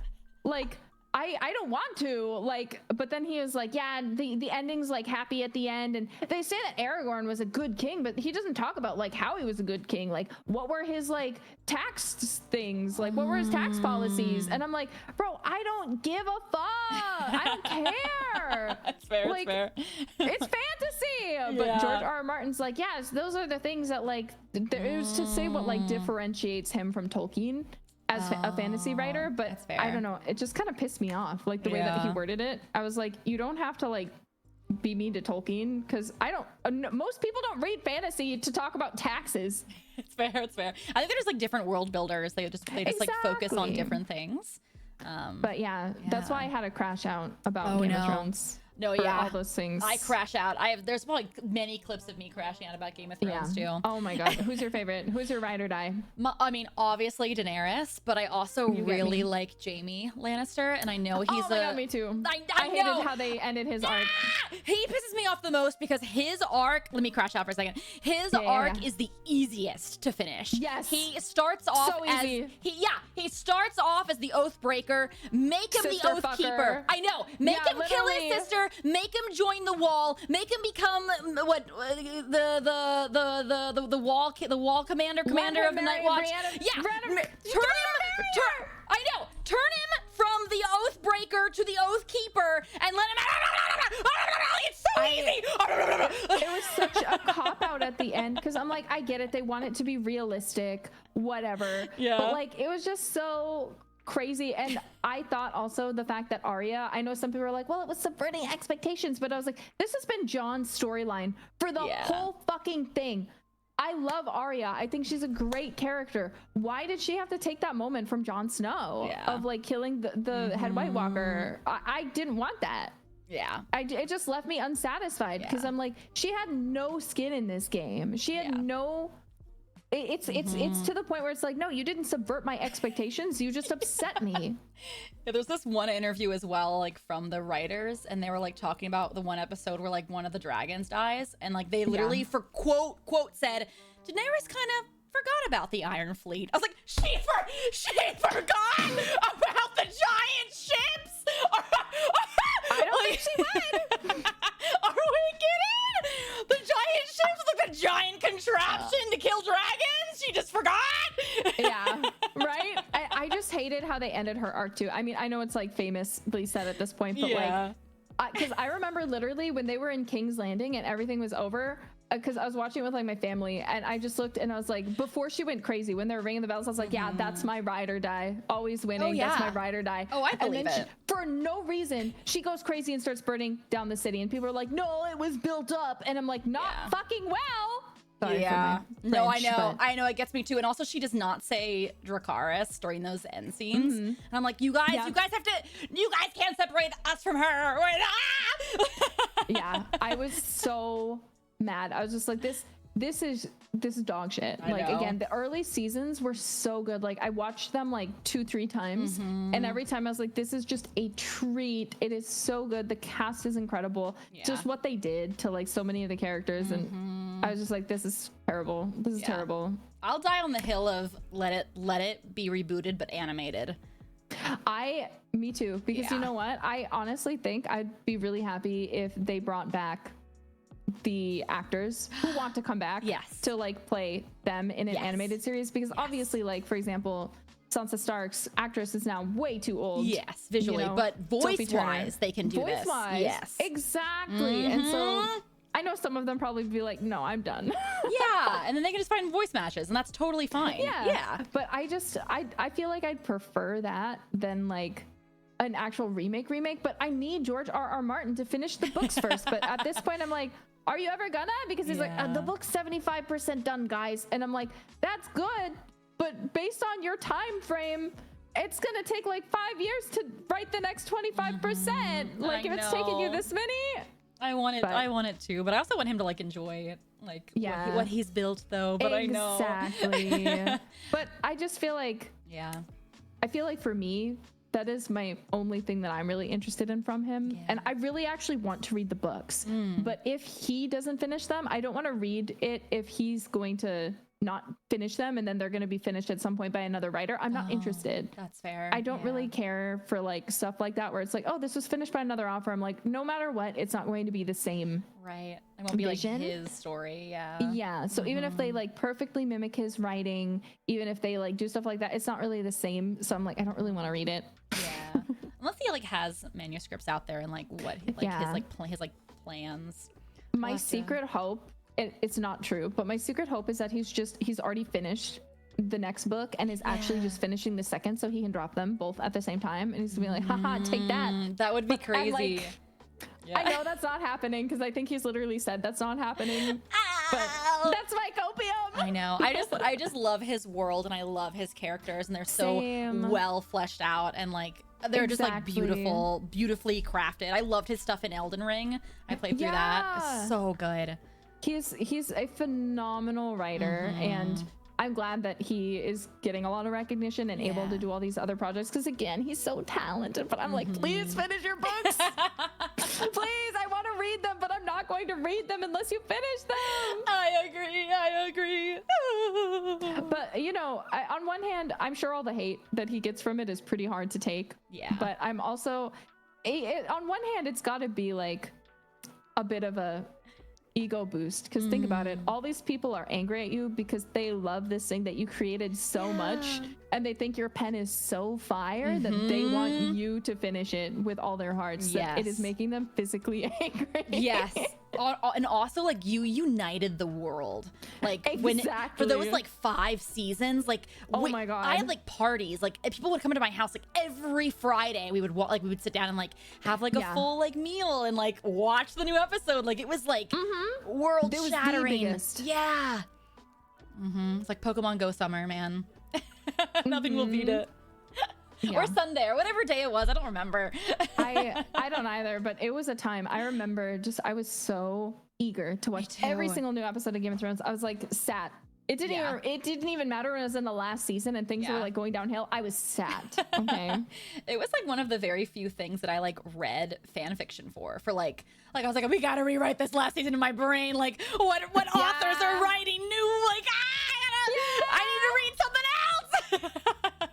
Like, I don't want to, like, but then he was like, yeah, the ending's like happy at the end, and they say that Aragorn was a good king, but he doesn't talk about like how he was a good king, like what were his like tax things, like what were his tax policies, and I'm like, bro, I don't give a fuck, I don't care. It's fair, like, it's fair. It's fantasy. But Yeah. George R. R. Martin's like, yes, those are the things that like it was to say what like differentiates him from Tolkien as a fantasy writer. But that's fair. I don't know, it just kind of pissed me off, like the way that he Yeah. worded it. I was like, you don't have to like be mean to Tolkien, because I don't most people don't read fantasy to talk about taxes. It's fair, it's fair. I think there's like different world builders. They just like focus on Exactly. different things. But yeah, that's why I had a crash out about Game of Thrones. No, for yeah, all those things. I crash out. There's probably many clips of me crashing out about Game of Thrones too. Oh my god, who's your favorite? Who's your ride or die? I mean, obviously Daenerys, but I also get really me. like Jaime Lannister, and I know he's oh my god, me too. I hated know. how they ended his arc. He pisses me off the most because his arc, let me crash out for a second. His arc is the easiest to finish. Yes. He starts off So as easy. he starts off as the oath breaker. Make him Sister the oath fucker. keeper. I know. Make Yeah, him kill his literally. sister Keeper, make him join the wall, make him become what the wall commander of the Night Watch. Turn him from the Oathbreaker to the Oathkeeper and let him. It's so easy. It was such a cop out at the end because I'm like, I get it. They want it to be realistic, whatever. Yeah. But like, it was just so crazy. And I thought also the fact that Arya, I know some people are like, well, it was subverting expectations, but I was like, this has been Jon's storyline for the whole fucking thing. I love Arya. I think she's a great character. Why did she have to take that moment from Jon Snow of like killing the head White Walker? I didn't want that. Yeah. It just left me unsatisfied because I'm like, she had no skin in this game. She had no. It's to the point where it's like, no, you didn't subvert my expectations. You just upset me. Yeah, there's this one interview as well, like from the writers, and they were like talking about the one episode where like one of the dragons dies, and like they literally for quote said, Daenerys kind of forgot about the Iron Fleet. I was like, she forgot about the giant ships. I don't think she would. Are we kidding? The giant ships with like the giant contraption to kill dragons? She just forgot? Yeah, right? I just hated how they ended her arc too. I mean, I know it's like famously said at this point, but like, because I remember literally when they were in King's Landing and everything was over, because I was watching it with like my family, and I just looked and I was like, before she went crazy, when they were ringing the bells, I was like, yeah, that's my ride or die. Always winning. That's my ride or die. Oh, I believe and then it. for no reason, she goes crazy and starts burning down the city, and people are like, no, it was built up, and I'm like, not fucking well. Sorry for my No, French, I know, it gets me too. And also she does not say Dracarys during those end scenes. And I'm like, you guys can't separate us from her. Yeah, I was so mad. I was just like, this is dog shit. Like, again, the early seasons were so good. Like, I watched them like 2-3 times, and every time I was like, this is just a treat. It is so good. The cast is incredible. Just what they did to like so many of the characters, and I was just like, this is terrible. This is terrible. I'll die on the hill of let it be rebooted but animated. Me too, because you know what? I honestly think I'd be really happy if they brought back the actors who want to come back to like play them in an animated series, because obviously, like, for example, Sansa Stark's actress is now way too old. Yes, visually, you know, but voice-wise, they can do this. Voice-wise, yes. Exactly. And so I know some of them probably be like, no, I'm done. Yeah, and then they can just find voice matches, and that's totally fine. Yeah. But I feel like I'd prefer that than like an actual remake, but I need George R.R. Martin to finish the books first. But at this point, I'm like, are you ever gonna? Because he's like, the book's 75% done, guys. And I'm like, that's good, but based on your time frame, it's gonna take like 5 years to write the next 25%. Like, if it's taking you this many. I want it too, but I also want him to like enjoy it, like what he's built though. But I know exactly. But I just feel like I feel like for me, that is my only thing that I'm really interested in from him. And I really actually want to read the books. But if he doesn't finish them, I don't want to read it if he's going to not finish them and then they're going to be finished at some point by another writer. I'm not interested. That's fair. I don't really care for like stuff like that where it's like, oh, this was finished by another author. I'm like, no matter what, it's not going to be the same. Right. It won't be like his story. Yeah. So even if they like perfectly mimic his writing, even if they like do stuff like that, it's not really the same. So I'm like, I don't really want to read it. Yeah. Unless he like has manuscripts out there and like what his plans. My secret hope, it's not true, but my secret hope is that he's already finished the next book and is actually just finishing the second so he can drop them both at the same time, and he's gonna be like, haha, take that. That would be crazy. Like, I know that's not happening because I think he's literally said that's not happening. But that's my copium. I know. I just love his world and I love his characters, and they're so well fleshed out, and like they're just like beautifully crafted. I loved his stuff in Elden Ring. I played through that. It's so good. He's a phenomenal writer, and I'm glad that he is getting a lot of recognition and able to do all these other projects, because again, he's so talented. But I'm like, please finish your books. Please, I want to read them, but I'm not going to read them unless you finish them. I agree. But you know, on one hand, I'm sure all the hate that he gets from it is pretty hard to take. Yeah. But I'm also, on one hand, it's got to be like a bit of a ego boost, because think about it, all these people are angry at you because they love this thing that you created so much, and they think your pen is so fire that they want you to finish it with all their hearts. That it is making them physically angry. Yes. And also, like, you united the world. Like, for those like 5 seasons, like, oh my god, I had like parties. Like, people would come into my house like every Friday. We would sit down and like have like a full like meal and like watch the new episode. Like, it was like world shattering. Yeah. It's like Pokemon Go summer, man. Nothing will beat it. Or Sunday or whatever day it was. I don't remember. I don't either, but it was a time. I remember I was so eager to watch every single new episode of Game of Thrones. I was like sat. It didn't even matter when I was in the last season and things were like going downhill. I was sat. Okay. It was like one of the very few things that I like read fan fiction for like I was like, we gotta rewrite this last season in my brain. Like what authors are writing new, like I need to read something else.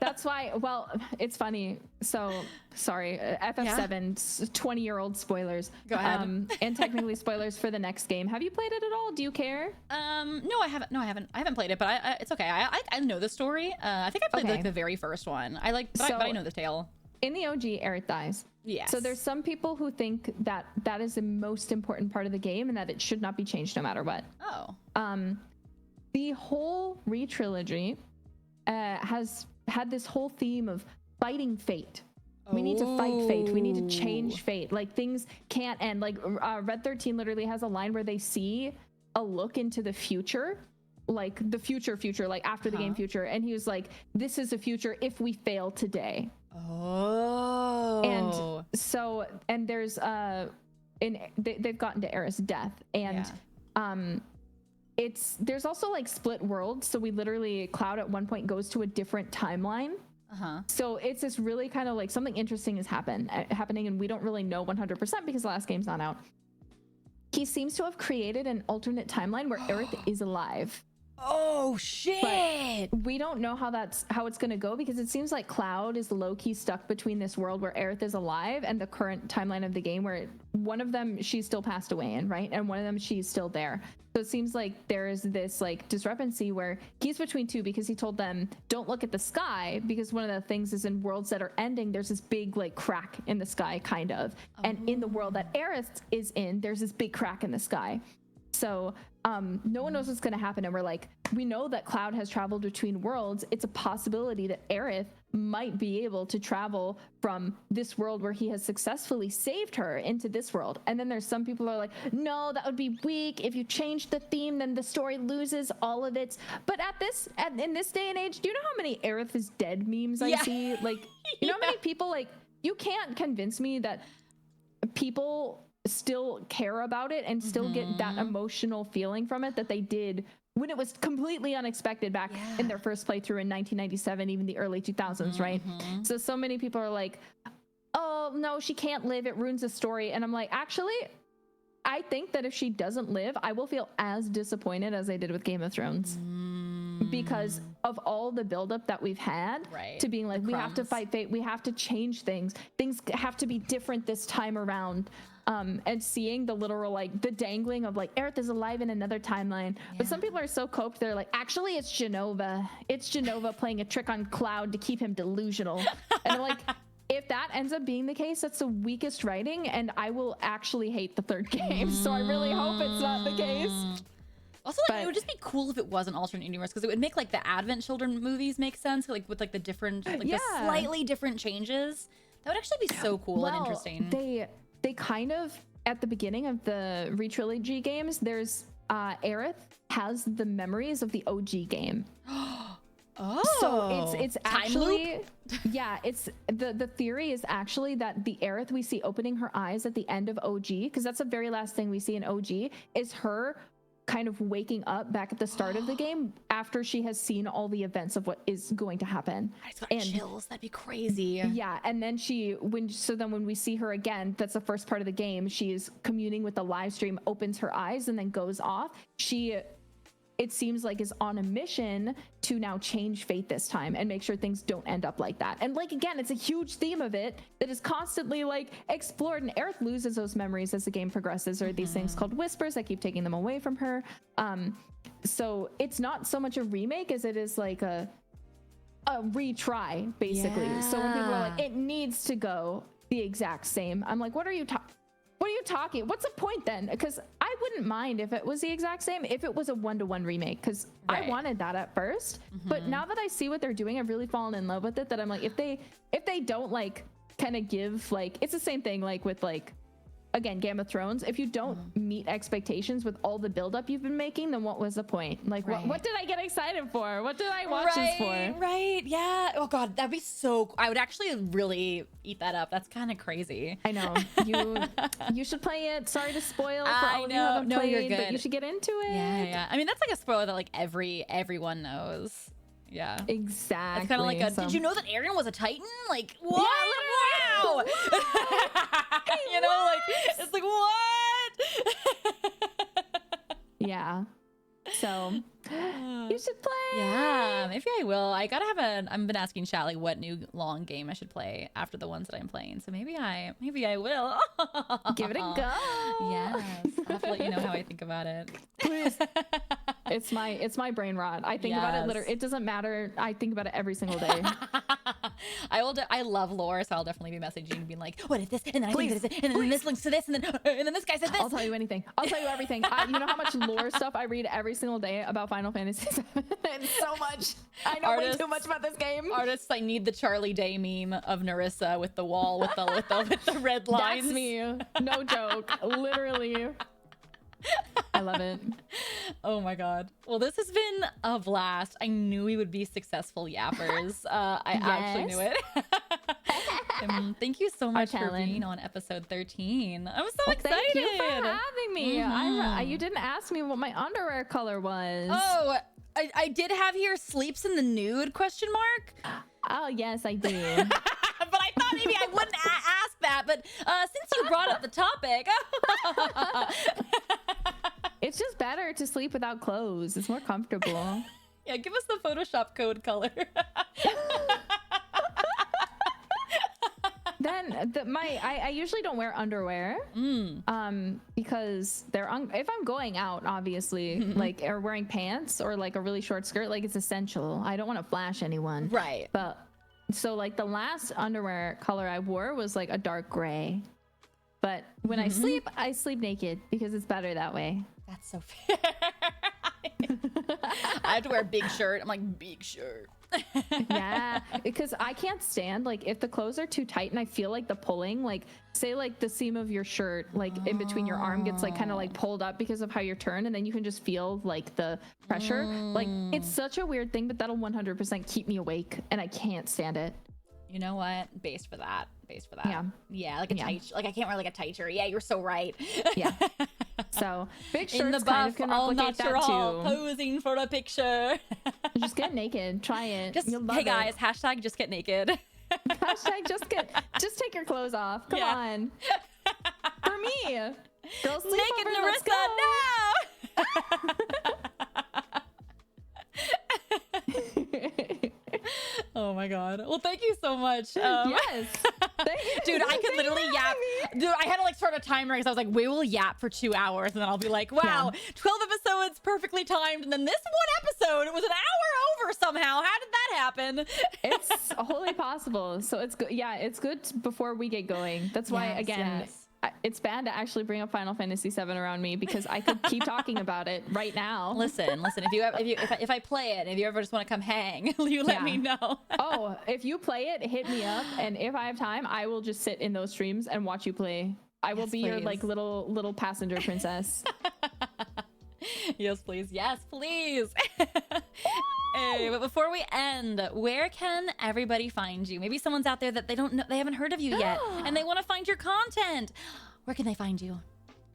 That's why, well, it's funny. So, sorry, FF7, 20-year-old spoilers. Go ahead. And technically spoilers for the next game. Have you played it at all? Do you care? No, I haven't. I haven't played it, but it's okay. I know the story. I think I played like the very first one. But I know the tale. In the OG, Aerith dies. Yes. So there's some people who think that that is the most important part of the game and that it should not be changed no matter what. Oh. The whole re-trilogy has had this whole theme of fighting fate. We need to fight fate. We need to change fate. Like, things can't end. Like, Red 13 literally has a line where they see a look into the future, like the future, like after the game future. And he was like, this is a future if we fail today. Oh. And so, and there's, they've gotten to Aerith's death. And, there's also like split worlds. So we literally, Cloud at one point goes to a different timeline. So it's this really kind of like something interesting is happening, and we don't really know 100% because the last game's not out. He seems to have created an alternate timeline where Aerith is alive. Oh shit! But we don't know how it's going to go, because it seems like Cloud is low-key stuck between this world where Aerith is alive and the current timeline of the game, where one of them she's still passed away in, right? And one of them she's still there. So it seems like there is this like discrepancy where he's between two, because he told them don't look at the sky, because one of the things is in worlds that are ending, there's this big like crack in the sky, kind of. And in the world that Aerith is in, there's this big crack in the sky. So no one knows what's going to happen, and we're like, we know that Cloud has traveled between worlds. It's a possibility that Aerith might be able to travel from this world where he has successfully saved her into this world. And then there's some people who are like, no, that would be weak. If you change the theme, then the story loses all of its. But in this day and age, do you know how many Aerith is dead memes I see? Like, you know how many people, like, you can't convince me that people still care about it and still get that emotional feeling from it that they did when it was completely unexpected back in their first playthrough in 1997, even the early 2000s, right? So many people are like, oh no, she can't live, it ruins the story. And I'm like, actually, I think that if she doesn't live, I will feel as disappointed as I did with Game of Thrones, because of all the buildup that we've had to being like, we have to fight fate, we have to change things have to be different this time around. And seeing the literal, like, the dangling of like Aerith is alive in another timeline. But some people are so coped, they're like, actually it's Genova playing a trick on Cloud to keep him delusional. And I'm like, if that ends up being the case, that's the weakest writing, and I will actually hate the third game. So I really hope it's not the case. Also, like, it would just be cool if it was an alternate universe, because it would make like the Advent Children movies make sense, like with like the different, like the slightly different changes. That would actually be so cool and interesting. They kind of, at the beginning of the re-trilogy games, there's Aerith has the memories of the OG game. So it's actually it's the theory is actually that the Aerith we see opening her eyes at the end of OG, because that's the very last thing we see in OG, is her kind of waking up back at the start of the game after she has seen all the events of what is going to happen. I just got chills. That'd be crazy. Yeah, and then when we see her again, that's the first part of the game, she is communing with the live stream, opens her eyes, and then goes off. it seems like is on a mission to now change fate this time and make sure things don't end up like that. And like, again, it's a huge theme of it that is constantly like explored, and Aerith loses those memories as the game progresses, or these things called whispers that keep taking them away from her. So it's not so much a remake as it is like a retry, basically. So when people are like, it needs to go the exact same, I'm like, what are you talking? What's the point then? Because I wouldn't mind if it was the exact same, if it was a 1-to-1 remake, because I wanted that at first. But now that I see what they're doing, I've really fallen in love with it, that I'm like, if they don't like kind of give, like, it's the same thing like with like, again, Game of Thrones, if you don't meet expectations with all the buildup you've been making, then what was the point? Like, what did I get excited for? What did I watch this for? Right, yeah. Oh God, that'd be so, I would actually really eat that up. That's kind of crazy. I know. You should play it. Sorry to spoil for all of you who haven't played, you're good. but you should get into it. Yeah. I mean, that's like a spoiler that like everyone knows. Yeah. Exactly. It's kind of like did you know that Aaron was a Titan? Like, what? Yeah, wow. You know, like, it's like, what? Yeah. So you should play. Yeah, maybe I will. I gotta have I've been asking Chat like what new long game I should play after the ones that I'm playing. So maybe I will. Give it a go. Yes. I'll have to let you know how I think about it. Please. It's my brain rot. I think about it literally. It doesn't matter. I think about it every single day. I love lore, so I'll definitely be messaging and being like, what if this? And then I think this, and then this links to this, and then this guy said this. I'll tell you anything. I'll tell you everything. You know how much lore stuff I read every single day about Final Fantasy VII? And so much. I know way too much about this game. Artists, I need the Charlie Day meme of Nerissa with the wall with the red lines. That's me. No joke. Literally. I love it. Oh my God. Well, this has been a blast. I knew we would be successful yappers. I actually knew it. Thank you so much for being on episode 13. I'm so excited. Thank you for having me. You didn't ask me what my underwear color was. Oh, I did have here sleeps in the nude ? Oh, yes, I do. But I thought maybe I wouldn't ask that. But since you brought up the topic. It's just better to sleep without clothes. It's more comfortable. Yeah, give us the Photoshop code color. Then I usually don't wear underwear because if I'm going out, obviously, like, or wearing pants or like a really short skirt, like, it's essential. I don't want to flash anyone. Right. But so like the last underwear color I wore was like a dark gray. But when I sleep naked because it's better that way. That's so fair. I have to wear a big shirt. I'm like, big shirt. Yeah, because I can't stand, like, if the clothes are too tight and I feel like the pulling, like, say like the seam of your shirt, like in between your arm gets like kind of like pulled up because of how you're turned, and then you can just feel like the pressure. Like, it's such a weird thing, but that'll 100% keep me awake, and I can't stand it. You know what? Based for that. Yeah, like a tight, like I can't wear like a tight shirt. Yeah, you're so right. Yeah. So big shirts in the buff, kind of can replicate that too. Posing for a picture. Just get naked. Try it. Hey guys, hashtag just get naked. Hashtag just take your clothes off. Come on. For me. Girls sleep naked over, Nerissa now. Oh my God. Well, thank you so much. Yes. Dude, I could literally yap. Dude, I had to like start a timer because I was like, we will yap for 2 hours. And then I'll be like, wow, 12 episodes perfectly timed. And then this one episode, it was an hour over somehow. How did that happen? It's wholly possible. So it's good. Yeah, it's good before we get going. That's why, again, it's bad to actually bring up Final Fantasy VII around me because I could keep talking about it right now. Listen. If I play it, if you ever just want to come hang, you let me know. Oh, if you play it, hit me up, and if I have time, I will just sit in those streams and watch you play. I will be your like little passenger princess. Yes, please. Yes, please. Hey, but before we end, where can everybody find you? Maybe someone's out there that they don't know, they haven't heard of you yet, and they want to find your content. Where can they find you?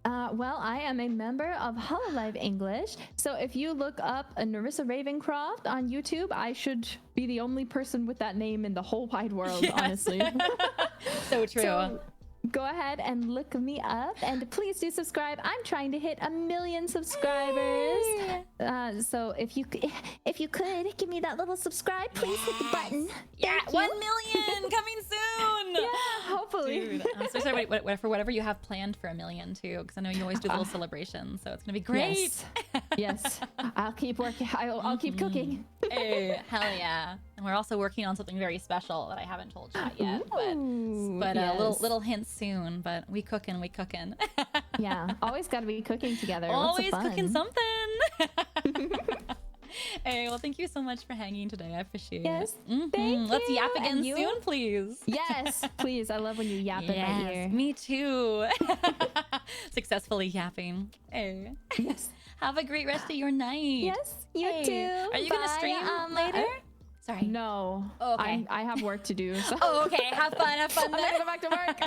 Well, I am a member of Hololive English, so if you look up a Nerissa Ravencroft on YouTube, I should be the only person with that name in the whole wide world, honestly. So true. go ahead and look me up, and please do subscribe. I'm trying to hit 1 million subscribers. So if you could give me that little subscribe, please hit the button. Yeah, Thank 1 you. million coming soon. Yeah, hopefully. Dude, I'm so sorry for whatever you have planned for 1 million too, because I know you always do little celebrations, so it's gonna be great. Yes. Yes. I'll keep working. I'll keep cooking. Hey, hell yeah. And we're also working on something very special that I haven't told chat yet, Ooh, but yes. little hints soon. But we cooking. Yeah, always got to be cooking together. Lots of Always fun. cooking something. Hey, well, thank you so much for hanging today. I appreciate Yes, it. thank Let's you. yap again And you? soon, please. Yes, please. I love when you yap in my ear. Me too. Successfully yapping. Hey. Yes. Have a great rest of your night. Yes, you Hey, too. Are you gonna Bye, stream later? Sorry. No. Oh, okay. I have work to do. So. Oh, okay. Have fun. Have fun. I'm gonna go back to work.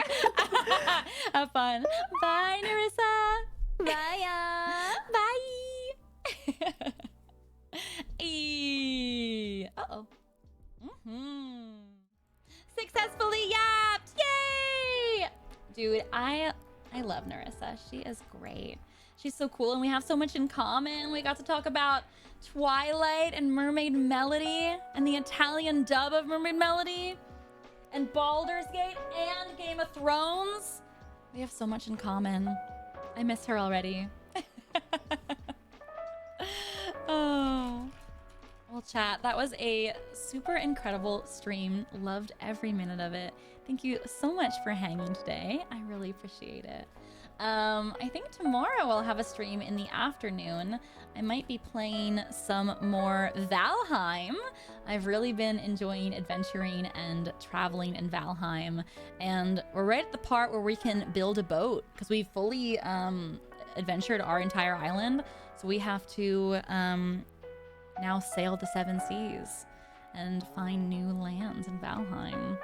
Have fun. Bye, Nerissa. Bye. Bye. Uh-oh. Successfully yapped. Yay! Dude, I love Nerissa. She is great. She's so cool, and we have so much in common. We got to talk about Twilight and Mermaid Melody and the Italian dub of Mermaid Melody and Baldur's Gate and Game of Thrones. We have so much in common. I miss her already. Oh. Well, chat, that was a super incredible stream. Loved every minute of it. Thank you so much for hanging today. I really appreciate it. I think tomorrow I'll have a stream in the afternoon. I might be playing some more Valheim. I've really been enjoying adventuring and traveling in Valheim. And we're right at the part where we can build a boat because we fully adventured our entire island. So we have to now sail the 7 seas and find new lands in Valheim.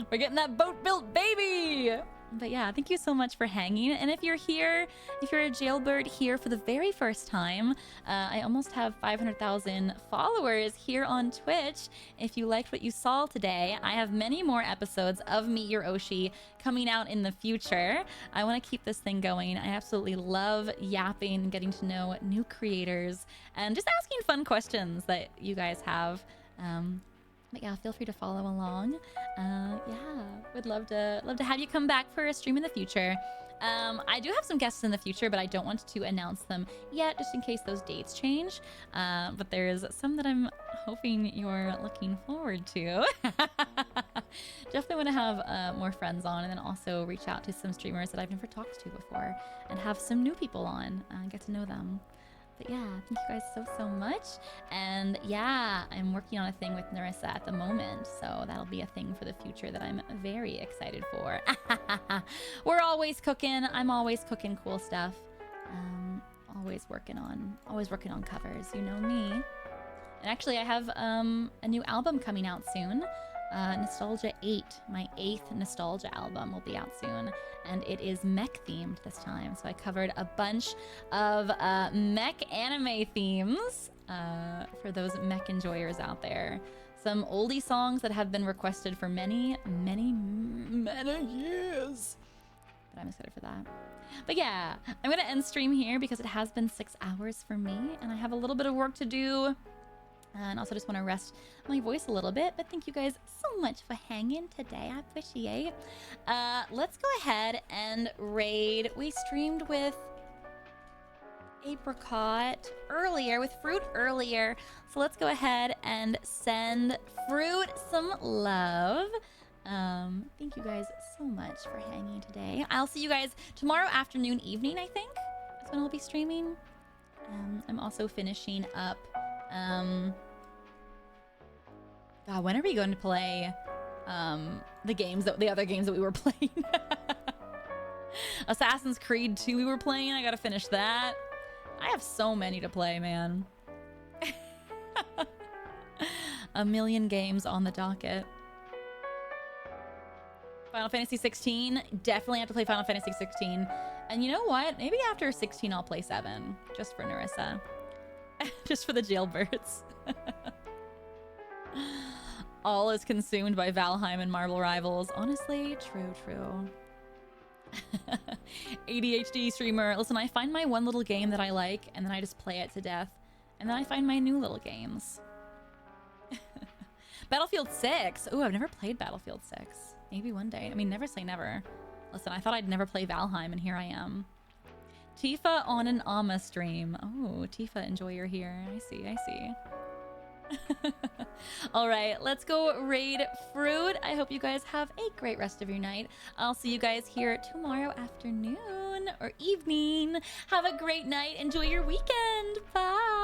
We're getting that boat built, baby! But yeah, thank you so much for hanging. And if you're here, if you're a jailbird here for the very first time, I almost have 500,000 followers here on Twitch. If you liked what you saw today, I have many more episodes of Meet Your Oshi coming out in the future. I want to keep this thing going. I absolutely love yapping, getting to know new creators, and just asking fun questions that you guys have. But yeah, feel free to follow along. Yeah, would love to have you come back for a stream in the future. I do have some guests in the future, but I don't want to announce them yet, just in case those dates change. But there's some that I'm hoping you're looking forward to. Definitely want to have more friends on, and then also reach out to some streamers that I've never talked to before, and have some new people on, get to know them. But yeah, thank you guys so much. And yeah, I'm working on a thing with Nerissa at the moment, so that'll be a thing for the future that I'm very excited for. We're always cooking. I'm always cooking cool stuff. Always working on covers. You know me. And actually, I have a new album coming out soon. Nostalgia 8, my 8th Nostalgia album will be out soon, and it is mech themed this time. So I covered a bunch of mech anime themes for those mech enjoyers out there. Some oldie songs that have been requested for many years. But I'm excited for that. But yeah, I'm gonna end stream here because it has been 6 hours for me, and I have a little bit of work to do. And also just want to rest my voice a little bit. But thank you guys so much for hanging today. I appreciate. Let's go ahead and raid. We streamed with Apricot earlier, with Fruit earlier. So let's go ahead and send Fruit some love. Thank you guys so much for hanging today. I'll see you guys tomorrow afternoon, evening, I think. That's when I'll be streaming. I'm also finishing up God, when are we going to play the other games that we were playing? Assassin's Creed 2 we were playing. I gotta finish that. I have so many to play, man. 1 million games on the docket. Final Fantasy 16. Definitely have to play Final Fantasy 16. And you know what? Maybe after 16 I'll play 7. Just for Nerissa. Just for the jailbirds. All is consumed by Valheim and Marble Rivals. Honestly, true. ADHD streamer. Listen, I find my one little game that I like, and then I just play it to death. And then I find my new little games. Battlefield 6. Ooh, I've never played Battlefield 6. Maybe one day. I mean, never say never. Listen, I thought I'd never play Valheim, and here I am. Tifa on an Amma stream. Oh, Tifa, enjoy your here. I see. All right, let's go raid fruit. I hope you guys have a great rest of your night. I'll see you guys here tomorrow afternoon or evening. Have a great night. Enjoy your weekend. Bye.